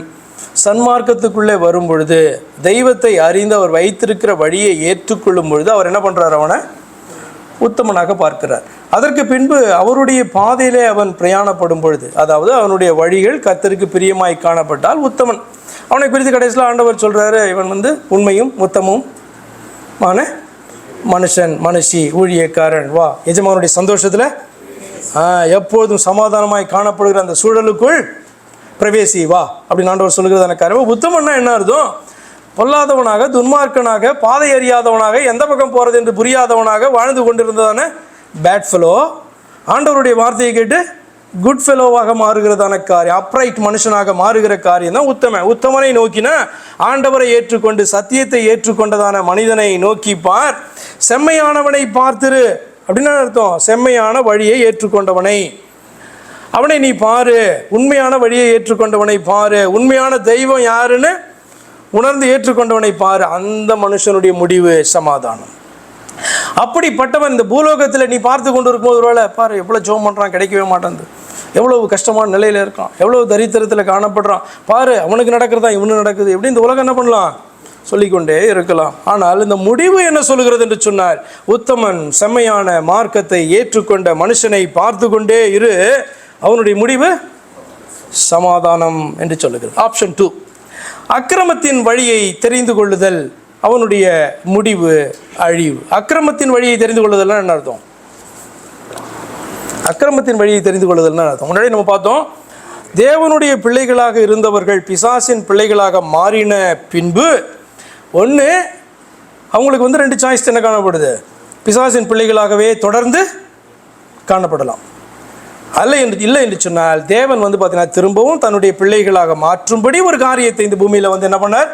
சன்மார்க்கத்துக்குள்ளே வரும் பொழுது, தெய்வத்தை அறிந்து அவர் வைத்திருக்கிற வழியை ஏற்றுக்கொள்ளும் பொழுது அவர் என்ன பண்ணுறார்? அவனை உத்தமனாக பார்க்கிறார். அதற்கு பின்பு அவருடைய பாதையிலே அவன் பிரயாணப்படும் பொழுது, அதாவது அவனுடைய வழிகள் கர்த்தருக்கு பிரியமாய் காணப்பட்டால் உத்தமன். அவனை குறித்து கடைசியில் ஆண்டவர் சொல்கிறாரு, இவன் வந்து உண்மையும் உத்தமுமான மனுஷன், மனுஷி, ஊழியக்காரன், வா எஜமானுடைய சந்தோஷத்தில் எப்பொழுதும் சமாதானமாய் காணப்படுகிற அந்த சூழலுக்குள் பிரவேசி வா அப்படின்னு ஆண்டவர் சொல்லுகிறதான காரியம். உத்தமன்னா என்ன அர்த்தம்? பொல்லாதவனாக, துன்மார்க்கனாக, பாதை அறியாதவனாக, எந்த பக்கம் போகிறது என்று புரியாதவனாக வாழ்ந்து கொண்டிருந்ததான பேட் ஃபெலோ ஆண்டவருடைய வார்த்தையை கேட்டு குட் ஃபெலோவாக மாறுகிறதான காரியம், அப்ரைட் மனுஷனாக மாறுகிற காரியம் தான் உத்தமன். உத்தமனை நோக்கினா ஆண்டவரை ஏற்றுக்கொண்டு சத்தியத்தை ஏற்றுக்கொண்டதான மனிதனை நோக்கி பார், செம்மையானவனை பார்த்திரு அப்படின்னு அர்த்தம். செம்மையான வழியை ஏற்றுக்கொண்டவனை, அவனை நீ பாரு, உண்மையான வழியை ஏற்றுக்கொண்டவனை பாரு, உண்மையான தெய்வம் யாருன்னு உணர்ந்து ஏற்றுக்கொண்டவனை பாரு. அந்த மனுஷனுடைய முடிவு சமாதானம். அப்படிப்பட்டவன் இந்த பூலோகத்தில் நீ பார்த்து கொண்டு இருக்கும்போது ஒருவேளை பாரு எவ்வளோ ஜோம் பண்ணுறான், கிடைக்கவே மாட்டேங்குது, எவ்வளவு கஷ்டமான நிலையில் இருக்கான், எவ்வளோ தரித்திரத்தில் காணப்படுறான், பாரு அவனுக்கு நடக்கிறதா இவனு நடக்குது, எப்படி இந்த உலகம் என்ன பண்ணலாம் சொல்லிக்கொண்டே இருக்கலாம். ஆனால் இந்த முடிவு என்ன சொல்லுகிறது என்று சொன்னார், உத்தமன் செம்மையான மார்க்கத்தை ஏற்றுக்கொண்ட மனுஷனை பார்த்து கொண்டே இரு, அவனுடைய முடிவு சமாதானம் என்று சொல்லுகிறது. ஆப்ஷன் 2, அக்கிரமத்தின் வழியை தெரிந்து கொள்ளுதல், அவனுடைய முடிவு அழிவு. அக்கிரமத்தின் வழியை தெரிந்து கொள்ளுதல்னா என்ன அர்த்தம்? அக்கிரமத்தின் வழியை தெரிந்து கொள்ளுதல்னா அர்த்தம். முன்னாடி நம்ம பார்த்தோம், தேவனுடைய பிள்ளைகளாக இருந்தவர்கள் பிசாசின் பிள்ளைகளாக மாறின பின்பு ஒன்று அவங்களுக்கு வந்து 2 சாய்ஸ் என்ன காணப்படுது. பிசாசின் பிள்ளைகளாகவே தொடர்ந்து காணப்படலாம். இல்லை என்று சொன்னால் தேவன் வந்து பார்த்தீங்கன்னா திரும்பவும் தன்னுடைய பிள்ளைகளாக மாற்றும்படி ஒரு காரியத்தை இந்த பூமியில் வந்து என்ன பண்ணார்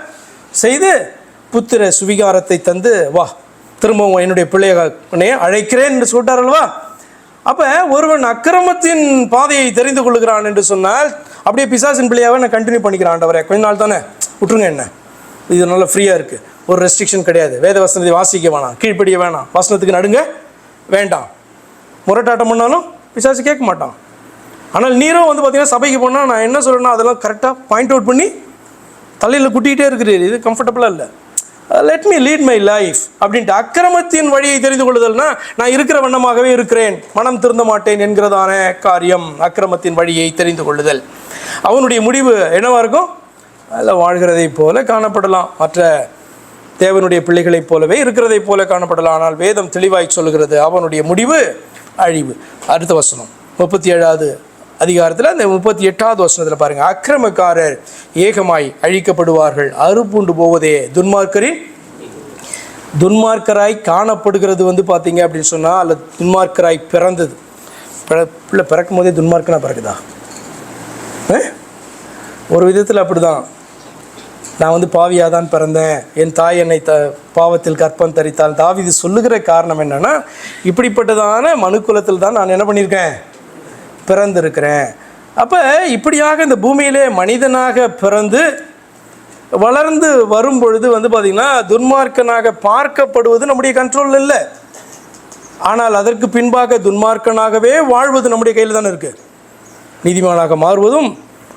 செய்து புத்திர சுவிகாரத்தை தந்து வா திரும்பவும் என்னுடைய பிள்ளைகளை அழைக்கிறேன் என்று சொல்லிட்டார் அல்லவா. அப்போ ஒருவன் அக்கிரமத்தின் பாதையை தெரிந்து கொள்ளுகிறான் என்று சொன்னால் அப்படியே பிசாசின் பிள்ளையாக நான் கண்டினியூ பண்ணிக்கிறான். ஆண்டவரே கொஞ்ச நாள் தானே விட்டுருங்க, என்ன இது நல்லா ஃப்ரீயாக இருக்குது, ஒரு ரெஸ்ட்ரிக்ஷன் கிடையாது, வேத வசனத்தை வாசிக்க வேணாம், கீழ்ப்படிய வேணாம், வசனத்துக்கு நடுங்க வேண்டாம், முரட்டாட்டம் பண்ணாலும் பிசாசு கேட்க மாட்டான். ஆனால் நீரும் வந்து பார்த்தீங்கன்னா சபைக்கு போனால் நான் என்ன சொல்கிறேன்னா அதெல்லாம் கரெக்டாக பாயிண்ட் அவுட் பண்ணி தலையில் குட்டிகிட்டே இருக்கிறீர், இது கம்ஃபர்டபுளாக இல்லை, let me lead my life அப்படின்ட்டு. அக்கிரமத்தின் வழியை தெரிந்து கொள்ளுதல்னா நான் இருக்கிற வண்ணமாகவே இருக்கிறேன், மனம் திருந்த மாட்டேன் என்கிறதான காரியம் அக்கிரமத்தின் வழியை தெரிந்து கொள்ளுதல். அவனுடைய முடிவு என்னவாக இருக்கும்? அதில் வாழ்கிறதை போல காணப்படலாம், மற்ற தேவனுடைய பிள்ளைகளைப் போலவே இருக்கிறதை போல காணப்படலாம். ஆனால் வேதம் தெளிவாய் சொல்லுகிறது அவனுடைய முடிவு அழிவு. அடுத்த வசனம் 37வது அதிகாரத்தில் அந்த 38வது வசனத்தில் பாருங்கள், அக்கிரமக்காரர் ஏகமாய் அழிக்கப்படுவார்கள், அறுப்புண்டு போவதே துன்மார்க்கராய் காணப்படுகிறது வந்து பார்த்தீங்க அப்படின்னு சொன்னால் அல்ல துன்மார்க்கராய் பிறந்தது. பிள்ளை பிறக்கும் போதே துன்மார்க்கனாக பிறகுதா? ஒரு விதத்தில் அப்படி தான். நான் வந்து பாவியாக தான் பிறந்தேன், என் தாய் என்னை பாவத்தில் கற்பம் தரித்தால். தாவீது சொல்லுகிற காரணம் என்னென்னா இப்படிப்பட்டதான மனுக்குலத்தில் தான் நான் என்ன பண்ணியிருக்கேன், பிறந்திருக்கிறேன். அப்போ இப்படியாக இந்த பூமியிலே மனிதனாக பிறந்து வளர்ந்து வரும் பொழுது வந்து பார்த்திங்கன்னா துன்மார்க்கனாக பார்க்கப்படுவது நம்முடைய கண்ட்ரோலில் இல்லை. ஆனால் அதற்கு பின்பாக துன்மார்க்கனாகவே வாழ்வது நம்முடைய கையில் தானே இருக்குது. நீதிமானாக மாறுவதும்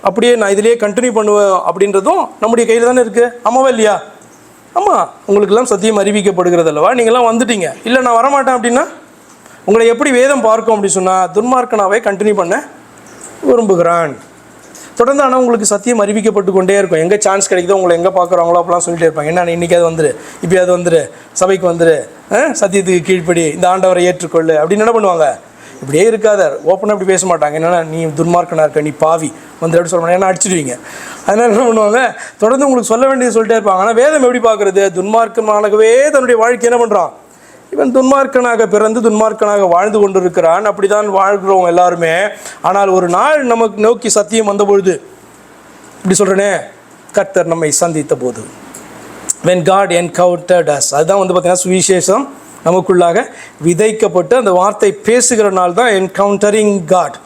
அப்படியே நான் இதிலேயே கண்டினியூ பண்ணுவேன் அப்படின்றதும் நம்முடைய கையில் தானே இருக்குது. ஆமாவா இல்லையா? ஆமாம், உங்களுக்கெல்லாம் சத்தியம் அறிவிக்கப்படுகிறது அல்லவா, நீங்களாம் வந்துட்டீங்க. இல்லை நான் வரமாட்டேன் அப்படின்னா உங்களை எப்படி வேதம் பார்க்கும் அப்படின்னு சொன்னால் துன்மார்க்கனாவே கண்டினியூ பண்ண விரும்புகிறான். தொடர்ந்து ஆனால் உங்களுக்கு சத்தியம் அறிவிக்கப்பட்டு கொண்டே இருக்கும். எங்கே சான்ஸ் கிடைக்குதோ உங்களை எங்கே பார்க்குறாங்களோ அப்போலாம் சொல்லிட்டே இருப்பாங்க. என்ன இன்றைக்கி அது வந்துரு, இப்போ அது வந்துரு, சபைக்கு வந்துரு, சத்தியத்துக்கு கீழ்ப்படி, இந்த ஆண்டவரை ஏற்றுக்கொள்ளு அப்படின்னு என்ன பண்ணுவாங்க? இப்படியே இருக்காத, ஓப்பனாக இப்படி பேச மாட்டாங்க. என்னென்னா நீ துன்மார்க்கனாக இருக்க, நீ பாவி வந்து எப்படி சொல்ல மாட்டாங்க, ஏன்னா அடிச்சிடுவீங்க. அதனால் என்ன பண்ணுவாங்க, தொடர்ந்து உங்களுக்கு சொல்ல வேண்டியது சொல்லிட்டே இருப்பாங்க. ஆனால் வேதம் எப்படி பார்க்குறது? துன்மார்க்கனாகவே தன்னுடைய வாழ்க்கை என்ன பண்ணுறான், இவன் துன்மார்க்கனாக பிறந்து துன்மார்க்கனாக வாழ்ந்து கொண்டிருக்கிறான். அப்படி தான் வாழ்கிறோம் எல்லாருமே. ஆனால் ஒரு நாள் நமக்கு நோக்கி சத்தியம் வந்த பொழுது, இப்படி சொல்கிறேனே, கர்த்தர் நம்மை சந்தித்த போது, when God encountered us, அதுதான் வந்து பார்த்திங்கன்னா சுவிசேஷம் நமக்குள்ளாக விதைக்கப்பட்டு அந்த வார்த்தை பேசுகிற நாள் தான் என்கவுண்டரிங் காட்.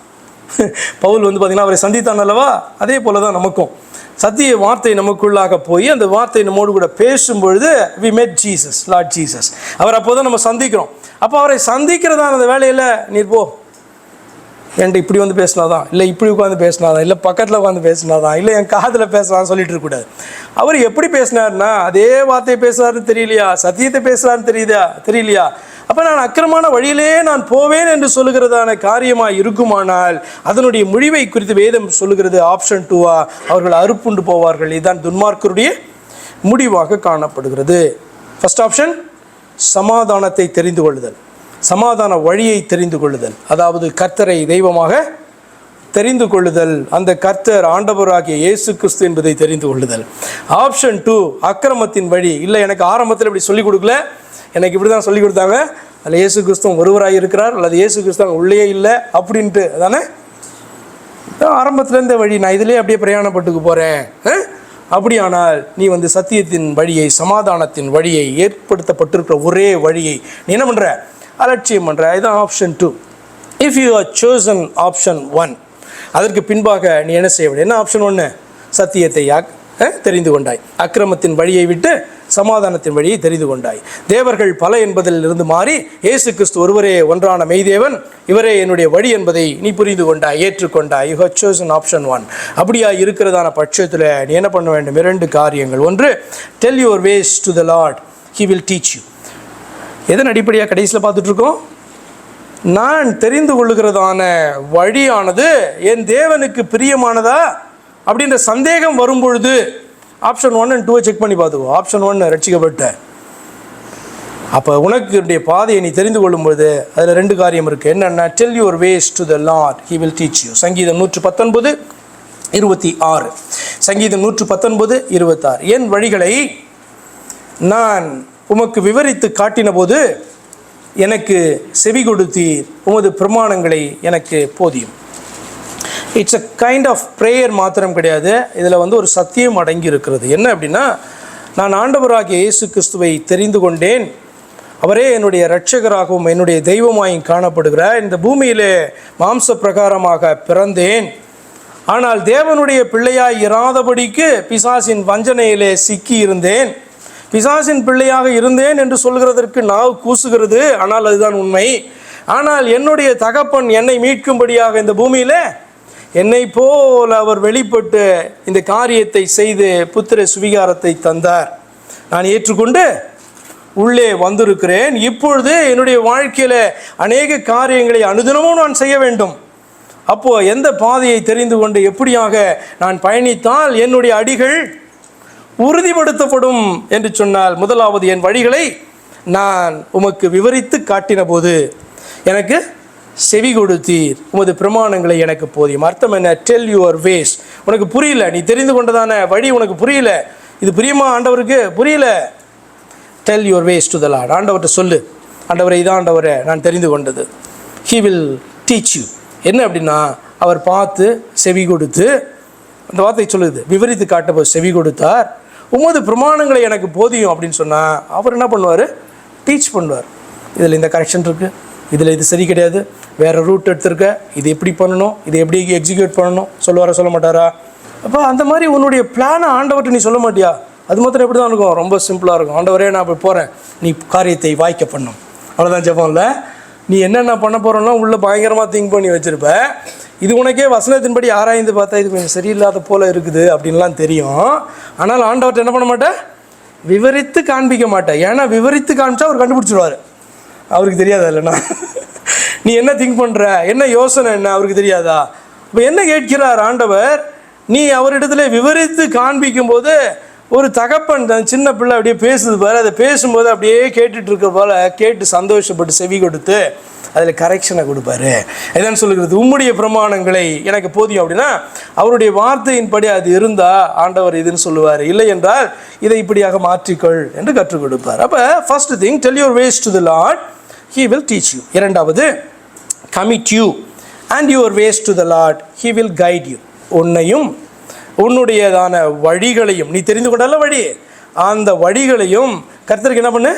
பவுல் வந்து பார்த்திங்கன்னா அவரை சந்தித்தான் அல்லவா, அதே போல தான் நமக்கும் சத்திய வார்த்தை நமக்குள்ளாக போய் அந்த வார்த்தை நம்மோடு கூட பேசும்பொழுது we met Jesus, Lord Jesus. அவர் அப்போ தான் நம்ம சந்திக்கிறோம். அப்போ அவரை சந்திக்கிறதான அந்த வேலையில் நீர் போ, என்கிட்ட இப்படி வந்து பேசினாதான், இல்லை இப்படி உட்காந்து பேசினாதான், இல்லை பக்கத்தில் உட்காந்து பேசினாதான், இல்லை என் காதில் பேசலான்னு சொல்லிட்டு இருக்கக்கூடாது. அவர் எப்படி பேசினார்னா அதே வார்த்தையை பேசுகிறாருன்னு தெரியலையா, சத்தியத்தை பேசுகிறாருன்னு தெரியலையா. அப்போ நான் அக்கிரமான வழியிலே நான் போவேன் என்று சொல்லுகிறதான காரியமாக இருக்குமானால் அதனுடைய முடிவை குறித்து வேதம் சொல்லுகிறது ஆப்ஷன் 2 அவர்கள் அறுப்புண்டு போவார்கள். இதுதான் துன்மார்க்கருடைய முடிவாக காணப்படுகிறது. ஃபர்ஸ்ட் ஆப்ஷன் சமாதானத்தை தெரிந்து கொள்ளுதல், சமாதான வழியை தெரிந்து கொள்ளுதல், அதாவது கர்த்தரை தெய்வமாக தெரிந்து கொள்ளுதல், அந்த கர்த்தர் ஆண்டவராகிய இயேசு கிறிஸ்து என்பதை தெரிந்து கொள்ளுதல். ஆப்ஷன் 2 அக்கிரமத்தின் வழி. இல்லை எனக்கு ஆரம்பத்தில் இப்படி சொல்லிக் கொடுக்கல, எனக்கு இப்படி தான் சொல்லிக் கொடுத்தாங்க, அதில் இயேசு கிறிஸ்துவ ஒருவராக இருக்கிறார் அல்லது இயேசு கிறிஸ்துவ உள்ளே இல்லை அப்படின்ட்டு தானே ஆரம்பத்தில் இந்த வழி, நான் இதிலே அப்படியே பிரயாணப்பட்டுக்கு போகிறேன். அப்படியானால் நீ வந்து சத்தியத்தின் வழியை சமாதானத்தின் வழியை ஏற்படுத்தப்பட்டிருக்கிற ஒரே வழியை நீ என்ன பண்ணுற, அலட்சியம் பண்ணுற. இதுதான் option 2. If you are chosen option 1, அதற்கு பின்பாக நீ என்ன செய்ய வேண்டும்? என்ன ஆப்ஷன் 1? சத்தியத்தை தெரிந்து கொண்டாய், அக்கிரமத்தின் வழியை விட்டு சமாதானத்தின் வழியை தெரிந்து கொண்டாய். தேவர்கள் பல என்பதில் இருந்து மாறி இயேசு கிறிஸ்து ஒருவரே ஒன்றான மெய்தேவன், இவரே என்னுடைய வழி என்பதை நீ புரிந்து கொண்டாய், ஏற்றுக்கொண்டாய். You have chosen option 1. அப்படியா இருக்கிறதான பட்சத்தில் நீ என்ன பண்ண வேண்டும்? 2 காரியங்கள். ஒன்று, tell your ways to the Lord, he will teach you. எதன் அடிப்படையாக கடைசியில் பார்த்துட்ருக்கோம்? நான் தெரிந்து கொள்ளுகிறதான வழியானது என் தேவனுக்கு பிரியமானதா அப்படின்ற சந்தேகம் வரும்பொழுது ஆப்ஷன் 1 and 2 செக் பண்ணி பார்த்துக்கோ. ஆப்ஷன் 1 ரட்சிக்கப்பட்ட, அப்போ உனக்கு பாதையை நீ தெரிந்து கொள்ளும்பொழுது அதில் 2 காரியம் இருக்குது. என்னென்னா, tell your ways to the Lord, he will teach you. சங்கீதம் 119 26. சங்கீதம் 119:26. என் வழிகளை நான் உமக்கு விவரித்து காட்டின போது எனக்கு செவி கொடுத்தீர், உமது பிரமாணங்களை எனக்கு போதியும். It's a kind of prayer மாத்திரம் கிடையாது, இதில் ஒரு சத்தியம் அடங்கி இருக்கிறது. என்ன அப்படின்னா, நான் ஆண்டவராகிய இயேசு கிறிஸ்துவை தெரிந்து கொண்டேன், அவரே என்னுடைய இரட்சகராகவும் என்னுடைய தெய்வமாயும் காணப்படுகிறார். இந்த பூமியிலே மாம்ச பிரகாரமாக பிறந்தேன், ஆனால் தேவனுடைய பிள்ளையாய் இராதபடிக்கு பிசாசின் வஞ்சனையிலே சிக்கி இருந்தேன். பிசாசின் பிள்ளையாக இருந்தேன் என்று சொல்கிறதற்கு நாவு கூசுகிறது, ஆனால் அதுதான் உண்மை. ஆனால் என்னுடைய தகப்பன் என்னை மீட்கும்படியாக இந்த பூமியில் என்னை போல் அவர் வெளிப்பட்டு இந்த காரியத்தை செய்து புத்திர சுவிகாரத்தை தந்தார். நான் ஏற்றுக்கொண்டு உள்ளே வந்திருக்கிறேன். இப்பொழுது என்னுடைய வாழ்க்கையில் அநேக காரியங்களை அனுதினமும் நான் செய்ய வேண்டும். அப்போது எந்த பாதையை தெரிந்து கொண்டு எப்படியாக நான் பயணித்தால் என்னுடைய அடிகள் உறுதிப்படுத்தப்படும் என்று சொன்னால், முதலாவது என் வழிகளை நான் உமக்கு விவரித்து காட்டின போது எனக்கு செவி கொடுத்தீர், உமது பிரமாணங்களை எனக்கு போதியும். அர்த்தம் என்ன? Tell your ways. உனக்கு புரியல, நீ தெரிந்து கொண்டதான வழி உனக்கு புரியல, இது பிரியமா ஆண்டவருக்கு புரியல, tell your ways to the Lord. ஆண்டவர்கிட்ட சொல்லு, ஆண்டவரை இதான் ஆண்டவரை நான் தெரிந்து கொண்டது. He will teach you. என்ன அப்படின்னா, அவர் பார்த்து செவி கொடுத்து, அந்த வார்த்தை சொல்லுது, விவரித்து காட்ட செவி கொடுத்தார், உமது பிரமாணங்களை எனக்கு போதியும் அப்படின்னு சொன்னால் அவர் என்ன பண்ணுவார்? டீச் பண்ணுவார். இதில் இந்த கரெக்ஷன் இருக்குது, இதில் இது சரி கிடையாது, வேறு ரூட் எடுத்துருக்க, இது எப்படி பண்ணணும், இது எப்படி எக்ஸிக்யூட் பண்ணணும் சொல்லுவாரா சொல்ல மாட்டாரா? அப்போ அந்த மாதிரி உன்னுடைய பிளானை ஆண்டவர்கிட்ட நீ சொல்ல மாட்டியா? அது மாத்திரம் எப்படி தான் இருக்கும்? ரொம்ப சிம்பிளாக இருக்கும். ஆண்டவரே நான் அப்படி போகிறேன், நீ காரியத்தை வாய்க்க பண்ணும், அவ்வளோதான் ஜெபம் இல்லை. நீ என்னென்ன பண்ண போகிறோன்னா உள்ளே பயங்கரமாக திங்க் பண்ணி வச்சுருப்ப. இது உனக்கே வசனத்தின்படி ஆராய்ந்து பார்த்தா இது கொஞ்சம் சரியில்லாத போல் இருக்குது அப்படின்லாம் தெரியும். ஆனால் ஆண்டவர்கிட்ட என்ன பண்ண மாட்டேன்? விவரித்து காண்பிக்க மாட்டேன். ஏன்னா விவரித்து காமிச்சா அவர் கண்டுபிடிச்சிடுவார். அவருக்கு தெரியாதா இல்லைண்ணா? நீ என்ன திங்க் பண்ணுற, என்ன யோசனை என்ன அவருக்கு தெரியாதா? இப்போ என்ன கேட்கிறார் ஆண்டவர்? நீ அவரிடத்துல விவரித்து காண்பிக்கும் போது ஒரு தகப்பன் சின்ன பிள்ளை அப்படியே பேசுது பாரு, அதை பேசும்போது அப்படியே கேட்டுட்டு இருக்க போல கேட்டு சந்தோஷப்பட்டு செவி கொடுத்து அதில் கரெக்ஷனை கொடுப்பாரு. இதான் சொல்லுகிறது, உம்முடைய பிரமாணங்களை எனக்கு போதியும் அப்படின்னா அவருடைய வார்த்தையின்படி அது இருந்தால் ஆண்டவர் இதுன்னு சொல்லுவார், இல்லை என்றால் இதை இப்படியாக மாற்றிக்கொள் என்று கற்றுக் கொடுப்பார். அப்போ first thing, tell your ways to the Lord, he will teach you. இரண்டாவது, commit you and your ways to the Lord, he will guide you. உன்னையும் உன்னுடையதான வழிகளையும், நீ தெரிந்து கொண்டால வழி, அந்த வழிகளையும் கர்த்தருக்கு என்ன பண்ணு?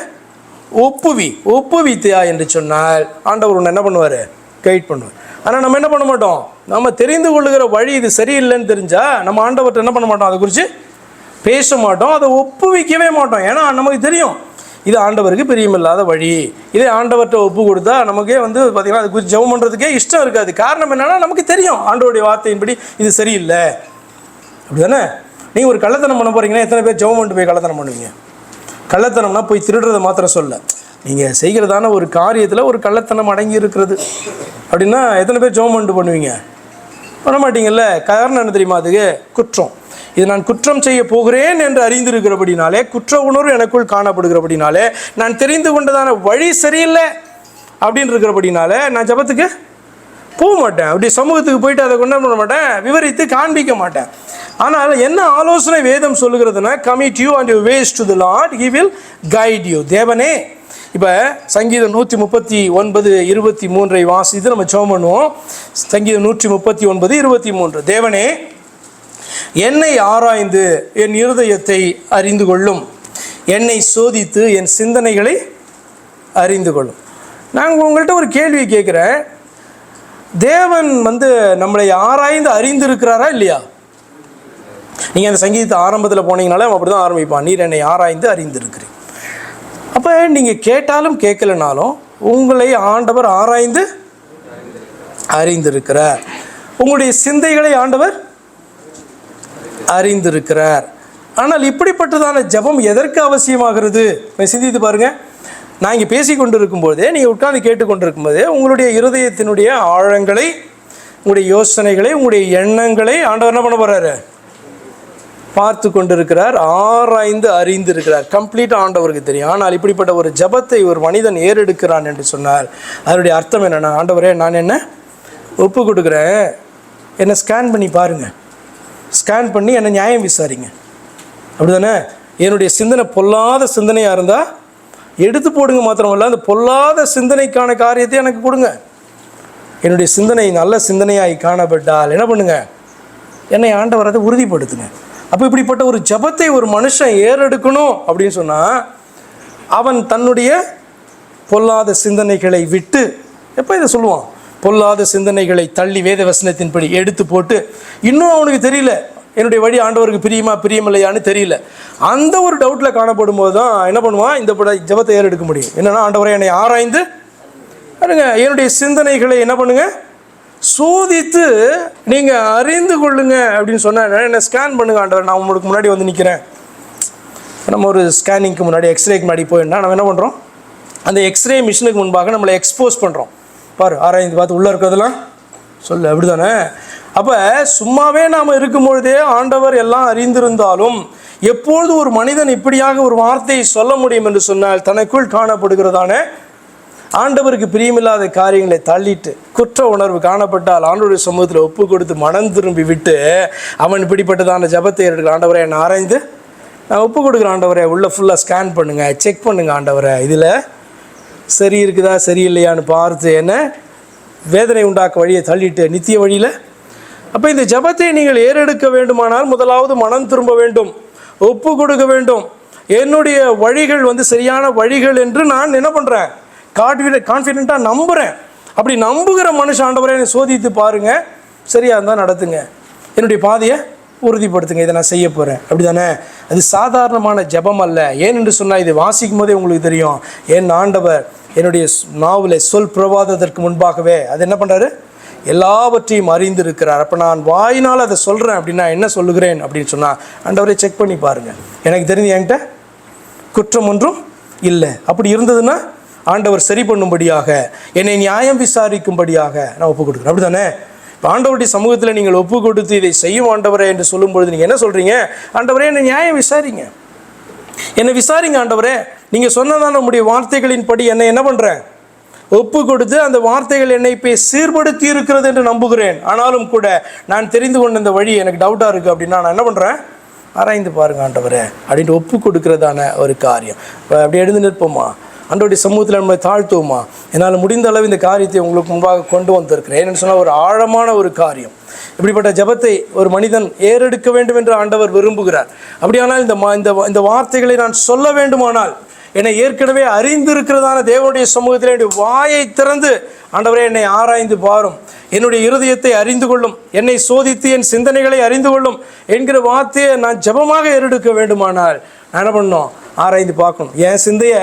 ஒப்புவித்தியா என்று சொன்னால் ஆண்டவர் உன்னை என்ன பண்ணுவார்? கைட் பண்ணுவார். ஆனால் நம்ம என்ன பண்ண மாட்டோம்? நம்ம தெரிந்து கொள்ளுகிற வழி இது சரியில்லைன்னு தெரிஞ்சால் நம்ம ஆண்டவர்கிட்ட என்ன பண்ண மாட்டோம்? அதை குறித்து பேச மாட்டோம், அதை ஒப்புவிக்கவே மாட்டோம். ஏன்னா நமக்கு தெரியும் இது ஆண்டவருக்கு பிரியமில்லாத வழி. இதே ஆண்டவர்கிட்ட ஒப்பு கொடுத்தா நமக்கே பார்த்திங்கன்னா அது குறித்து ஜெபம் பண்ணுறதுக்கே இஷ்டம் இருக்காது. காரணம் என்னென்னா நமக்கு தெரியும் ஆண்டவருடைய வார்த்தையின்படி இது சரியில்லை. அப்படி தானே? நீங்கள் ஒரு கள்ளத்தனம் பண்ண போகிறீங்கன்னா எத்தனை பேர் ஜெபம் பண்ணிட்டு போய் கள்ளத்தனம் பண்ணுவீங்க? கள்ளத்தனம்னா போய் திருடுறதை மாத்திரம் சொல்ல, நீங்கள் செய்கிறதான ஒரு காரியத்தில் ஒரு கள்ளத்தனம் அடங்கி இருக்கிறது அப்படின்னா எத்தனை பேர் ஜெபம் பண்ணிட்டு பண்ணுவீங்க? பண்ண மாட்டீங்கல்ல. காரணம் என்ன தெரியுமா? அதுக்கு குற்றம். இது நான் குற்றம் செய்ய போகிறேன் என்று அறிந்திருக்கிறபடினாலே, குற்ற உணர்வு எனக்குள் காணப்படுகிறபடினாலே, நான் தெரிந்து கொண்டதான வழி சரியில்லை அப்படின்னு இருக்கிறபடினால நான் ஜெபத்துக்கு போக மாட்டேன். அப்படி சமூகத்துக்கு போயிட்டு அதை கொண்டு பண்ண மாட்டேன், விவரித்து காண்பிக்க மாட்டேன். ஆனால் என்ன ஆலோசனை வேதம் சொல்லுகிறதுனா, commit you and you ways to the Lord, he will guide you. தேவனே, இப்போ சங்கீதம் 139:23 வாசித்து நம்ம ஜெபம் பண்ணுவோம். சங்கீதம் 139:23. தேவனே, என்னை ஆராய்ந்து என் இருதயத்தை அறிந்து கொள்ளும், என்னை சோதித்து என் சிந்தனைகளை அறிந்து கொள்ளும். நாங்கள் உங்கள்கிட்ட ஒரு கேள்வி கேட்குறேன், தேவன் நம்மளை ஆராய்ந்து அறிந்திருக்கிறாரா இல்லையா? நீங்கள் அந்த சங்கீதத்தை ஆரம்பத்தில் போனீங்கனாலே அப்படி தான் ஆரம்பிப்பான், நீர் என்னை ஆராய்ந்து அறிந்திருக்கிறீர். அப்போ நீங்கள் கேட்டாலும் கேட்கலனாலும் உங்களை ஆண்டவர் ஆராய்ந்து அறிந்திருக்கிறார். உங்களுடைய சிந்தைகளை ஆண்டவர் அறிந்திருக்கிறார். ஆனால் இப்படிப்பட்டதான ஜெபம் எதற்கு அவசியமாகிறது? சிந்தித்து பாருங்கள். நான் இங்கே பேசி கொண்டு இருக்கும்போதே, நீங்கள் உட்கார்ந்து கேட்டுக்கொண்டிருக்கும் போதே உங்களுடைய இருதயத்தினுடைய ஆழங்களை, உங்களுடைய யோசனைகளை, உங்களுடைய எண்ணங்களை ஆண்டவர் என்ன பண்ண போகிறாரு? பார்த்து கொண்டிருக்கிறார், ஆராய்ந்து அறிந்து இருக்கிறார். கம்ப்ளீட்டாக ஆண்டவருக்கு தெரியும். ஆனால் இப்படிப்பட்ட ஒரு ஜெபத்தை ஒரு மனிதன் ஏறெடுக்கிறான் என்று சொன்னால் அதனுடைய அர்த்தம் என்னென்னா, ஆண்டவரே நான் என்ன ஒப்பு கொடுக்குறேன், என்னை ஸ்கேன் பண்ணி பாருங்கள், ஸ்கேன் பண்ணி என்னை நியாயம் விசாரிங்க. அப்படி தானே? என்னுடைய சிந்தனை பொல்லாத சிந்தனையாக இருந்தால் எடுத்து போடுங்க. மாத்திரமல்ல, அந்த பொல்லாத சிந்தனைக்கான காரியத்தை எனக்கு கொடுங்க. என்னுடைய சிந்தனை நல்ல சிந்தனையாய் காணப்பட்டால் என்ன பண்ணுங்க? என்னை ஆண்டவர் அதை உறுதிப்படுத்துங்க. அப்போ இப்படிப்பட்ட ஒரு ஜெபத்தை ஒரு மனுஷன் ஏறெடுக்கணும் அப்படின்னு சொன்னால், அவன் தன்னுடைய பொல்லாத சிந்தனைகளை விட்டு, எப்போ இதை சொல்லுவான், பொல்லாத சிந்தனைகளை தள்ளி வேத வசனத்தின்படி எடுத்து போட்டு, இன்னும் அவனுக்கு தெரியல என்னுடைய வழி ஆண்டவருக்கு பிரியமில்லையான்னு தெரியல. அந்த ஒரு டவுட்டில் காணப்படும் போது தான் என்ன பண்ணுவான்? இந்த ஜெபத்தை ஏறெடுக்க முடியும். என்னென்னா, ஆண்டவரை என்னை ஆராய்ந்து பாருங்க, என்னுடைய சிந்தனைகளை என்ன பண்ணுங்க, சோதித்து நீங்கள் அறிந்து கொள்ளுங்க அப்படின்னு சொன்னால், என்னை ஸ்கேன் பண்ணுங்க ஆண்டவர், நான் உங்களுக்கு முன்னாடி வந்து நிற்கிறேன். நம்ம ஒரு ஸ்கேனிங்க்கு முன்னாடி, எக்ஸ்ரேக்கு முன்னாடி போயின்னா நம்ம என்ன பண்ணுறோம்? அந்த எக்ஸ்ரே மிஷினுக்கு முன்பாக நம்மளை எக்ஸ்போஸ் பண்ணுறோம். பாரு, ஆராய்ந்து பார்த்து உள்ளே இருக்கிறதெல்லாம் சொல்லு, அப்படி தானே? அப்போ சும்மாவே நாம் இருக்கும்பொழுதே ஆண்டவர் எல்லாம் அறிந்திருந்தாலும், எப்பொழுது ஒரு மனிதன் இப்படியாக ஒரு வார்த்தையை சொல்ல முடியும் என்று சொன்னால், தனக்குள் காணப்படுகிறதான ஆண்டவருக்கு பிரியமில்லாத காரியங்களை தள்ளிட்டு குற்ற உணர்வு காணப்பட்டால் ஆண்டவருடைய சமூகத்தில் ஒப்பு கொடுத்து மனம் திரும்பி விட்டு அவன் இப்படிப்பட்டதான ஜெபத்தை எடுக்கிற, ஆண்டவரை என்னை ஆராய்ந்து நான் ஒப்பு கொடுக்குற ஆண்டவரை, உள்ள ஃபுல்லாக ஸ்கேன் பண்ணுங்கள், செக் பண்ணுங்கள் ஆண்டவரை, இதில் சரி இருக்குதா சரியில்லையான்னு பார்த்து என்ன வேதனை உண்டாக்க வழியை தள்ளிட்டு நித்திய வழியில். அப்போ இந்த ஜெபத்தை நீங்கள் ஏறெடுக்க வேண்டுமானால் முதலாவது மனம் திரும்ப வேண்டும், ஒப்பு கொடுக்க வேண்டும். என்னுடைய வழிகள் சரியான வழிகள் என்று நான் என்ன பண்ணுறேன்? கான்ஃபிடென்ட்டாக நம்புகிறேன். அப்படி நம்புகிற மனுஷன் ஆண்டவரை என்னை சோதித்து பாருங்கள், சரியாக இருந்தால் நடத்துங்க, என்னுடைய பாதையை உறுதிப்படுத்துங்க, இதை நான் செய்ய போகிறேன். அப்படி தானே? அது சாதாரணமான ஜெபம் அல்ல. ஏன் என்று சொன்னால், இது வாசிக்கும் போதே உங்களுக்கு தெரியும், என் ஆண்டவர் என்னுடைய நாவலை சொல் பிரவாதத்திற்கு முன்பாகவே அது என்ன பண்ணுறாரு? எல்லாவற்றையும் அறிந்திருக்கிறார். அப்போ நான் வாயினால் அதை சொல்கிறேன் அப்படின்னா என்ன சொல்லுகிறேன் அப்படின்னு சொன்னால், ஆண்டவரை செக் பண்ணி பாருங்கள், எனக்கு தெரிஞ்சு என்கிட்ட குற்றம் ஒன்றும் இல்லை. அப்படி இருந்ததுன்னா ஆண்டவர் சரி பண்ணும்படியாக, என்னை நியாயம் விசாரிக்கும்படியாக நான் ஒப்பு கொடுக்குறேன். அப்படி தானே? இப்போ ஆண்டவருடைய சமூகத்தில் நீங்கள் ஒப்பு கொடுத்து இதை செய்யும் ஆண்டவரே என்று சொல்லும்பொழுது நீங்கள் என்ன சொல்கிறீங்க? ஆண்டவரே என்னை நியாயம் விசாரிங்க, என்னை விசாரிங்க ஆண்டவரே, நீங்கள் சொன்னதான நம்முடைய வார்த்தைகளின் படி என்னை என்ன பண்ணுறேன்? ஒப்பு கொடுத்து அந்த வார்த்தைகள் என்னை போய் சீர்படுத்தி இருக்கிறது என்று நம்புகிறேன். ஆனாலும் கூட நான் தெரிந்து கொண்ட இந்த வழி எனக்கு டவுட்டாக இருக்குது அப்படின்னா நான் என்ன பண்ணுறேன்? ஆராய்ந்து பாருங்க ஆண்டவரே அப்படின்ட்டு ஒப்பு கொடுக்கிறதான ஒரு காரியம். இப்போ அப்படி எழுந்து நிற்போமா? ஆண்டவருடைய சமூகத்தில் நம்மை தாழ்த்துவோமா? என்னால் முடிந்த அளவு இந்த காரியத்தை உங்களுக்கு முன்பாக கொண்டு வந்திருக்கிறேன். ஏன்னு சொன்னால், ஒரு ஆழமான ஒரு காரியம். இப்படிப்பட்ட ஜெபத்தை ஒரு மனிதன் ஏறெடுக்க வேண்டும் என்று ஆண்டவர் விரும்புகிறார். அப்படியானால் இந்த வார்த்தைகளை நான் சொல்ல வேண்டுமானால், என்னை ஏற்கனவே அறிந்திருக்கிறதான தேவனுடைய சமூகத்தில் என்னுடைய வாயை திறந்து, ஆண்டவரே என்னை ஆராய்ந்து பாரும், என்னுடைய இருதயத்தை அறிந்து கொள்ளும், என்னை சோதித்து என் சிந்தனைகளை அறிந்து கொள்ளும் என்கிற வார்த்தையை நான் ஜெபமாக ஏறெடுக்க வேண்டுமானால் நான் என்ன பண்ணணும்? ஆராய்ந்து பார்க்கணும். என் சிந்தையை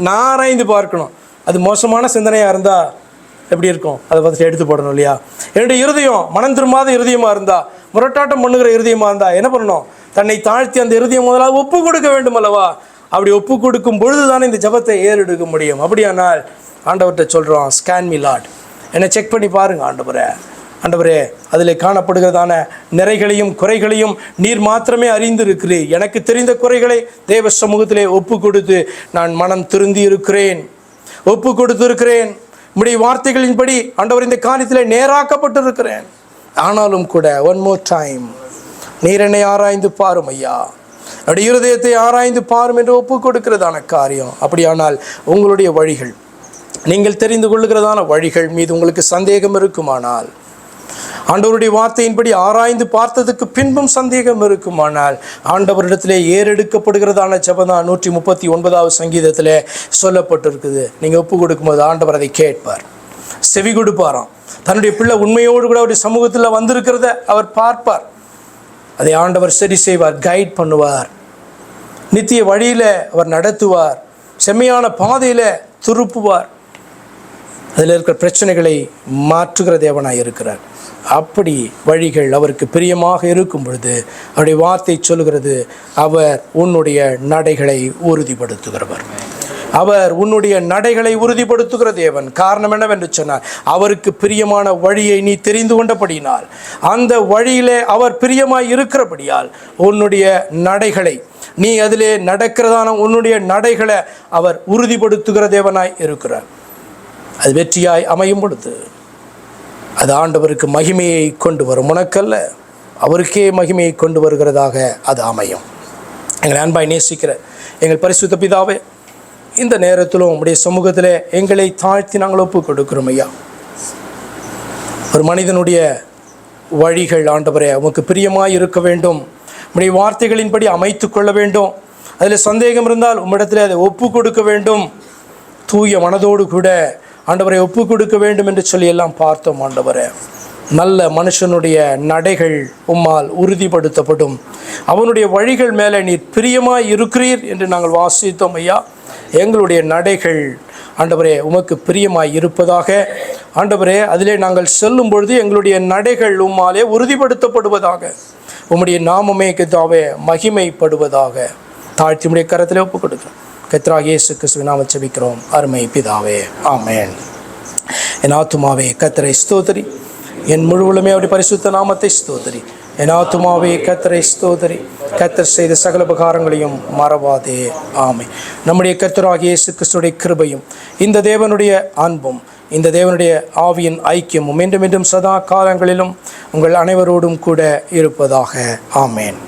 நான் ஆராய்ந்து பார்க்கணும். அது மோசமான சிந்தனையாக இருந்தால் எப்படி இருக்கும்? அதை பார்த்துட்டு எடுத்து போடணும் இல்லையா? என்னுடைய இருதயம் மனம் திரும்பாத இருதயமாக இருந்தால், முரட்டாட்டம் பண்ணுகிற இருதயமாக இருந்தால் என்ன பண்ணணும்? தன்னை தாழ்த்தி அந்த இருதயம் முதலாவது ஒப்பு கொடுக்க வேண்டும் அல்லவா? அப்படி ஒப்பு கொடுக்கும் பொழுது தானே இந்த ஜெபத்தை ஏறெடுக்க முடியும். அப்படியானால் ஆண்டவர்கிட்ட சொல்கிறோம், ஸ்கேன் மீ லார்ட், என்னை செக் பண்ணி பாருங்கள் ஆண்டவரே, அதில் காணப்படுகிறதான நிறைகளையும் குறைகளையும் நீர் மாத்திரமே அறிந்திருக்கிறீர். எனக்கு தெரிந்த குறைகளை தேவ சமூகத்திலே ஒப்பு கொடுத்து நான் மனம் திருந்தி இருக்கிறேன், ஒப்பு கொடுத்திருக்கிறேன். உம்முடைய வார்த்தைகளின்படி ஆண்டவர் இந்த காரியத்தில் நேராக்கப்பட்டு இருக்கிறேன். ஆனாலும் கூட ஒன் மோர் டைம், நீர் என்னை ஆராய்ந்து பாரும் ஐயா, அப்படி இருதயத்தை ஆராய்ந்து பாரும் என்று ஒப்பு கொடுக்கிறதான காரியம். அப்படியானால் உங்களுடைய வழிகள், நீங்கள் தெரிந்து கொள்ளுகிறதான வழிகள் மீது உங்களுக்கு சந்தேகம் இருக்குமானால், ஆண்டவருடைய வார்த்தையின்படி ஆராய்ந்து பார்த்ததுக்கு பின்பும் சந்தேகம் இருக்குமானால், ஆண்டவரிடத்திலே ஏறெடுக்கப்படுகிறதான ஜெபம் 139 சங்கீதத்தில் சொல்லப்பட்டிருக்குது. நீங்கள் ஒப்பு கொடுக்கும்போது ஆண்டவர் அதை கேட்பார், செவி கொடுப்பாராம். தன்னுடைய பிள்ளை உண்மையோடு கூட அவருடைய சமூகத்தில் வந்திருக்கிறத அவர் பார்ப்பார். அதை ஆண்டவர் சரி செய்வார், கைட் பண்ணுவார், நித்திய வழியில் அவர் நடத்துவார், செம்மையான பாதையில் திருப்புவார், அதில் இருக்கிற பிரச்சனைகளை மாற்றுகிற தேவனாய் இருக்கிறார். அப்படி வழிகள் அவருக்கு பிரியமாக இருக்கும் பொழுது அவருடைய வார்த்தை சொல்லுகிறது, அவர் உன்னுடைய நடைகளை உறுதிப்படுத்துகிறவர், அவர் உன்னுடைய நடைகளை உறுதிப்படுத்துகிற தேவன். காரணம் என்னவென்று சொன்னால், அவருக்கு பிரியமான வழியை நீ தெரிந்து கொண்டபடியினால், அந்த வழியிலே அவர் பிரியமாய் இருக்கிறபடியால் உன்னுடைய நடைகளை, நீ அதிலே நடக்கிறதான உன்னுடைய நடைகளை அவர் உறுதிப்படுத்துகிற தேவனாய் இருக்கிறார். அது வெற்றியாய் அமையும் பொழுது அது ஆண்டவருக்கு மகிமையை கொண்டு வரும், உனக்கல்ல அவருக்கே மகிமையை கொண்டு வருகிறதாக அது அமையும். எங்களை அன்பாய் நேசிக்கிற எங்கள் பரிசுத்த பிதாவே, இந்த நேரத்திலும் உம்முடைய சமூகத்தில் எங்களை தாழ்த்தி நாங்கள் ஒப்பு கொடுக்கிறோம் ஐயா. ஒரு மனிதனுடைய வழிகள் ஆண்டவரே உமக்கு பிரியமாய் இருக்க வேண்டும், உம்முடைய வார்த்தைகளின்படி அமைத்து கொள்ள வேண்டும். அதில் சந்தேகம் இருந்தால் உம்மிடத்தில் அதை ஒப்பு கொடுக்க வேண்டும். தூய மனதோடு கூட ஆண்டவரை ஒப்பு கொடுக்க வேண்டும் என்று சொல்லி எல்லாம் பார்த்தோம் ஆண்டவரே. நல்ல மனுஷனுடைய நடைகள் உம்மால் உறுதிப்படுத்தப்படும், அவனுடைய வழிகள் மேலே நீர் பிரியமாய் இருக்கிறீர் என்று நாங்கள் வாசித்தோம் ஐயா. எங்களுடைய நடைகள் ஆண்டவரே உமக்கு பிரியமாய் இருப்பதாக ஆண்டவரே. அதிலே நாங்கள் செல்லும் பொழுது எங்களுடைய நடைகள் உம்மாலே உறுதிப்படுத்தப்படுவதாக, உம்முடைய நாமமே கர்த்தாவே மகிமைப்படுவதாக. தாழ்த்தி உம்முடைய கரத்திலே ஒப்புக் கொடுக்கிறோம். கர்த்தராகிய இயேசு கிறிஸ்துவின் நாமத்தில் ஜெபிக்கிறோம் அருமை பிதாவே, ஆமென். என் ஆத்துமாவே கர்த்தரை ஸ்தோத்திரி, என் முழுவலுமே அவருடைய பரிசுத்த நாமத்தை ஸ்தோத்திரி. என் ஆத்துமாவே கர்த்தரை ஸ்தோத்திரி, கர்த்தர் செய்த சகல உபகாரங்களையும் மறவாதே. ஆமென். நம்முடைய கர்த்தராகிய இயேசு கிறிஸ்துவின் கிருபையும் இந்த தேவனுடைய அன்பும் இந்த தேவனுடைய ஆவியின் ஐக்கியமும் மீண்டும் மீண்டும் சதா காலங்களிலும் உங்கள் அனைவரோடும் கூட இருப்பதாக. ஆமென்.